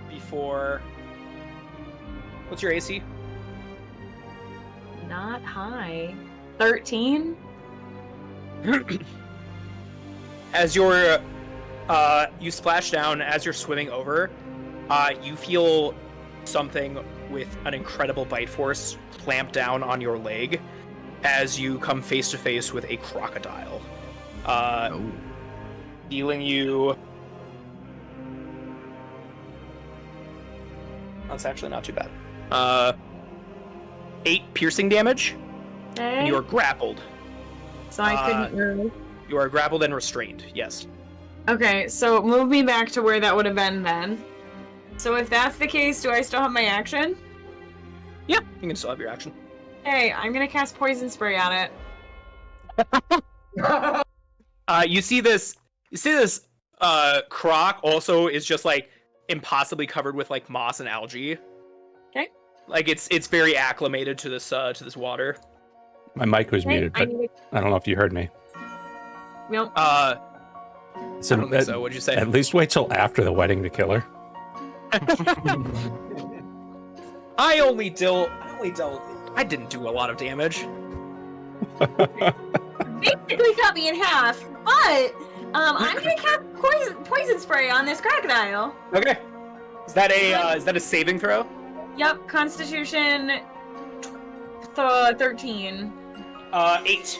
B: before. What's your AC?
D: Not high. 13?
B: As you're you splash down, as you're swimming over, you feel something with an incredible bite force clamp down on your leg as you come face to face with a crocodile, dealing you. That's actually not too bad. 8 piercing damage,
D: Okay.
B: and you are grappled.
D: So I couldn't move.
B: You are grappled and restrained. Yes.
D: Okay, so move me back to where that would have been then. So if that's the case, do I still have my action?
B: Yeah, you can still have your action.
D: Hey, I'm gonna cast poison spray on it.
B: You see this croc also is just like impossibly covered with like moss and algae.
D: Okay.
B: Like it's very acclimated to this water.
A: My mic was
D: Okay,
A: muted, but I don't know if you heard me.
D: Nope.
A: So
B: I don't think so. What'd you say?
A: At least wait till after the wedding to kill her.
B: I didn't do a lot of damage.
D: Basically cut me in half, but I'm gonna cast poison spray on this crocodile.
B: Okay. Is that a saving throw?
D: Yep, Constitution 13.
B: 8.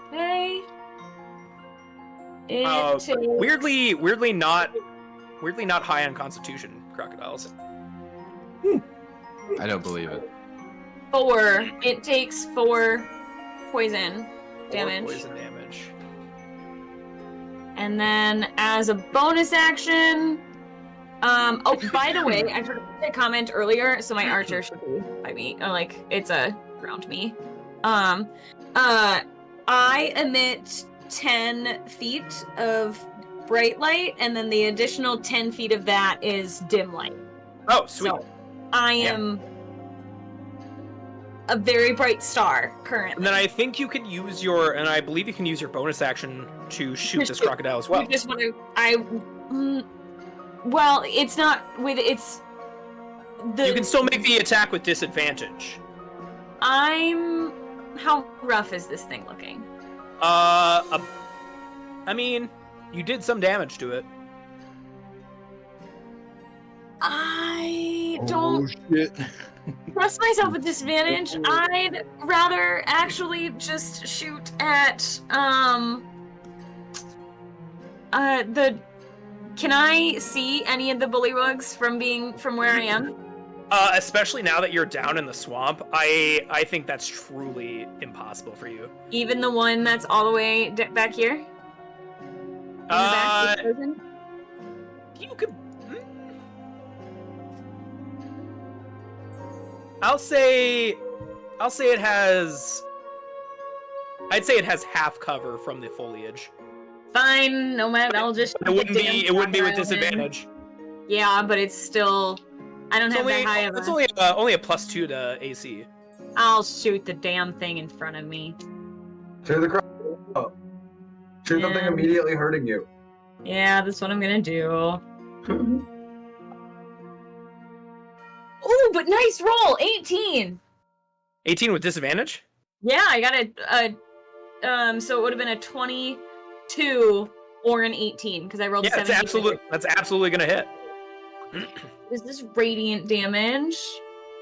D: Okay. It takes
B: Weirdly not high on Constitution crocodiles.
F: I don't believe it.
D: 4. It takes 4 poison damage.
B: 4 poison damage.
D: And then as a bonus action, oh, by the way, I forgot to comment earlier, so my archer should be by me, or like it's around me. I emit 10 feet of bright light, and then the additional 10 feet of that is dim light.
B: Oh, sweet.
D: So I am a very bright star currently.
B: And then I think you can use I believe you can use your bonus action to shoot this crocodile as well.
D: You just want to, well, it's not with, it's the...
B: You can still make the attack with disadvantage.
D: How rough is this thing looking?
B: I mean, you did some damage to it.
D: I don't
H: shit.
D: trust myself with disadvantage. I'd rather actually just shoot at Can I see any of the bullywugs from where I am?
B: Especially now that you're down in the swamp, I think that's truly impossible for you.
D: Even the one that's all the way back here? In the back, the prison?
B: You could. I'll say it has. I'd say it has half cover from the foliage.
D: Fine, no matter. I'll just.
B: It wouldn't be. It wouldn't be with disadvantage.
D: Yeah, but it's still. I don't have that high of a.
B: It's only a +2 to AC.
D: I'll shoot the damn thing in front of me.
E: Shoot the crowd. Shoot something immediately hurting you.
D: Yeah, that's what I'm gonna do. Ooh, but nice roll, 18.
B: 18 with disadvantage?
D: Yeah, I got so it would have been a 22 or an 18 because I rolled a 17.
B: That's absolutely gonna hit.
D: Is this radiant damage?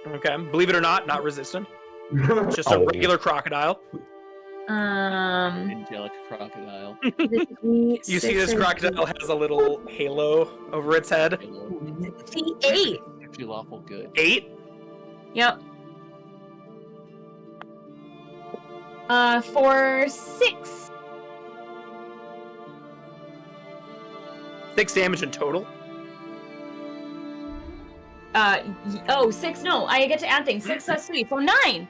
B: Okay, believe it or not resistant. It's just a regular crocodile.
G: Angelic crocodile.
B: You see this crocodile has a little halo over its head.
D: 8.
G: Actually lawful good.
B: 8?
D: Yep. For 6.
B: 6 damage in total.
D: 6. No, I get to add things. 6 plus 3, so 9.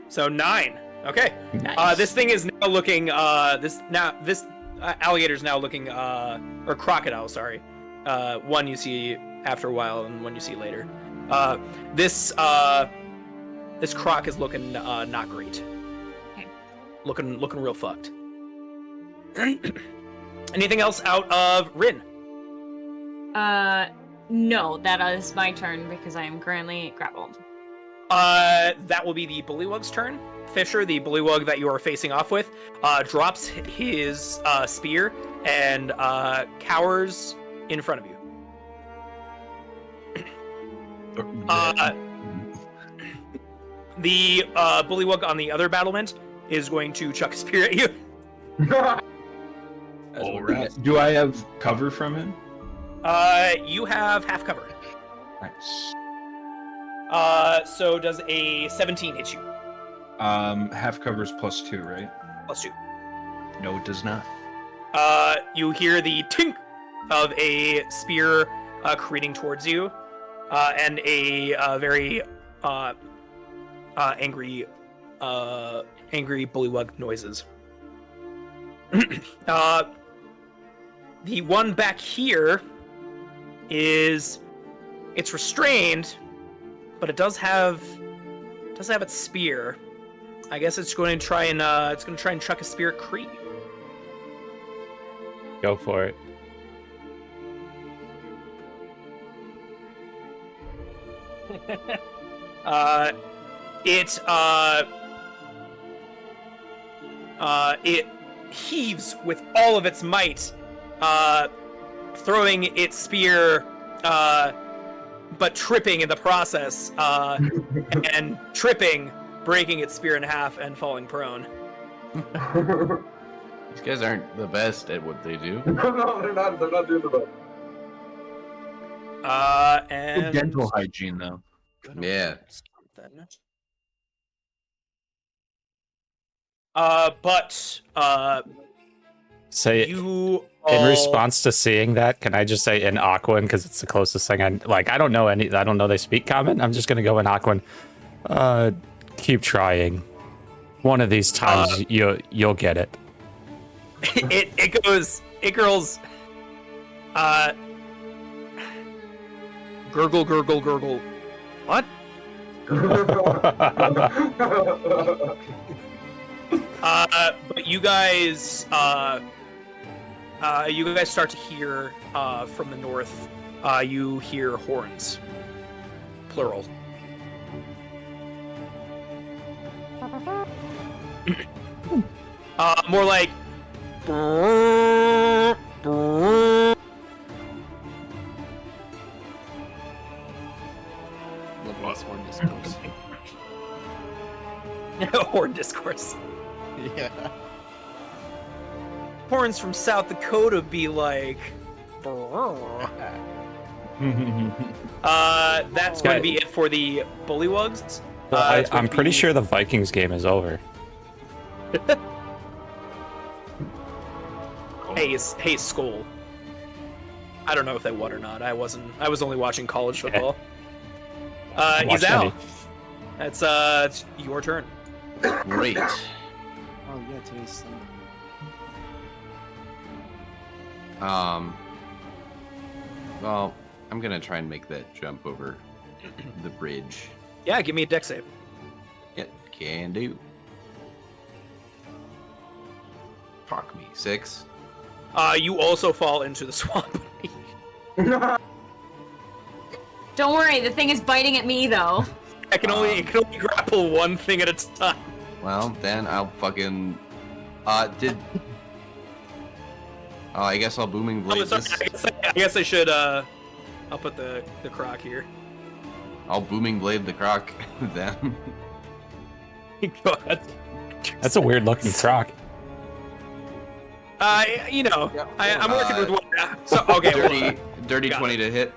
B: So 9. Okay.
A: Nice.
B: This thing is now looking. This alligator's now looking. Or crocodile, sorry. One you see after a while, and one you see later. This croc is looking not great.
D: Okay.
B: Looking real fucked. Anything else out of Rin?
D: No, that is my turn because I am currently grappled.
B: That will be the bullywug's turn. Fisher, the bullywug that you are facing off with, drops his spear and cowers in front of you. The bullywug on the other battlement is going to chuck a spear at you.
H: Do I have cover from him?
B: You have half cover.
H: Nice.
B: So does a 17 hit you?
H: Half cover's +2, right?
B: +2.
H: No, it does not.
B: You hear the tink of a spear careening towards you, and a very angry bullywug noises. The one back here it's restrained, but it does have its spear. I guess it's going to try and chuck a spear at Kree.
A: Go for it.
B: It heaves with all of its might, throwing its spear, but tripping in the process, and breaking its spear in half and falling prone.
F: These guys aren't the best at what they do.
E: No, they're not. They're not doing the best.
B: And
H: Good dental hygiene, though.
F: Yeah.
A: Say
B: you
A: in response to seeing that, can I just say in Aquan because it's the closest thing I don't know I don't know they speak common. I'm just gonna go in Aquan. Keep trying. One of these times you'll get it.
B: It girls. Gurgle, gurgle, gurgle. What? But you guys start to hear from the north. You hear horns, plural. More like.
G: Horn discourse.
B: Horn discourse.
G: Yeah.
B: Horns from South Dakota be like. That's going to be it for the bullywugs.
A: Well, I'm pretty sure the Vikings game is over.
B: Hey, Skull. I don't know if they won or not. I was only watching college football. He's out. It's your turn.
F: Great.
G: Oh yeah, today's Sunday.
F: Well, I'm gonna try and make that jump over the bridge.
B: Yeah, give me a dex save.
F: Yeah, can do. Fuck me. 6.
B: You also fall into the swamp.
D: Don't worry, the thing is biting at me though.
B: It can only grapple one thing at a time.
F: Well, then I'll fucking. I guess I'll booming blade
B: Sorry,
F: this.
B: I guess I should. I'll put the croc here.
F: I'll booming blade the croc then.
B: Go ahead.
A: That's a weird looking croc.
B: I'm working with what. So okay.
F: Dirty
B: Got
F: 20 to hit.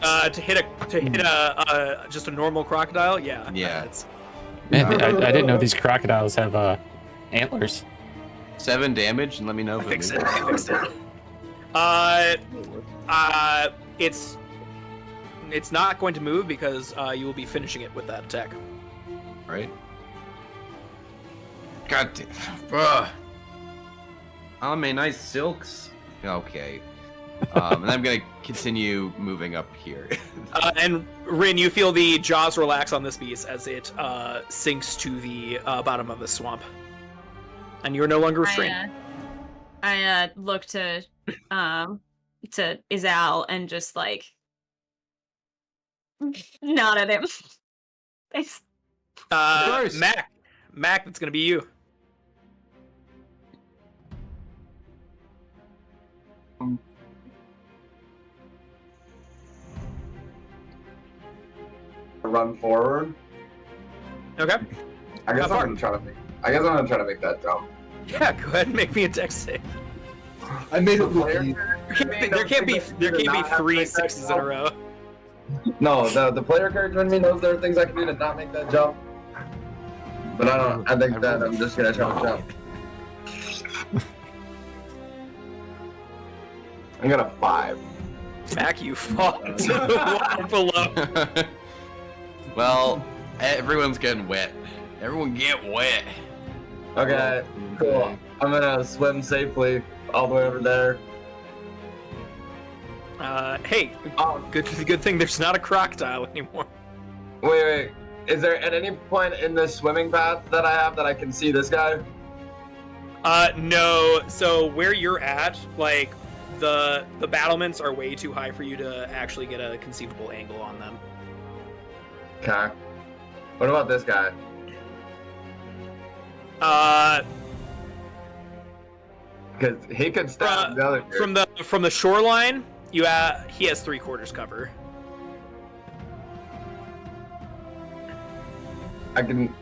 B: To hit a just a normal crocodile. Yeah.
F: Yeah.
A: Man, I didn't know these crocodiles have antlers.
F: 7 damage, and let me know if it
B: Fixed
F: moves.
B: it. I fixed it. It's not going to move because you will be finishing it with that attack.
F: Right? God damn. Ugh. Oh, my nice silks. Okay. And I'm gonna continue moving up here.
B: And Rin, you feel the jaws relax on this beast as it sinks to the bottom of the swamp, and you're no longer restrained.
D: I look to Izal and just like nod at him. Thanks.
B: Mac, that's gonna be you.
E: Run forward.
B: Okay.
E: I guess
B: How far?
E: I'm gonna try to make that jump.
B: Yeah, go ahead and make me a dex save.
H: I made it look
E: Player
H: easy.
B: There can't be 3 6s in a row.
E: No, the player character in me knows there are things I can do to not make that jump. But I think that I'm just gonna try to jump. I got a 5.
B: Mac, you fall into the water below.
F: Well, everyone's getting wet. Everyone get wet.
E: Okay, cool. I'm gonna swim safely all the way over there.
B: Hey, good thing there's not a crocodile anymore.
E: Wait. Is there at any point in this swimming path that I have that I can see this guy?
B: No. So where you're at, like, the battlements are way too high for you to actually get a conceivable angle on them.
E: Okay. What about this guy? Because he could stab the other dude.
B: From the shoreline, he has 3/4 cover.
E: I can.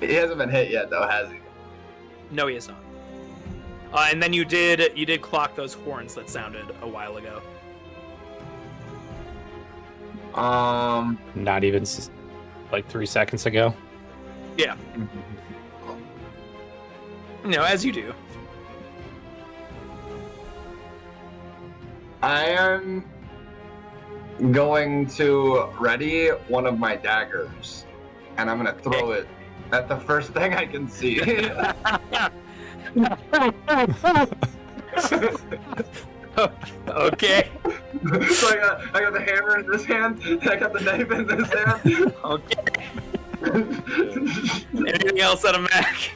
E: He hasn't been hit yet, though, has he?
B: No, he is not. And then you did clock those horns that sounded a while ago.
A: Not even like 3 seconds ago.
B: Yeah. As you do.
E: I am going to ready one of my daggers, and I'm gonna throw it at the first thing I can see.
B: Okay.
E: So I got the hammer in this hand, and I got the knife in this hand.
B: Okay. Anything else out of Mac?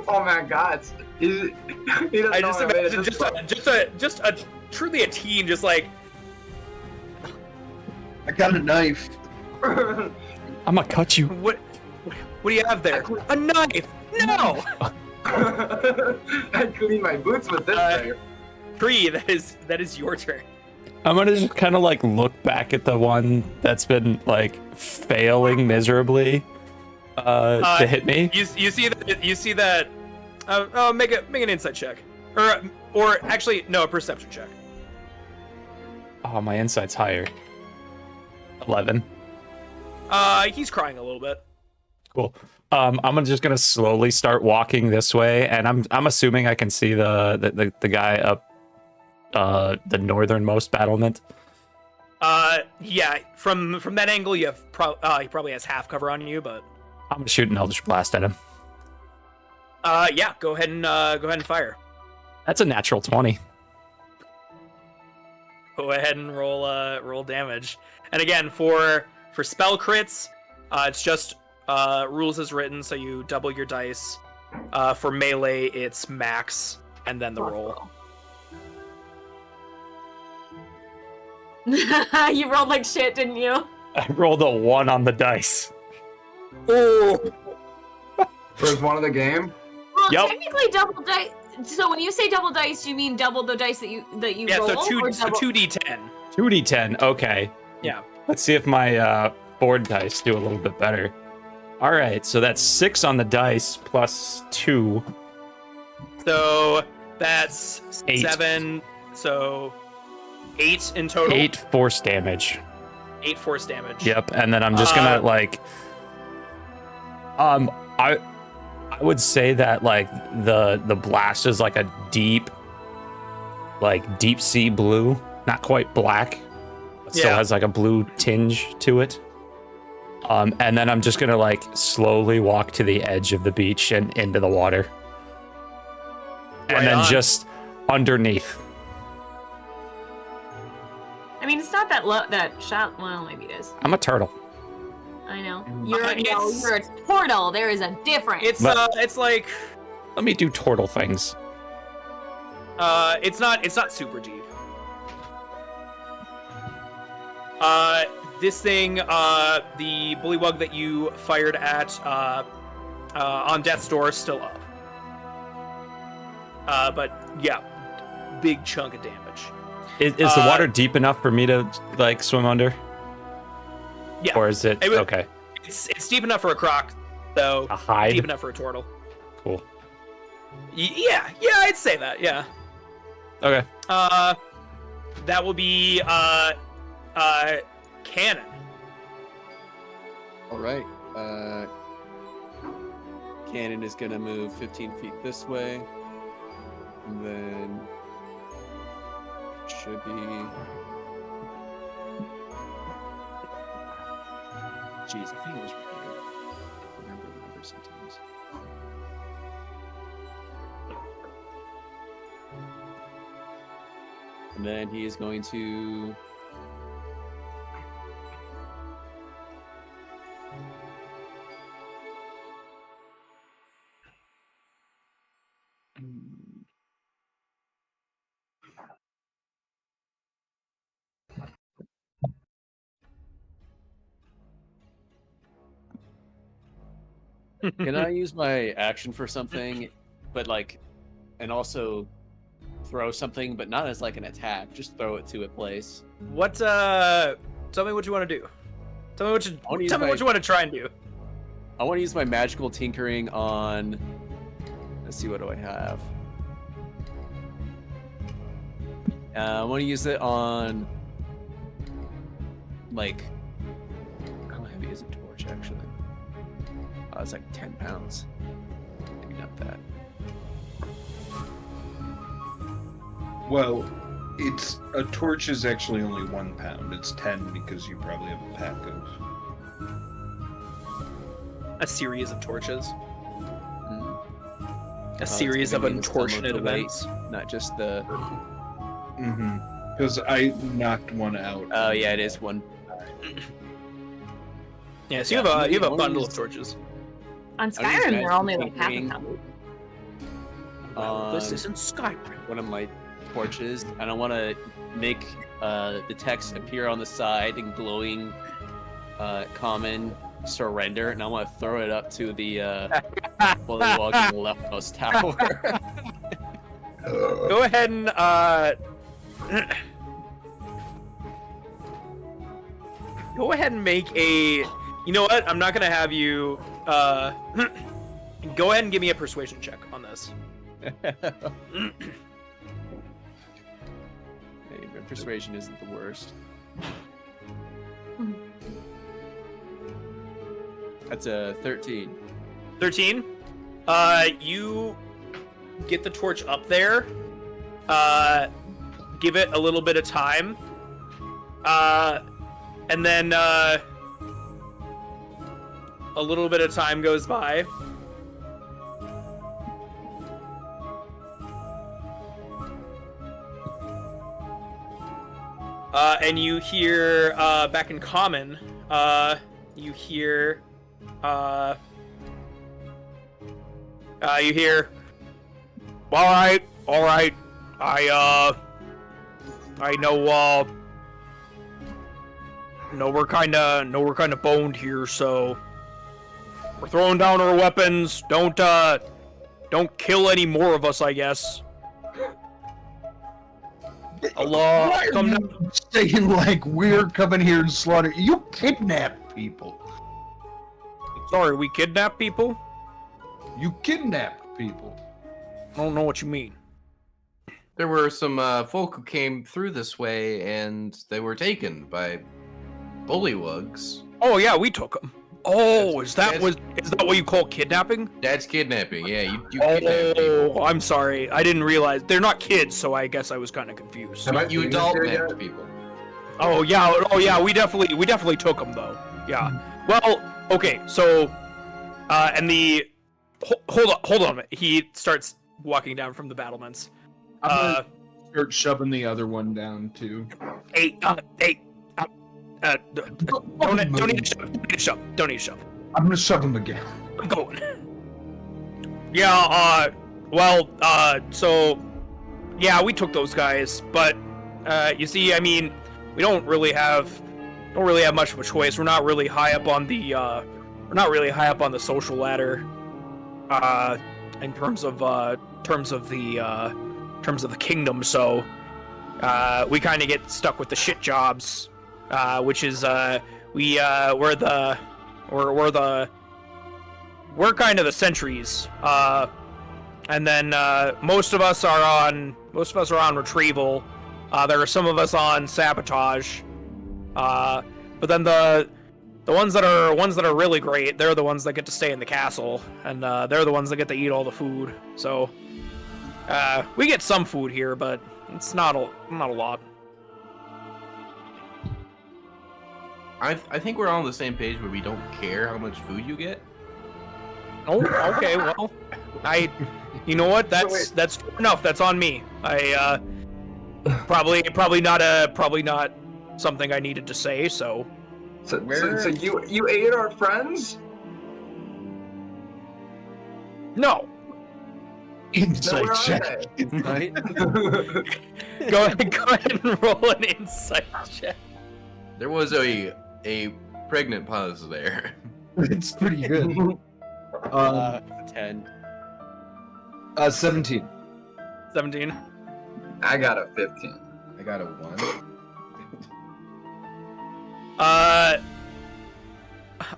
E: Oh my God! He doesn't
B: I
E: know
B: just
E: I made it
B: imagine
E: this
B: just a truly a teen, just like.
H: I got a knife.
E: far.
A: I'm gonna cut you.
B: What do you have there? A knife? No.
E: I clean my boots with this thing.
B: Tree, that is your turn.
A: I'm gonna just kind of like look back at the one that's been like failing miserably to hit me.
B: You see that. Make an insight check, or actually no, a perception check.
A: Oh, my insight's higher. 11.
B: He's crying a little bit.
A: Cool. I'm just gonna slowly start walking this way, and I'm assuming I can see the guy up the northernmost battlement.
B: Yeah, from that angle, you have he probably has half cover on you, but
A: I'm gonna shoot an Eldritch Blast at him.
B: Yeah. Go ahead and fire.
A: That's a natural 20.
B: Go ahead and roll damage. And again, for spell crits, it's just rules as written, so you double your dice. For melee, it's max and then the roll.
D: You rolled like shit, didn't you?
A: I rolled a 1 on the dice.
B: Oh.
E: First one of the game.
D: Well,
A: Yep.
D: technically double dice. So when you say double dice, you mean double the dice that you
B: Yeah,
D: roll?
B: so
D: or double...
B: 2d10.
A: 2d10. Okay.
B: Yeah.
A: Let's see if my board dice do a little bit better. All right, so that's 6 on the dice plus 2.
B: So that's
A: 8.
B: 7. So 8 in total.
A: 8 force damage.
B: 8 force damage.
A: Yep, and then I'm just gonna like, I would say that like the blast is like a deep sea blue, not quite black, but still has like a blue tinge to it. And then I'm just gonna like slowly walk to the edge of the beach and into the water, and then just underneath.
D: I mean, it's not that that shot. Well, maybe it is.
A: I'm a turtle.
D: I know.
B: You're
D: a turtle. There is a difference.
B: It's like
A: Let me do turtle things.
B: it's not super deep. This thing, the bullywug that you fired at on Death's Door is still up. But yeah, big chunk of damage.
A: Is the water deep enough for me to like swim under?
B: Yeah.
A: Or is it okay?
B: It's deep enough for a croc, though.
A: A hide?
B: Deep enough for a turtle.
A: Cool.
B: Yeah, I'd say that. Yeah.
A: Okay.
B: That will be cannon.
G: All right. Cannon is gonna move 15 feet this way, and then should be. Jeez, I think it was pretty good. Remember the numbers sometimes. And then he is going to. Can I use my action for something, but like, and also throw something, but not as like an attack? Just throw it to a place.
B: What? Tell me what you want to do. Tell me what you want to try and do.
G: I want to use my magical tinkering on. Let's see, what do I have? I want to use it on. Like, how heavy is a torch actually? It's like 10 pounds. Maybe not that.
H: Well, it's a torch is actually only 1 pound. It's 10 because you probably have a pack of.
B: A series of torches.
G: Mm.
B: A series of
G: gonna be the sum
B: unfortunate
G: the weight,
B: events.
G: not just the.
H: Mm-hmm. Because I knocked one out.
G: Oh yeah, it is one.
B: Yeah, so you have a bundle of torches.
D: On
G: I'll use
D: Skyrim, they're only like half a
G: tinkering
D: pound.
B: This isn't Skyrim.
G: One of my torches, and I want to make the text appear on the side in glowing common surrender, and I want to throw it up to the bullywug in the leftmost tower.
B: Go ahead and go ahead and make a. You know what? I'm not gonna have you. Go ahead and give me a persuasion check on this.
G: Maybe persuasion isn't the worst. That's a 13.
B: 13. You get the torch up there. Give it a little bit of time. And then a little bit of time goes by. And you hear back in common, you hear, all right, I know we're kind of boned here, so we're throwing down our weapons. Don't kill any more of us, I guess. Allah,
H: Why are
B: come
H: you
B: down.
H: saying like we're coming here and slaughter? You kidnap people.
B: Sorry, we kidnap people?
H: You kidnap people.
B: I don't know what you mean.
F: There were some folk who came through this way, and they were taken by bullywugs.
B: Oh yeah, we took them. Oh, is that what you call kidnapping?
F: That's kidnapping. Yeah, you kidnap people.
B: Oh, I'm sorry. I didn't realize they're not kids, so I guess I was kind of confused.
C: Have I
F: You
C: seen this
F: adult
C: here
F: napped
C: yet?
F: people.
B: Oh yeah, we definitely took them though. Yeah. Well, okay, so, and the hold on a minute. He starts walking down from the battlements.
H: I'm gonna start shoving the other one down too.
B: Don't need to shove. Don't need to shove.
H: I'm gonna shove him again.
B: I'm going. Yeah, so, yeah, we took those guys, but, you see, I mean, we don't really have much of a choice. We're not really high up on the, social ladder, in terms of the kingdom, so, we kind of get stuck with the shit jobs, which is, we're kind of the sentries, and then most of us are on retrieval. There are some of us on sabotage, but then the ones that are really great, they're the ones that get to stay in the castle, and they're the ones that get to eat all the food. So we get some food here, but it's not a lot.
F: I think we're all on the same page where we don't care how much food you get.
B: Oh, okay. Well, you know what? That's fair enough. That's on me. I probably not something I needed to say. So
E: you ate our friends?
B: no.
H: Insight
E: Where are
H: check.
G: Right?
B: Go ahead and roll an insight check.
F: There was a pregnant pause there.
H: It's pretty good.
G: 10.
H: 17.
B: 17.
E: I got a 15.
F: I got a 1.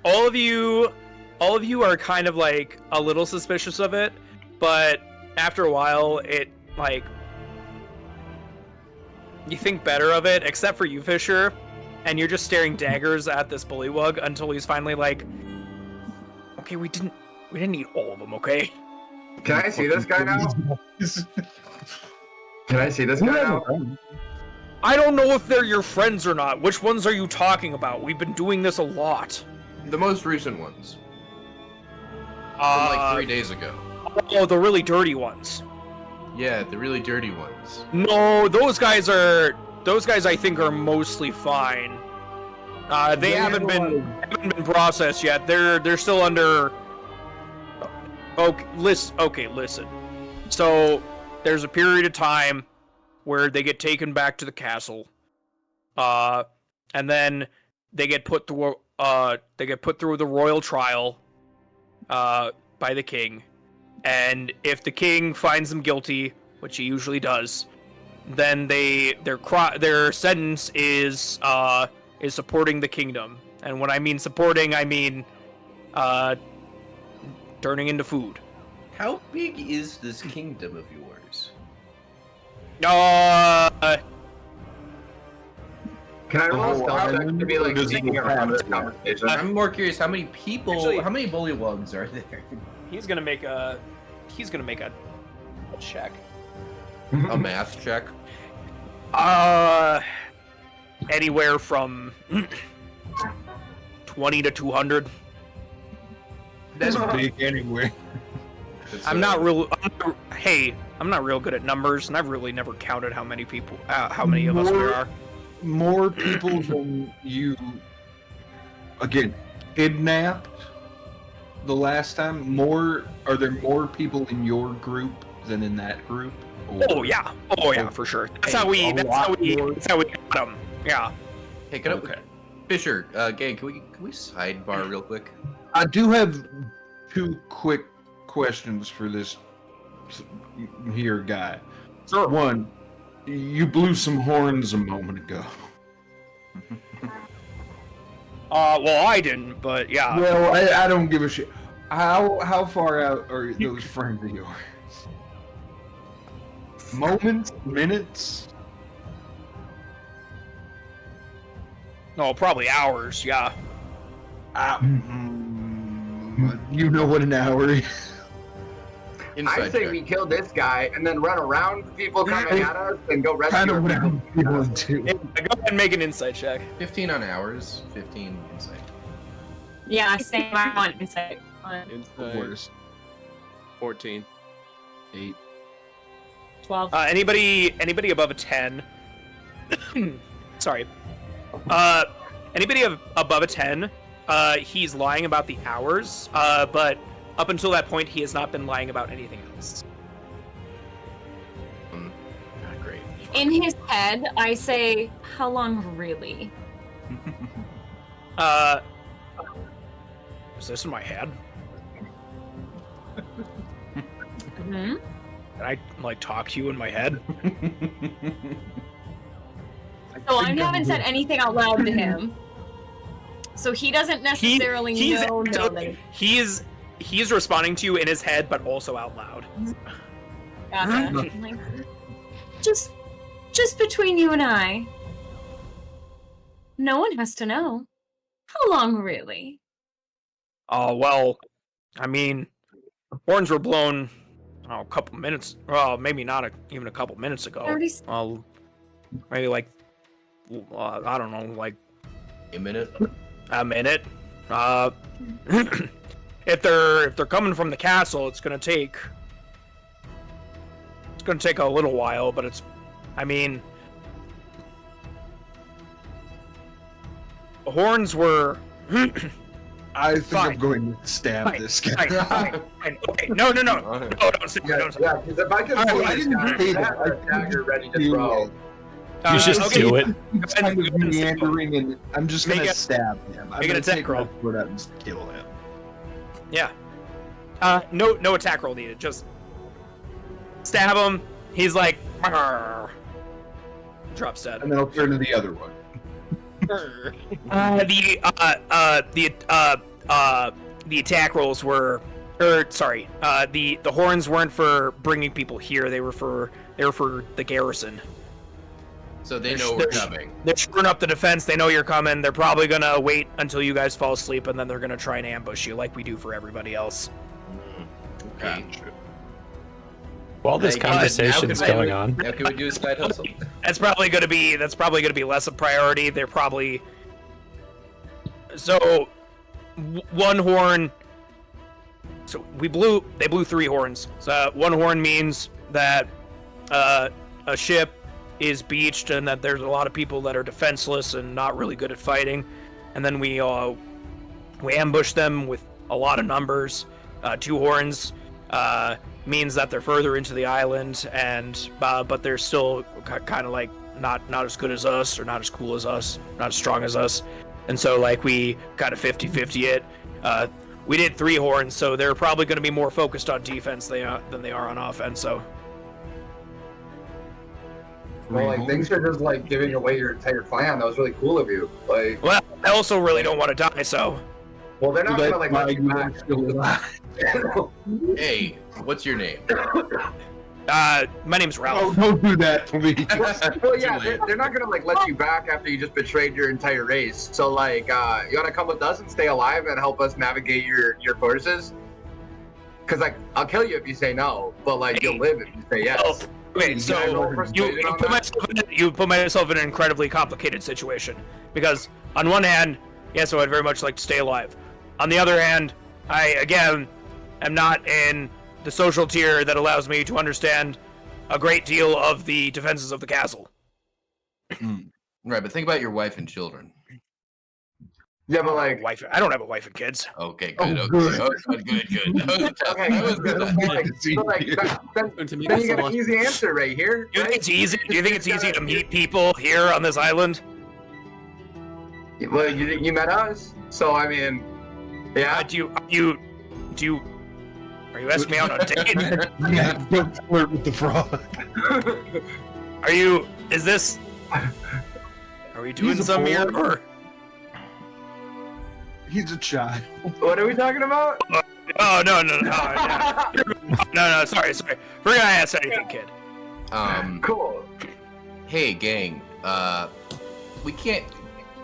B: All of you are kind of like a little suspicious of it, but after a while, it like you think better of it, except for you, Fisher, and you're just staring daggers at this bullywug until he's finally like, "Okay, we didn't eat all of them, okay?"
E: Can I see this guy now? Can I see this guy now?
B: I don't know if they're your friends or not. Which ones are you talking about? We've been doing this a lot.
F: The most recent ones. From like 3 days ago.
B: Oh, the really dirty ones.
F: Yeah, the really dirty ones.
B: No, those guys I think are mostly fine. They haven't been processed yet. They're still under. Okay, listen. So there's a period of time where they get taken back to the castle, and then they get put through the royal trial, by the king. And if the king finds them guilty, which he usually does, then their sentence is supporting the kingdom. And when I mean supporting, I mean turning into food.
F: How big is this kingdom of yours?
E: Can I roll a stealth check to be like sneaking around this conversation?
F: I'm more curious. How many people?
B: Actually-
F: how many bullywugs are there?
B: He's gonna make a check.
F: A math check.
B: Anywhere from 20 to 200.
H: That's big anyway.
B: I'm not real good at numbers, and I've really never counted how many of us there are.
H: more people than you again kidnapped the last time? Are there more people in your group than in that group?
B: Oh yeah, for sure. That's how we got him. Yeah.
F: Hey, can
H: Okay.
F: Fisher, gang, can we sidebar real quick?
H: I do have 2 quick questions for this here guy.
B: Sure.
H: One, you blew some horns a moment ago.
B: Well, I didn't, but yeah.
H: Well, I don't give a shit. How far out are those friends of yours? Moments? Minutes?
B: No, probably hours. Yeah.
H: You know what an hour is.
E: I say we kill this guy and then run around the people coming at us and go rescue
H: Kind of what
E: them.
H: I'm feeling too.
B: Yeah, go ahead and make an insight check.
F: 15 on hours, 15 insight.
D: Yeah, same. I want insight on it.
H: The
G: Inside
H: worst.
G: 14.
H: 8.
D: 12.
B: Anybody above a 10? Sorry. Anybody above a 10? He's lying about the hours. But up until that point, he has not been lying about anything else.
F: Not great.
D: In his head, I say, how long really?
B: Is this in my head?
D: Hmm?
B: Can I like talk to you in my head?
D: So I haven't said anything out loud to him. So he doesn't necessarily know that.
B: He's responding to you in his head, but also out loud.
D: Gotcha. Like, just between you and I. No one has to know. How long, really?
B: Oh, well, I mean, horns were blown a couple minutes, well, maybe not even a couple minutes ago.
D: 30
B: Well, maybe like, I don't know, like
F: A minute?
B: a minute. If they're coming from the castle, it's gonna take a little while, but I mean, the horns were.
H: I think
B: Fine.
H: I'm going to stab
B: Fine,
H: this guy.
B: Fine. Okay, no, don't say
E: Yeah,
B: don't say
E: yeah, because if I can
B: Alright,
E: pull
B: I
E: this
H: didn't
E: guy,
H: say
E: I
H: that.
E: have a dagger ready to throw.
A: You just
B: okay,
A: do it.
H: It's kind of meandering, and I'm just
B: Make
H: gonna
B: it-
H: stab him. I'm
B: make an
H: gonna
B: attack
H: take my
B: roll.
H: sword out and just kill him.
B: Yeah. No attack roll needed. Just stab him. He's like, "Arr." Drops dead.
H: And then I'll turn to the other one.
B: The attack rolls were, the horns weren't for bringing people here. They were for the garrison.
F: So they know we're coming.
B: They're shoring up the defense. They know you're coming. They're probably gonna wait until you guys fall asleep, and then they're gonna try and ambush you like we do for everybody else.
F: Okay.
A: While this
F: Hey,
A: conversation's
F: now can
A: going
F: we-
A: on,
F: Now can we do a side hustle?
B: That's probably gonna be less a priority. They're probably so one horn. So they blew 3 horns. So one horn means that a ship is beached and that there's a lot of people that are defenseless and not really good at fighting, and then we ambush them with a lot of numbers. 2 horns means that they're further into the island, and but they're still kind of like not as good as us, or not as cool as us, not as strong as us, and so like we kind of 50-50 it. We did 3 horns, so they're probably going to be more focused on defense than they are on offense. So
E: Well, like, thanks for just like giving away your entire clan. That was really cool of you. Like,
B: well, I also really don't want to die. So
E: well, they're not
H: But
E: gonna like
H: my
E: let you back.
H: still alive.
F: Hey, what's your name?
B: my name's
H: Oh,
B: Ralph.
H: don't do that, please.
E: Well, yeah,
F: Too late.
E: they're not gonna like let you back after you just betrayed your entire race. So like, you wanna come with us and stay alive and help us navigate your courses? Cause like, I'll kill you if you say no, but like, you'll live if you say yes.
B: Oh, wait,
E: Can I roll
B: so
E: persuasion
B: you
E: on
B: put
E: that?
B: myself in an incredibly complicated situation, because on one hand, yes, I would very much like to stay alive. On the other hand, I again am not in the social tier that allows me to understand a great deal of the defenses of the castle.
F: Right, but think about your wife and children.
E: Yeah, but like,
B: Wife. I don't have a wife and kids.
F: Okay,
H: Oh,
F: good. Okay,
H: good.
F: good. That was a test.
E: okay,
F: That was a
E: but
F: test.
E: then
G: To make
E: you
G: us
E: get
G: a
E: an easy answer right here.
B: Do you think
E: right?
B: it's easy? Do you think it's easy to meet people here on this island?
E: Well, you met us, so I mean, yeah.
B: Are you asking me out on a date?
H: Yeah, don't flirt with the frog.
B: Are we doing
H: He's a
B: some here?
H: boy.
B: Or
H: He's a child.
E: What are we talking about?
B: oh no. Sorry. We're gonna ask anything, kid.
E: Cool.
F: Hey, gang. We can't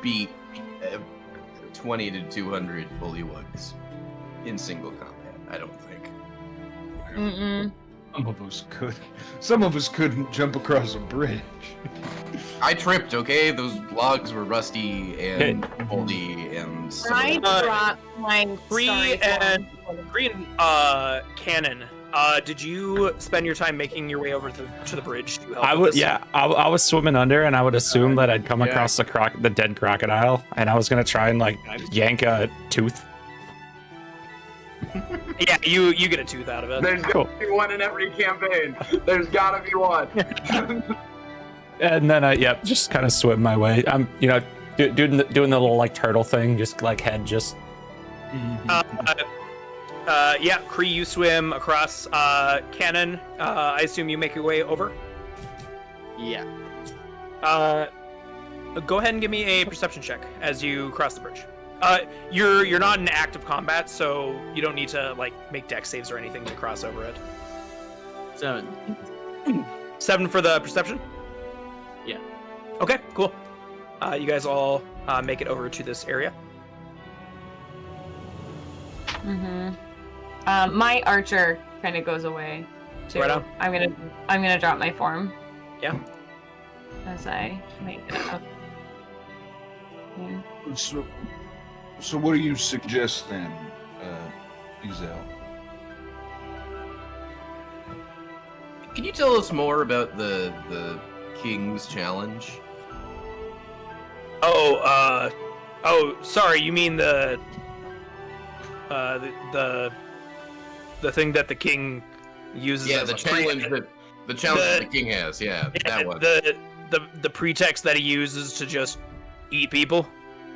F: beat 20 to 200 bullywugs in single combat. I don't think.
D: Mm-mm.
H: Some of us could. Some of us couldn't jump across a bridge.
F: I tripped. Okay, those logs were rusty and moldy and.
D: I dropped my
B: Bree
D: starry
B: and
D: form.
B: Bree and Cannon. Did you spend your time making your way over to the bridge to help?
A: I
B: with
A: would,
B: this?
A: yeah. I was swimming under, and I would assume that I'd come
G: Yeah.
A: across the dead crocodile, and I was gonna try and like
G: Yeah.
A: yank a tooth.
B: Yeah, you get a tooth out of it.
E: There's
A: Cool.
E: gotta be one in every campaign. There's gotta be one.
A: And then yep, just kind of swim my way. I'm, doing the little like turtle thing, just like head just.
B: Yeah, Kree, you swim across Cannon. I assume you make your way over.
G: Yeah.
B: Go ahead and give me a perception check as you cross the bridge. You're not in active combat, so you don't need to like make dex saves or anything to cross over it.
G: 7.
B: 7 for the perception?
G: Yeah.
B: Okay, cool. You guys all make it over to this area.
D: My archer kind of goes away too.
B: Right on.
D: I'm gonna drop my form.
B: Yeah.
D: As I make it up. Yeah.
H: So what do you suggest then, Ezel?
F: Can you tell us more about the King's challenge?
B: Oh, sorry. You mean the thing that the king uses
F: Yeah,
B: as
F: the
B: a
F: challenge that the King has. Yeah, that one.
B: The pretext that he uses to just eat people.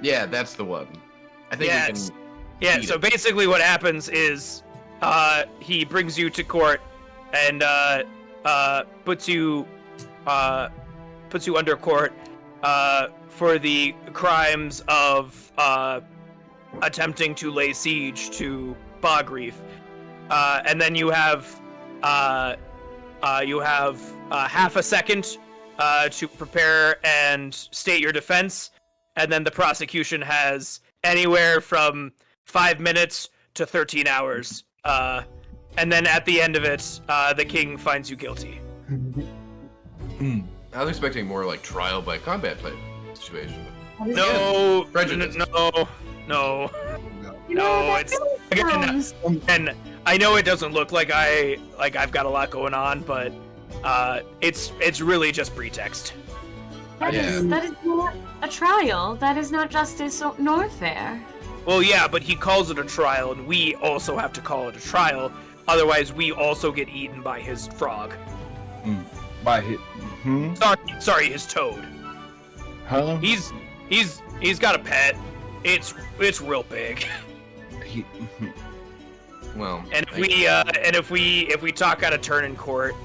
F: Yeah, that's the one. I think we
B: Yes.
F: can.
B: Yeah.
F: Eat
B: So
F: it.
B: basically, what happens is, he brings you to court and puts you under court for the crimes of attempting to lay siege to Bog Reef, and then you have half a second to prepare and state your defense, and then the prosecution has anywhere from 5 minutes to 13 hours, and then at the end of it, the king finds you guilty.
F: I was expecting more like trial by combat type situation.
B: No,
F: Prejudice.
B: no.
D: No,
B: It's again, and I know it doesn't look like I've got a lot going on, but it's really just pretext.
D: That is not a trial. That is not justice nor fair.
B: Well, yeah, but he calls it a trial, and we also have to call it a trial. Otherwise, we also get eaten by his frog.
H: By hit.
B: Sorry, his toad.
H: Huh?
B: He's got a pet. It's real big.
H: He,
F: Well,
B: And if we talk out of turn in court,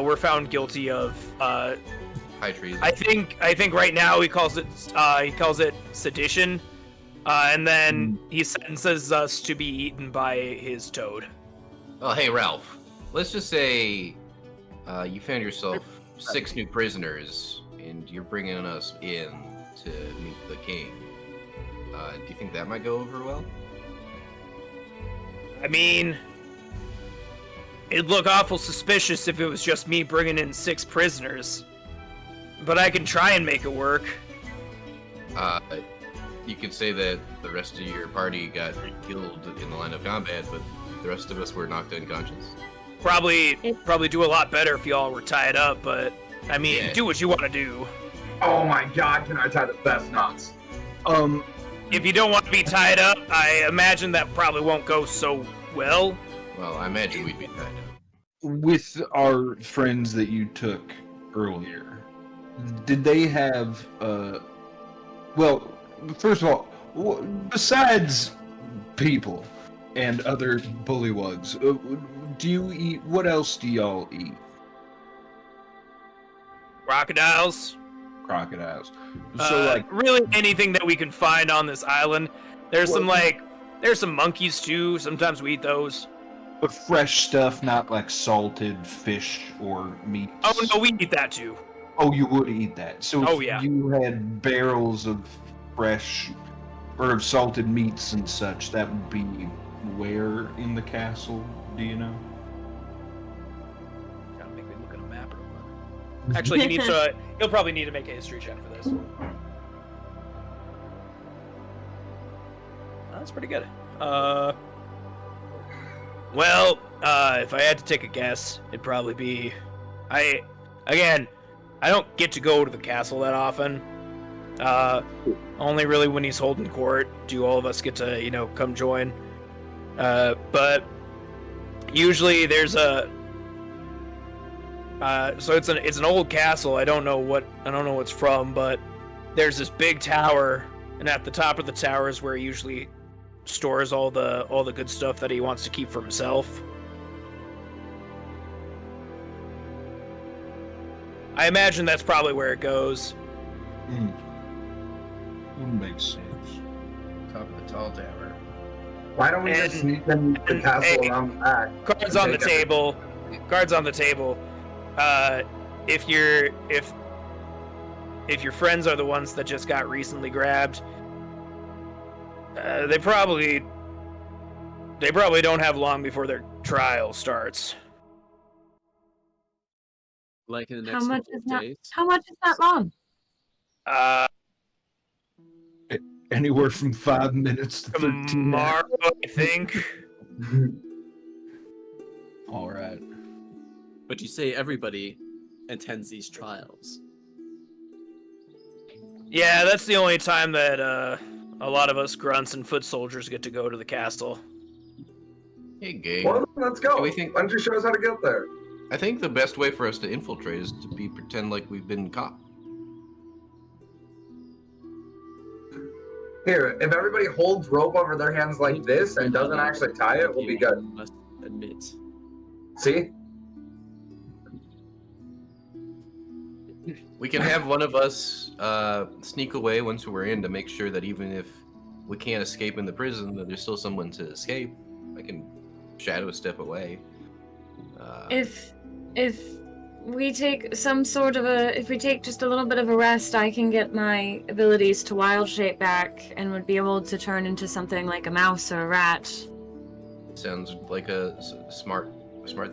B: we're found guilty of
F: high treason.
B: I think right now he calls it sedition, and then he sentences us to be eaten by his toad.
F: Oh, hey, Ralph. Let's just say you found yourself 6 new prisoners, and you're bringing us in to meet the king. Do you think that might go over well?
B: I mean, it'd look awful suspicious if it was just me bringing in 6 prisoners, but I can try and make it work.
F: You could say that the rest of your party got killed in the line of combat, but the rest of us were knocked unconscious.
B: Probably do a lot better if y'all were tied up, but I mean,
F: Yeah.
B: do what you want to do.
E: Oh my god, can I tie the best knots?
B: If you don't want to be tied up, I imagine that probably won't go so well.
F: Well, I imagine we'd be tied up.
H: With our friends that you took earlier, did they have, well, first of all, besides people and other bullywugs, do you eat, what else do y'all eat?
B: Crocodiles.
H: Crocodiles. So,
B: really anything that we can find on this island. There's some monkeys too. Sometimes we eat those.
H: but fresh stuff, not like salted fish or meat.
B: Oh no, we eat that too.
H: Oh, you would eat that. So
B: Oh,
H: if
B: yeah.
H: you had barrels of fresh or of salted meats and such, that would be where in the castle? Do you know?
B: Gotta make me look at a map real quick. Actually, he needs to. He'll probably need to make a history check for this. That's pretty good. Well, if I had to take a guess, it'd probably be, I don't get to go to the castle that often. Only really when he's holding court do all of us get to, come join. But usually there's a, so it's an old castle. I don't know what it's from, but there's this big tower, and at the top of the tower is where he usually stores all the good stuff that he wants to keep for himself. I imagine that's probably where it goes.
H: Makes sense.
F: Top of the tall tower.
E: Why don't we just sneak in the castle around the back?
B: Cards on the table. Cards on the table. If your friends are the ones that just got recently grabbed, they probably don't have long before their trial starts.
G: Like in the
D: How
G: next
D: much
G: couple
D: is
G: of
D: that?
G: days.
D: How much is that long?
H: Anywhere from 5 minutes to 13
B: Tomorrow, I think.
H: All right.
G: But you say everybody attends these trials.
B: Yeah, that's the only time that a lot of us grunts and foot soldiers get to go to the castle.
F: Hey, gang.
E: Well, let's go.
F: We think-
E: Why don't you show us how to get there?
F: I think the best way for us to infiltrate is to pretend like we've been caught.
E: Here, if everybody holds rope over their hands like this and doesn't actually tie it, we'll be good.
G: Must admit.
E: See?
F: We can have one of us sneak away once we're in to make sure that even if we can't escape in the prison, that there's still someone to escape. I can shadow step away.
D: If we take if we take just a little bit of a rest, I can get my abilities to wild shape back and would be able to turn into something like a mouse or a rat.
F: Sounds like a smart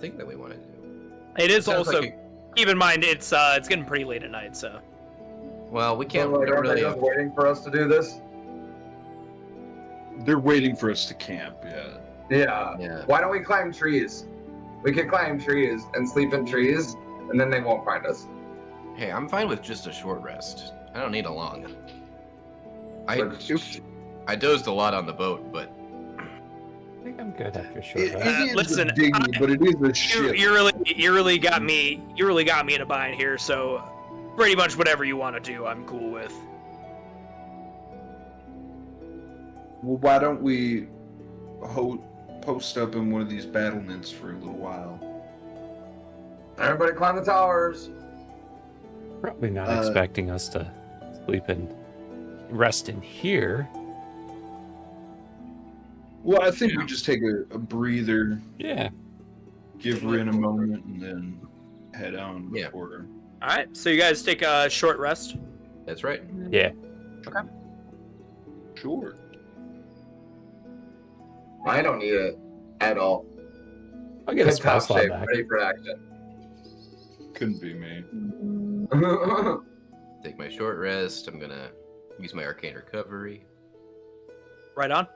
F: thing that we want to do.
B: It is
F: Sounds
B: also.
F: like
B: Keep in mind, it's getting pretty late at night, so.
F: well, we can't
E: So, like,
F: we don't
E: are they
F: really.
E: just waiting for us to do this?
H: They're waiting for us to camp, yeah.
E: Yeah.
F: Yeah.
E: Why don't we climb trees? We could climb trees and sleep in trees, and then they won't find us.
F: Hey, I'm fine with just a short rest. I don't need a long.
E: But-
F: I dozed a lot on the boat, but
A: I think I'm good after a short
H: It
A: rest.
H: is
B: listen,
H: a dinghy, but it is a ship.
B: You really got me in a bind here. So, pretty much whatever you want to do, I'm cool with.
H: Well, why don't we post up in one of these battlements for a little while?
E: Everybody climb the towers.
A: Probably not expecting us to sleep and rest in here.
H: Well, I think we just take a breather,
A: Yeah.
H: give Rin a moment, and then head on
F: Yeah.
H: before.
B: All right, so you guys take a short rest.
F: that's right.
A: Yeah.
H: Sure.
E: I don't need it at all.
A: I'll get a
E: Good
A: spell
E: top
A: slot
E: shape,
A: back.
E: ready for action.
H: Couldn't be me.
F: Take my short rest. I'm gonna use my arcane recovery.
B: Right on.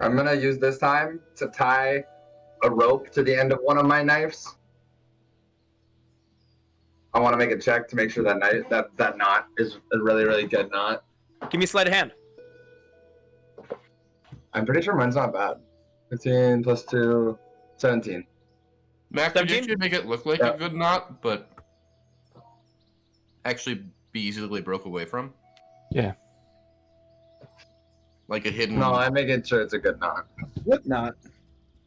E: I'm gonna use this time to tie a rope to the end of one of my knives. I want to make a check to make sure that knot is a really, really good knot.
B: Give me a sleight of hand.
E: I'm pretty sure mine's not bad. 15 plus 2, 17.
F: Mac, could you
B: 17?
F: actually make it look like
E: Yeah.
F: a good knot, but actually be easily broke away from?
A: Yeah.
F: Like a hidden.
E: No, I'm making sure it's a good knot.
H: What not?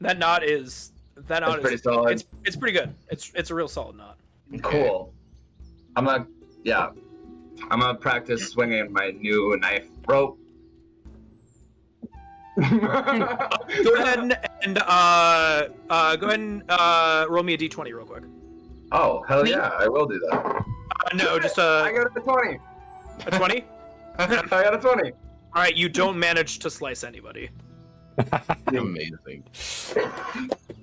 B: That knot is
E: pretty solid.
B: It's pretty good. It's a real solid knot.
F: Okay.
E: Cool. I'm gonna practice swinging my new knife rope.
B: Go ahead and roll me a d20 real quick.
E: Oh, hell yeah, I will do that.
B: No, just
E: I
B: a
E: got a 20.
B: 20.
E: I got a 20.
B: All right, you don't manage to slice anybody.
F: Amazing.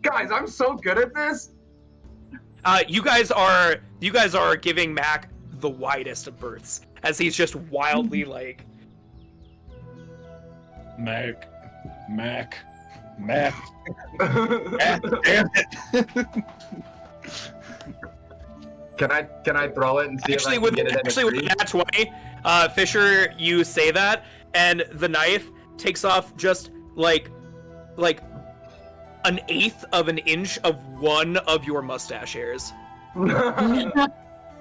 E: Guys, I'm so good at this.
B: You guys are giving Mac the widest of berths as he's just wildly like.
H: Mac.
E: Damn
H: it.
E: Can I throw it and see
B: Actually,
E: if I
B: with
E: can get it in
B: with that 20, Fisher, you say that, and the knife takes off just like an eighth of an inch of one of your mustache hairs.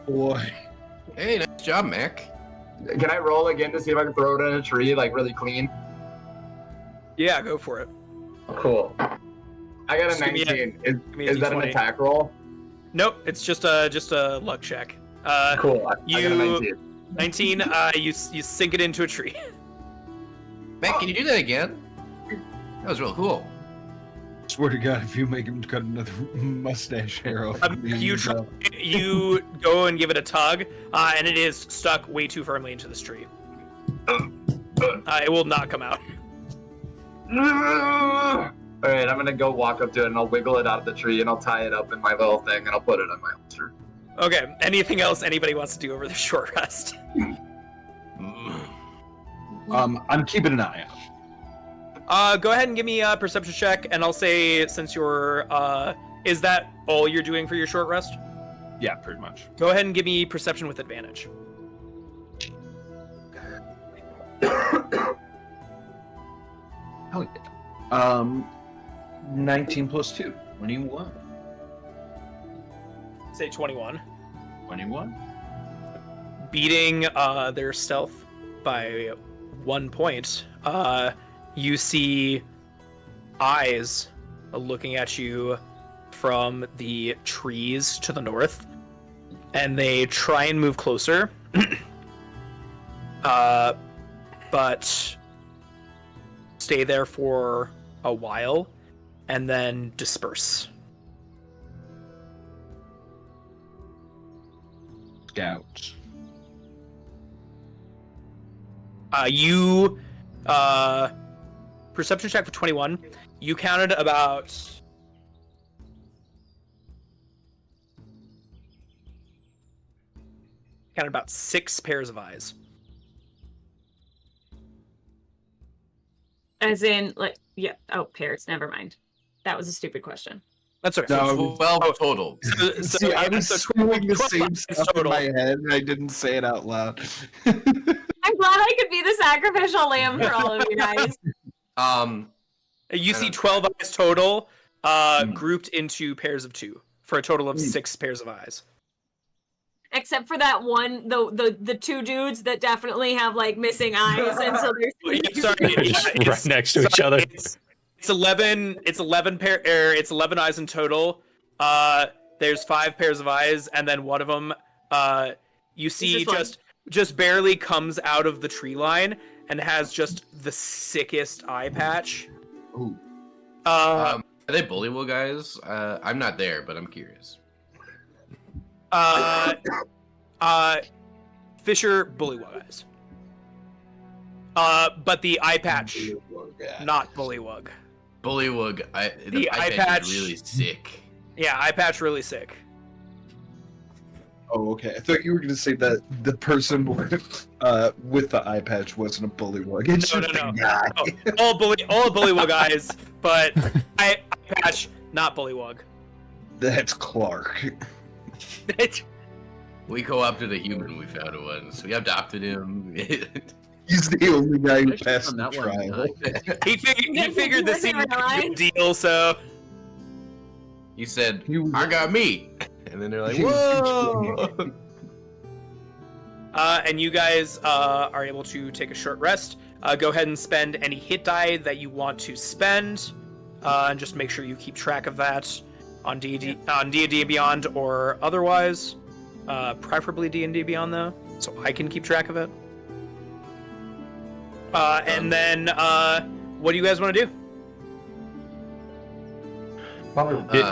H: Boy.
F: Hey, nice job, Mac.
E: Can I roll again to see if I can throw it in a tree, like really clean?
B: Yeah, go for it.
E: Cool. I got a
B: Just give me a-
E: 19.
B: give me a
E: Is that an
B: D20.
E: attack roll?
B: Nope, it's just a luck check.
E: Cool. I got a
B: you-
E: 19.
B: 19. You sink it into a tree.
F: Mac, can you do that again? That was real cool.
H: Swear to God, if you make him cut another mustache hair off,
B: You go and give it a tug, and it is stuck way too firmly into this tree. It will not come out.
E: Alright, I'm gonna go walk up to it and I'll wiggle it out of the tree and I'll tie it up in my little thing and I'll put it on my holster.
B: Okay. Anything else anybody wants to do over the short rest?
H: I'm keeping an eye out.
B: Go ahead and give me a perception check, and I'll say since you're is that all you're doing for your short rest?
H: Yeah, pretty much.
B: Go ahead and give me perception with advantage.
H: Hell yeah. 19 plus 2. 21.
B: Say 21.
H: 21?
B: Beating their stealth by 1 point. You see eyes looking at you from the trees to the north, and they try and move closer, but stay there for a while and then disperse.
H: Scouts.
B: You perception check for 21. You counted about counted 6 pairs of eyes.
D: As in, like, yeah. Oh, pairs. Never mind. That was a stupid question.
B: That's okay.
H: No,
F: 12 total.
H: See, I was swinging the
B: 12
H: same
B: eyes
H: stuff in
B: total.
H: my head, and I didn't say it out loud.
D: I'm glad I could be the sacrificial lamb for all of you guys.
B: You see 12 eyes total, grouped into pairs of 2 for a total of 6 pairs of eyes.
D: Except for that one, the 2 dudes that definitely have like missing eyes, and so
B: Yeah,
D: there's
B: sorry,
A: Just right next to each other.
B: It's 11. It's 11 pair. It's 11 eyes in total. There's 5 pairs of eyes, and then one of them, you see just barely comes out of the tree line and has just the sickest eye patch.
H: Ooh.
F: Are they Bullywug guys? I'm not there, but I'm curious.
B: Fisher Bullywug eyes. But the eye patch, not Bullywug.
F: Bullywug,
B: The eye patch-
F: is really sick.
B: Yeah, eye patch really sick.
H: Oh, okay. I thought you were going to say that the person with the eye patch wasn't a bullywug. It's
B: No,
H: just
B: no,
H: a
B: no.
H: guy.
B: All Bullywug eyes, but eye patch, not Bullywug.
H: That's Clark.
F: We co-opted a human we found once. We adopted him.
H: He's the only guy who
G: I should've
H: passed
G: done
H: the
G: that one
H: trial.
B: He figured this seemed like a good deal, so
F: He said,
H: He was-
F: I got meat. And then they're like,
H: He was
F: whoa!
B: and you guys are able to take a short rest. Go ahead and spend any hit die that you want to spend, and just make sure you keep track of that on D&D Beyond or otherwise. Preferably D&D Beyond though, so I can keep track of it. And then, what do you guys want to do?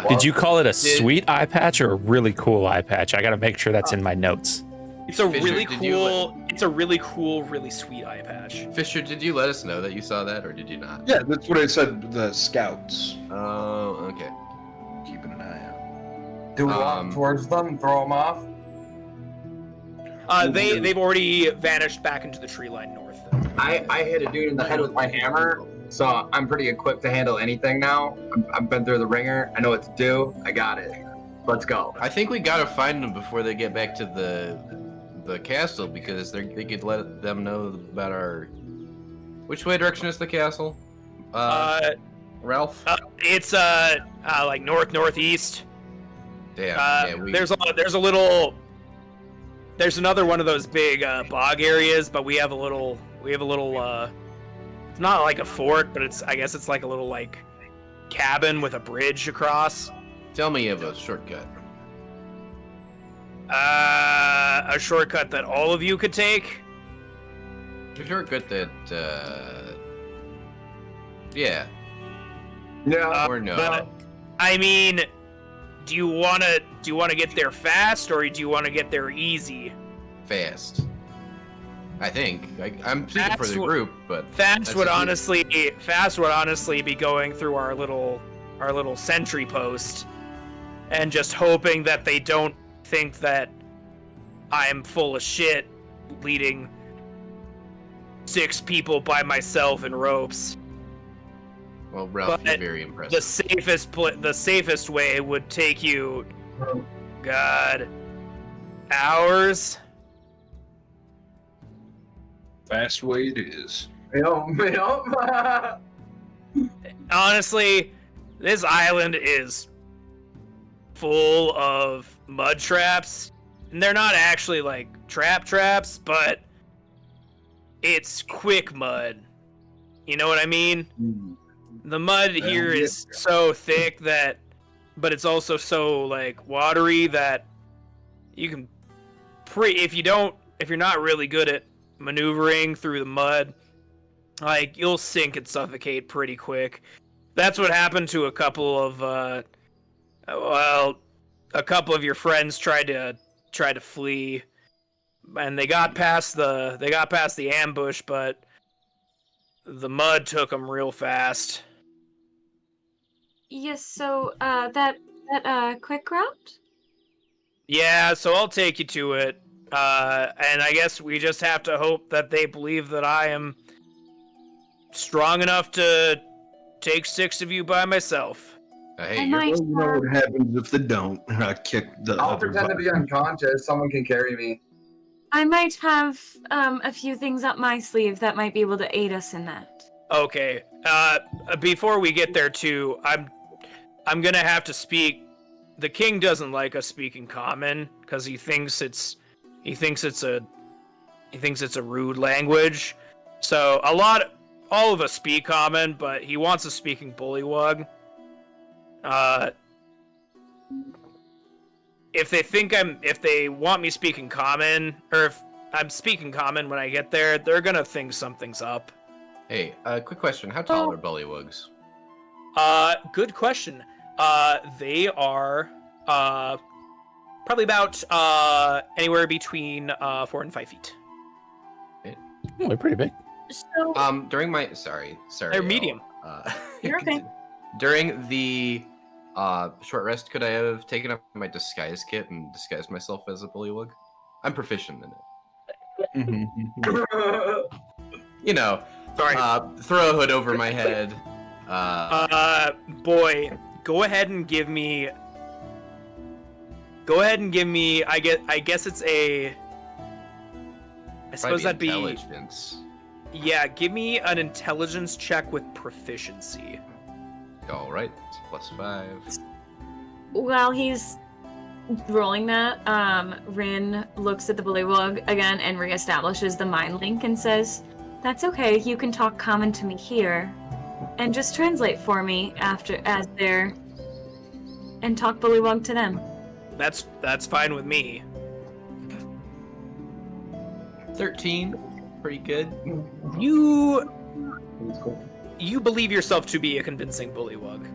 A: Did you call it a sweet eye patch or a really cool eye patch? I gotta make sure that's in my notes.
B: It's a
F: Fisher,
B: really
F: did you
B: cool. It's a really cool, really sweet eye patch.
F: Fisher, did you let us know that you saw that, or did you not?
H: Yeah, that's what I said. The scouts
F: Oh, okay.
H: keeping an eye out.
E: Do we walk towards them, throw them off?
B: They've already vanished back into the tree line north.
E: I hit a dude in the head with my hammer, so I'm pretty equipped to handle anything now. I've been through the ringer. I know what to do. I got it. Let's go.
F: I think we gotta find them before they get back to the castle, because they could let them know about our. Which way direction is the castle? Ralph.
B: It's like northeast.
F: Damn.
B: There's a little. There's another one of those big bog areas, but we have a little. It's not like a fort, but I guess it's like a little like cabin with a bridge across.
F: Tell me you have a shortcut.
B: A shortcut that all of you could take.
F: A shortcut that. Yeah.
E: Yeah.
F: Or no.
B: But, I mean, do you wanna get there fast, or do you wanna get there easy?
F: Fast. I think. I'm speaking for the group, but
B: Fast would honestly be going through our little sentry post, and just hoping that they don't think that I'm full of shit, leading 6 people by myself in ropes.
F: Well, Ralph,
B: But
F: you're very impressive.
B: The safest way would take you, God, hours.
H: Fast way it is.
E: Yep.
B: Honestly, this island is full of mud traps, and they're not actually like traps, but it's quick mud. You know what I mean? The mud here is so thick but it's also so like watery that you can if you're not really good at maneuvering through the mud, like you'll sink and suffocate pretty quick. That's what happened to a couple of your friends tried to flee, and they got past the ambush, but the mud took them real fast.
D: Yes, so that quick route?
B: Yeah, so I'll take you to it. And I guess we just have to hope that they believe that I am strong enough to take 6 of you by myself.
F: Hey,
D: I
F: you're
D: might,
H: Well, you know what happens if they don't. I kick the
E: I'll
H: other
E: pretend to be unconscious. Someone can carry me.
D: I might have a few things up my sleeve that might be able to aid us in that.
B: Okay. Before we get there too, I'm gonna have to speak. The king doesn't like us speaking common because he thinks it's a rude language. So all of us speak common, but he wants us speaking bullywug. If they want me speaking common, or if I'm speaking common when I get there, they're gonna think something's up.
F: Hey, quick question. How tall are bullywugs?
B: Good question. They are probably about anywhere between 4 and 5 feet.
A: Oh, they're pretty big.
D: So,
F: During my sorry.
B: They're medium.
D: You're okay.
F: During the short rest, could I have taken up my disguise kit and disguised myself as a bullywug? I'm proficient in it. You know,
B: Sorry.
F: throw a hood over my head.
B: Boy, go ahead and give me Go ahead and give me. I guess it's a. I suppose that'd be.
F: Intelligence.
B: Yeah, give me an intelligence check with proficiency.
F: All right, it's +5.
D: While he's rolling that, Rin looks at the bullywug again and reestablishes the mind link and says, "That's okay. You can talk common to me here, and just translate for me and talk bullywug to them."
B: That's fine with me.
G: 13, pretty good.
B: You believe yourself to be a convincing bullywug,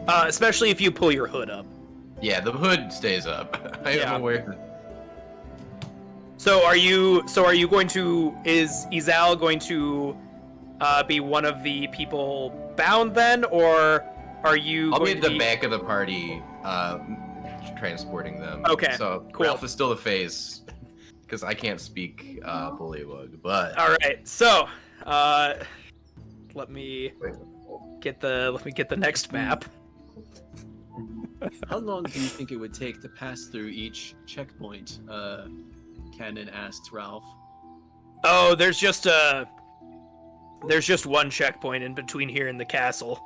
B: especially if you pull your hood up.
F: Yeah, the hood stays up. I am aware.
B: So are you going to? Is Izal going to be one of the people bound then, or are you?
F: I'll be
B: going
F: at
B: to
F: the back of the party, transporting them.
B: Okay,
F: So
B: cool.
F: Ralph is still the face, because I can't speak bullywug. But
B: All right. So, let me get the next map.
G: How long do you think it would take to pass through each checkpoint? Cannon asked Ralph.
B: Oh, there's just one checkpoint in between here and the castle.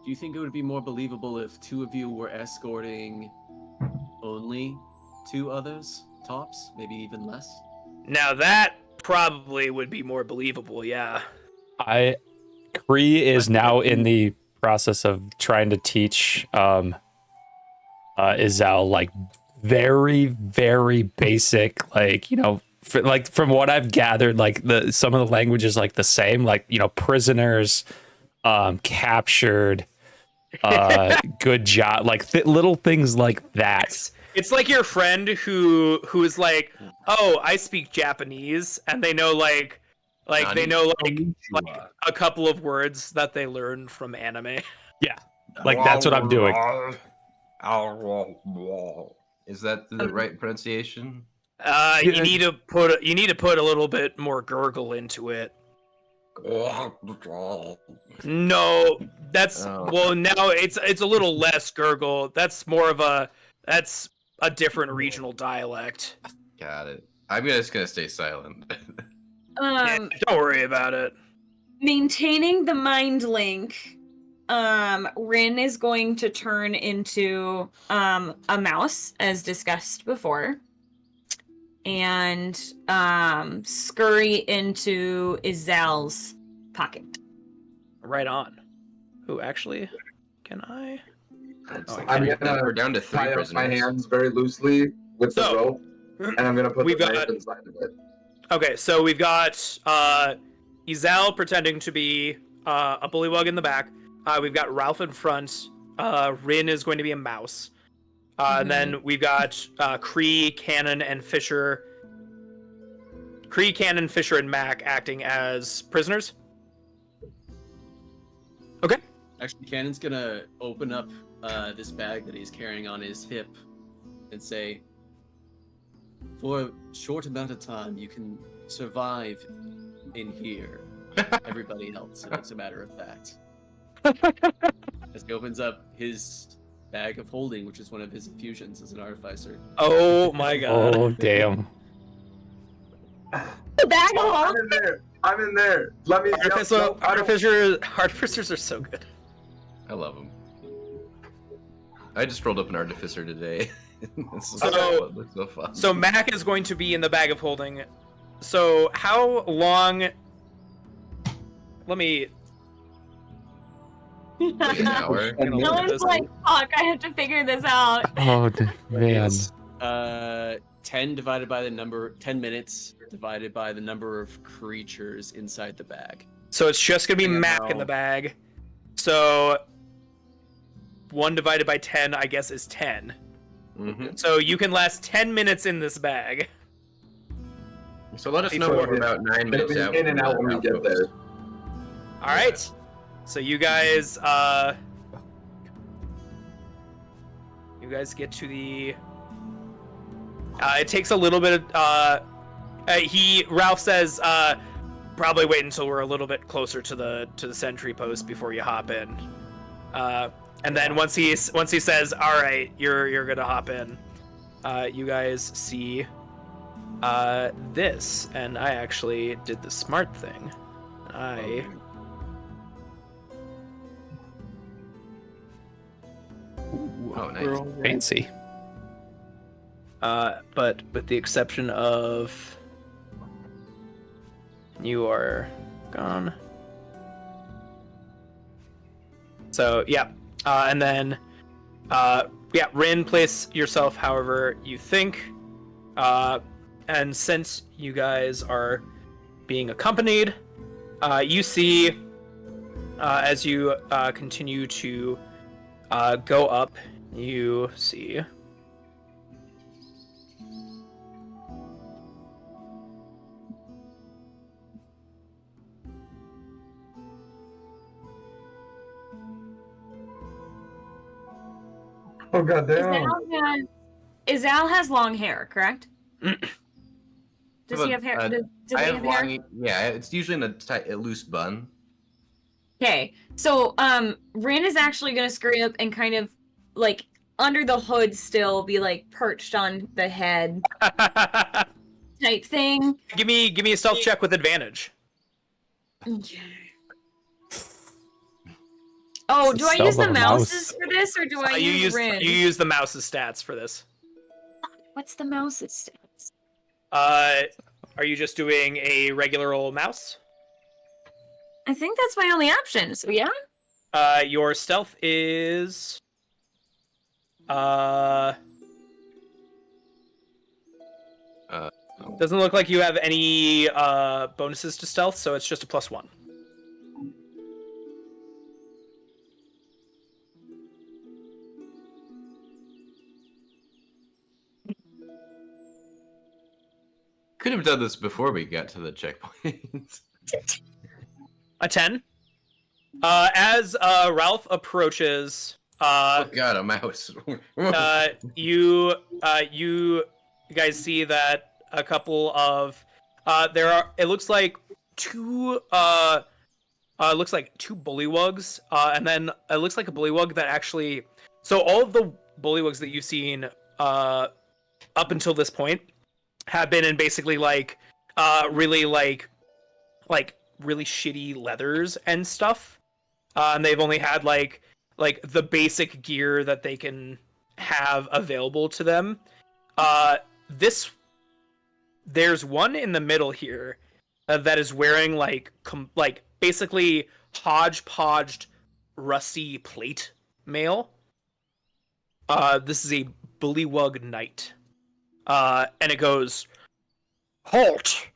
G: Do you think it would be more believable if 2 of you were escorting only 2 others, tops? Maybe even less?
B: Now that probably would be more believable, yeah.
A: Kree is now in the process of trying to teach Izal like very, very basic, like, you know, like from what I've gathered, like some of the language is like the same, like, you know, prisoners, captured, good job, like little things like that.
B: It's like your friend who is like, oh, I speak Japanese, and they know like they know like a couple of words that they learned from anime.
A: Yeah, like that's what I'm doing.
F: Is that the right pronunciation?
B: You need to put a little bit more gurgle into it. No, that's well now it's a little less gurgle. That's more of a different regional dialect.
F: Got it. I'm just gonna stay silent.
B: Yeah, don't worry about it.
D: Maintaining the mind link, Rin is going to turn into a mouse, as discussed before, and scurry into Izal's pocket.
B: Right on. Who actually? Can I?
E: I'm gonna
F: We're down to 3
E: tie up
F: prisoners.
E: my hands very loosely with the
B: So,
E: rope, and I'm gonna put
B: we've
E: the
B: got-
E: knife inside of it.
B: Okay, so we've got Izal pretending to be a bullywug in the back. We've got Ralph in front. Rin is going to be a mouse. And then we've got Kree, Cannon, and Fisher. Kree, Cannon, Fisher, and Mac acting as prisoners. Okay.
G: Actually, Cannon's gonna open up this bag that he's carrying on his hip and say, for a short amount of time, you can survive in here. Everybody else, as a matter of fact. As he opens up his bag of holding, which is one of his infusions as an artificer.
B: Oh my god.
A: Oh damn.
D: The bag of
E: I'm
D: holding.
E: in there. I'm in there. Let me.
B: Artificers are so good.
F: I love them. I just rolled up an artificer today.
B: So-
F: looks so fun.
B: So Mac is going to be in the bag of holding. So how long? Let me.
F: Like an hour.
D: No one's like, fuck, I have to figure this out.
A: Oh man.
G: 10 minutes divided by the number of creatures inside the bag.
B: So it's just gonna be Mac in the bag. So 1 divided by 10, I guess, is 10.
F: Mhm.
B: So you can last 10 minutes in this bag.
F: So let us know when we're about 9 minutes out.
E: in and out when we get there.
B: All right. So you guys get to the. It takes a little bit of. Ralph says, probably wait until we're a little bit closer to the sentry post before you hop in. And then once he says, "All right, you're gonna hop in," you guys see this, and I actually did the smart thing.
F: Oh, nice.
A: Fancy.
B: But with the exception of you are gone. So yeah, and then Rin, place yourself however you think. And since you guys are being accompanied, you see as you continue to go up, you see
E: Oh goddamn.
D: Izal has long hair, correct? Does he have hair? Does
F: I
D: he
F: have
D: have hair?
F: long. Yeah, it's usually in a loose bun.
D: Okay, so Rin is actually gonna scurry up and kind of like under the hood still be like perched on the head type thing.
B: give me a stealth check with advantage.
D: Okay. Oh, do I
A: Stealth
D: use the
A: of a
D: mouses
A: mouse.
D: for this, or do I
B: you
D: use Rin?
B: you use the mouse's stats for this.
D: What's the mouse's stats?
B: Are you just doing a regular old mouse?
D: I think that's my only option. So yeah.
B: Your stealth is doesn't look like you have any bonuses to stealth, so it's just a +1.
F: Could have done this before we got to the checkpoint.
B: A 10. As Ralph approaches,
F: Oh god, a mouse.
B: you guys see that a couple of it looks like two bullywugs, and then it looks like a bullywug that actually, so all of the bullywugs that you've seen up until this point have been in basically like really really shitty leathers and stuff, and they've only had like the basic gear that they can have available to them. There's one in the middle here that is wearing like basically hodgepodged rusty plate mail. This is a bullywug knight, and it goes, "Halt!"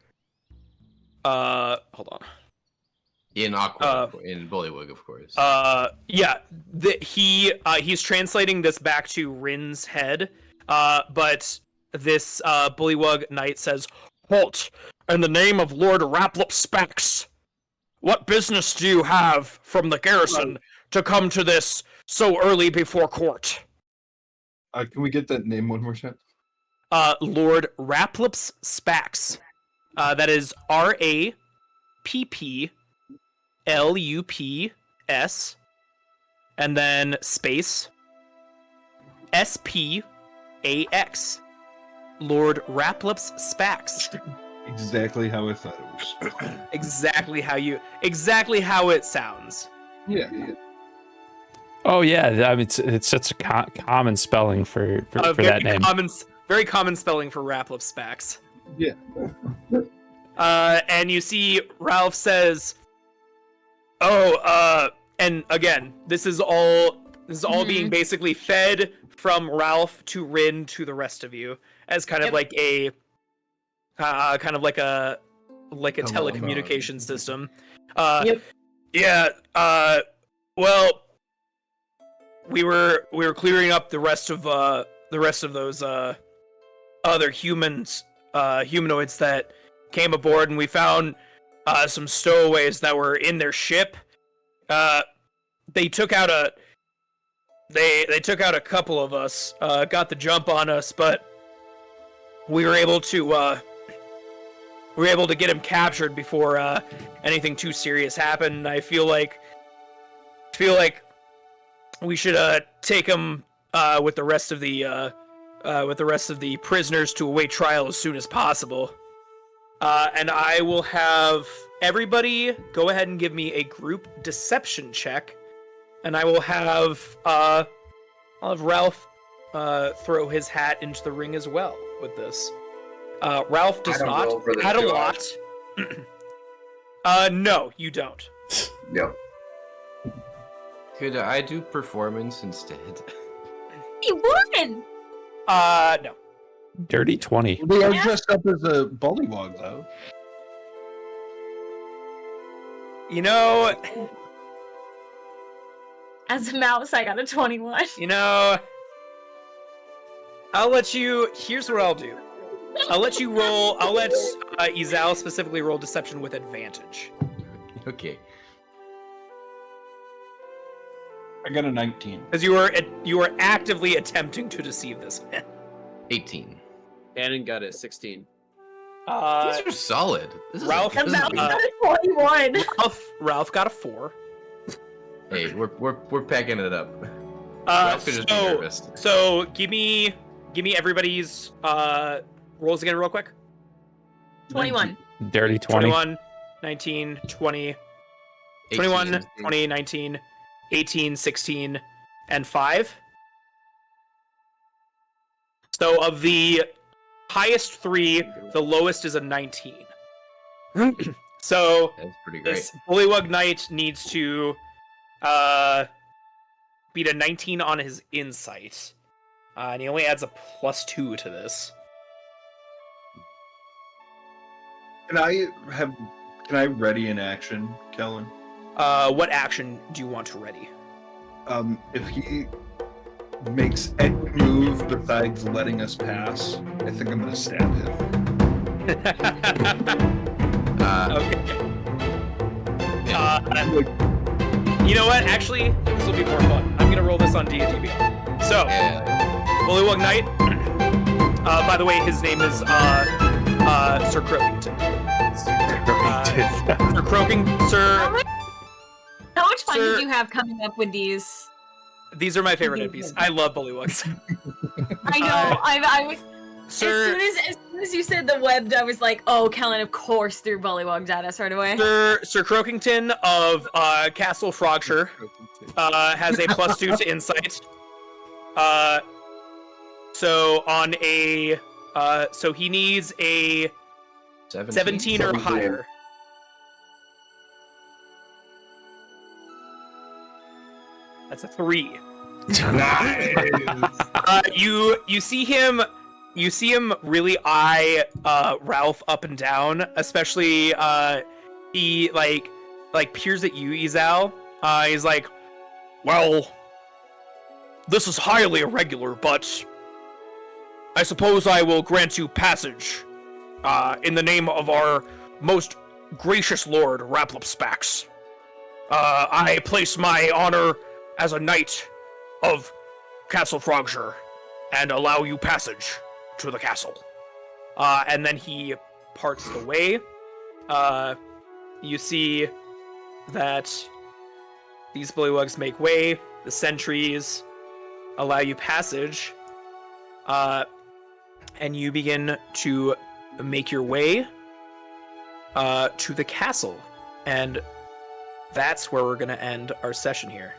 B: Hold on.
F: In Aqua, in Bullywug, of course.
B: Yeah, he's translating this back to Rin's head, but this bullywug knight says, "Halt! In the name of Lord Raplop Specs, what business do you have from the garrison to come to this so early before court?"
H: Can we get that name one more time?
B: Lord Raplop's Spax. That is RAPPLUPS, and then space SPAX. Lord Raplop's Spax.
H: Exactly how I thought it was.
B: Exactly how it sounds.
H: Yeah.
A: Oh yeah, I mean, it's such a common spelling for that name.
B: Very common spelling for Raplop Spax.
H: Yeah.
B: And you see Ralph says, "Oh, and again, this is all being basically fed from Ralph to Rin to the rest of you as kind of like a telecommunication system." Yeah. Well, we were clearing up the rest of those other humanoids that came aboard, and we found some stowaways that were in their ship. They took out a couple of us, got the jump on us, but we were able to get him captured before anything too serious happened. I feel like we should take him with the rest of the prisoners to await trial as soon as possible. And I will have everybody go ahead and give me a group deception check, and I will have I'll have Ralph throw his hat into the ring as well with this. Ralph does not add a lot. No, you don't.
E: Yep.
F: Could I do performance instead?
D: He won!
B: No.
A: Dirty 20.
H: They are dressed up as a bullywog, though.
B: You know,
D: As a mouse, I got a 21.
B: I'll let you. Here's what I'll do. I'll let you roll. I'll let Izal specifically roll deception with advantage.
F: Okay.
H: I got a 19.
B: Because you were actively attempting to deceive this man.
F: 18.
G: Cannon got it 16.
F: These are solid. This is
B: Ralph-
F: this is-
D: Mouse got a 21.
B: Ralph got a 4.
F: hey, we're packing it up. Ralph could just be nervous.
B: So give me everybody's rolls again real quick.
D: 21.
A: Dirty 20.
B: 21, 19, 20, 21, 20, 19, 18, 16, and 5. So of the highest 3, the lowest is a 19. So
F: That's pretty great.
B: this Bullywug Knight needs to beat a 19 on his insight. And he only adds a +2 to this.
H: Can I ready an action, Kellen?
B: What action do you want to ready?
H: If he makes any move besides letting us pass, I think I'm gonna stab him.
B: Okay. You know what? Actually, this will be more fun. I'm gonna roll this on D&D Beyond. So, Bullywug Knight. By the way, his name is Sir Croakington. Sir Croaking, Sir.
D: How much fun
B: Sir-
D: did you have coming up with these?
B: These are my favorite NPCs. I love Bullywugs.
D: I know. I was.
B: Sir,
D: As soon as you said the webbed, I was like, oh, Kellen, of course, threw bullywugs at us right away.
B: Sir Croakington of Castle Frogshire has a +2 to insight. So on a so he needs a 17 or higher. That's a 3. You see him really eye Ralph up and down, especially he like peers at you, Izal. He's like, well, this is highly irregular, but I suppose I will grant you passage in the name of our most gracious lord, Raplopspax. I place my honor as a knight of Castle Frogshire and allow you passage to the castle. And then he parts the way. You see that these bullywugs make way. The sentries allow you passage. And you begin to make your way to the castle. And that's where we're going to end our session here.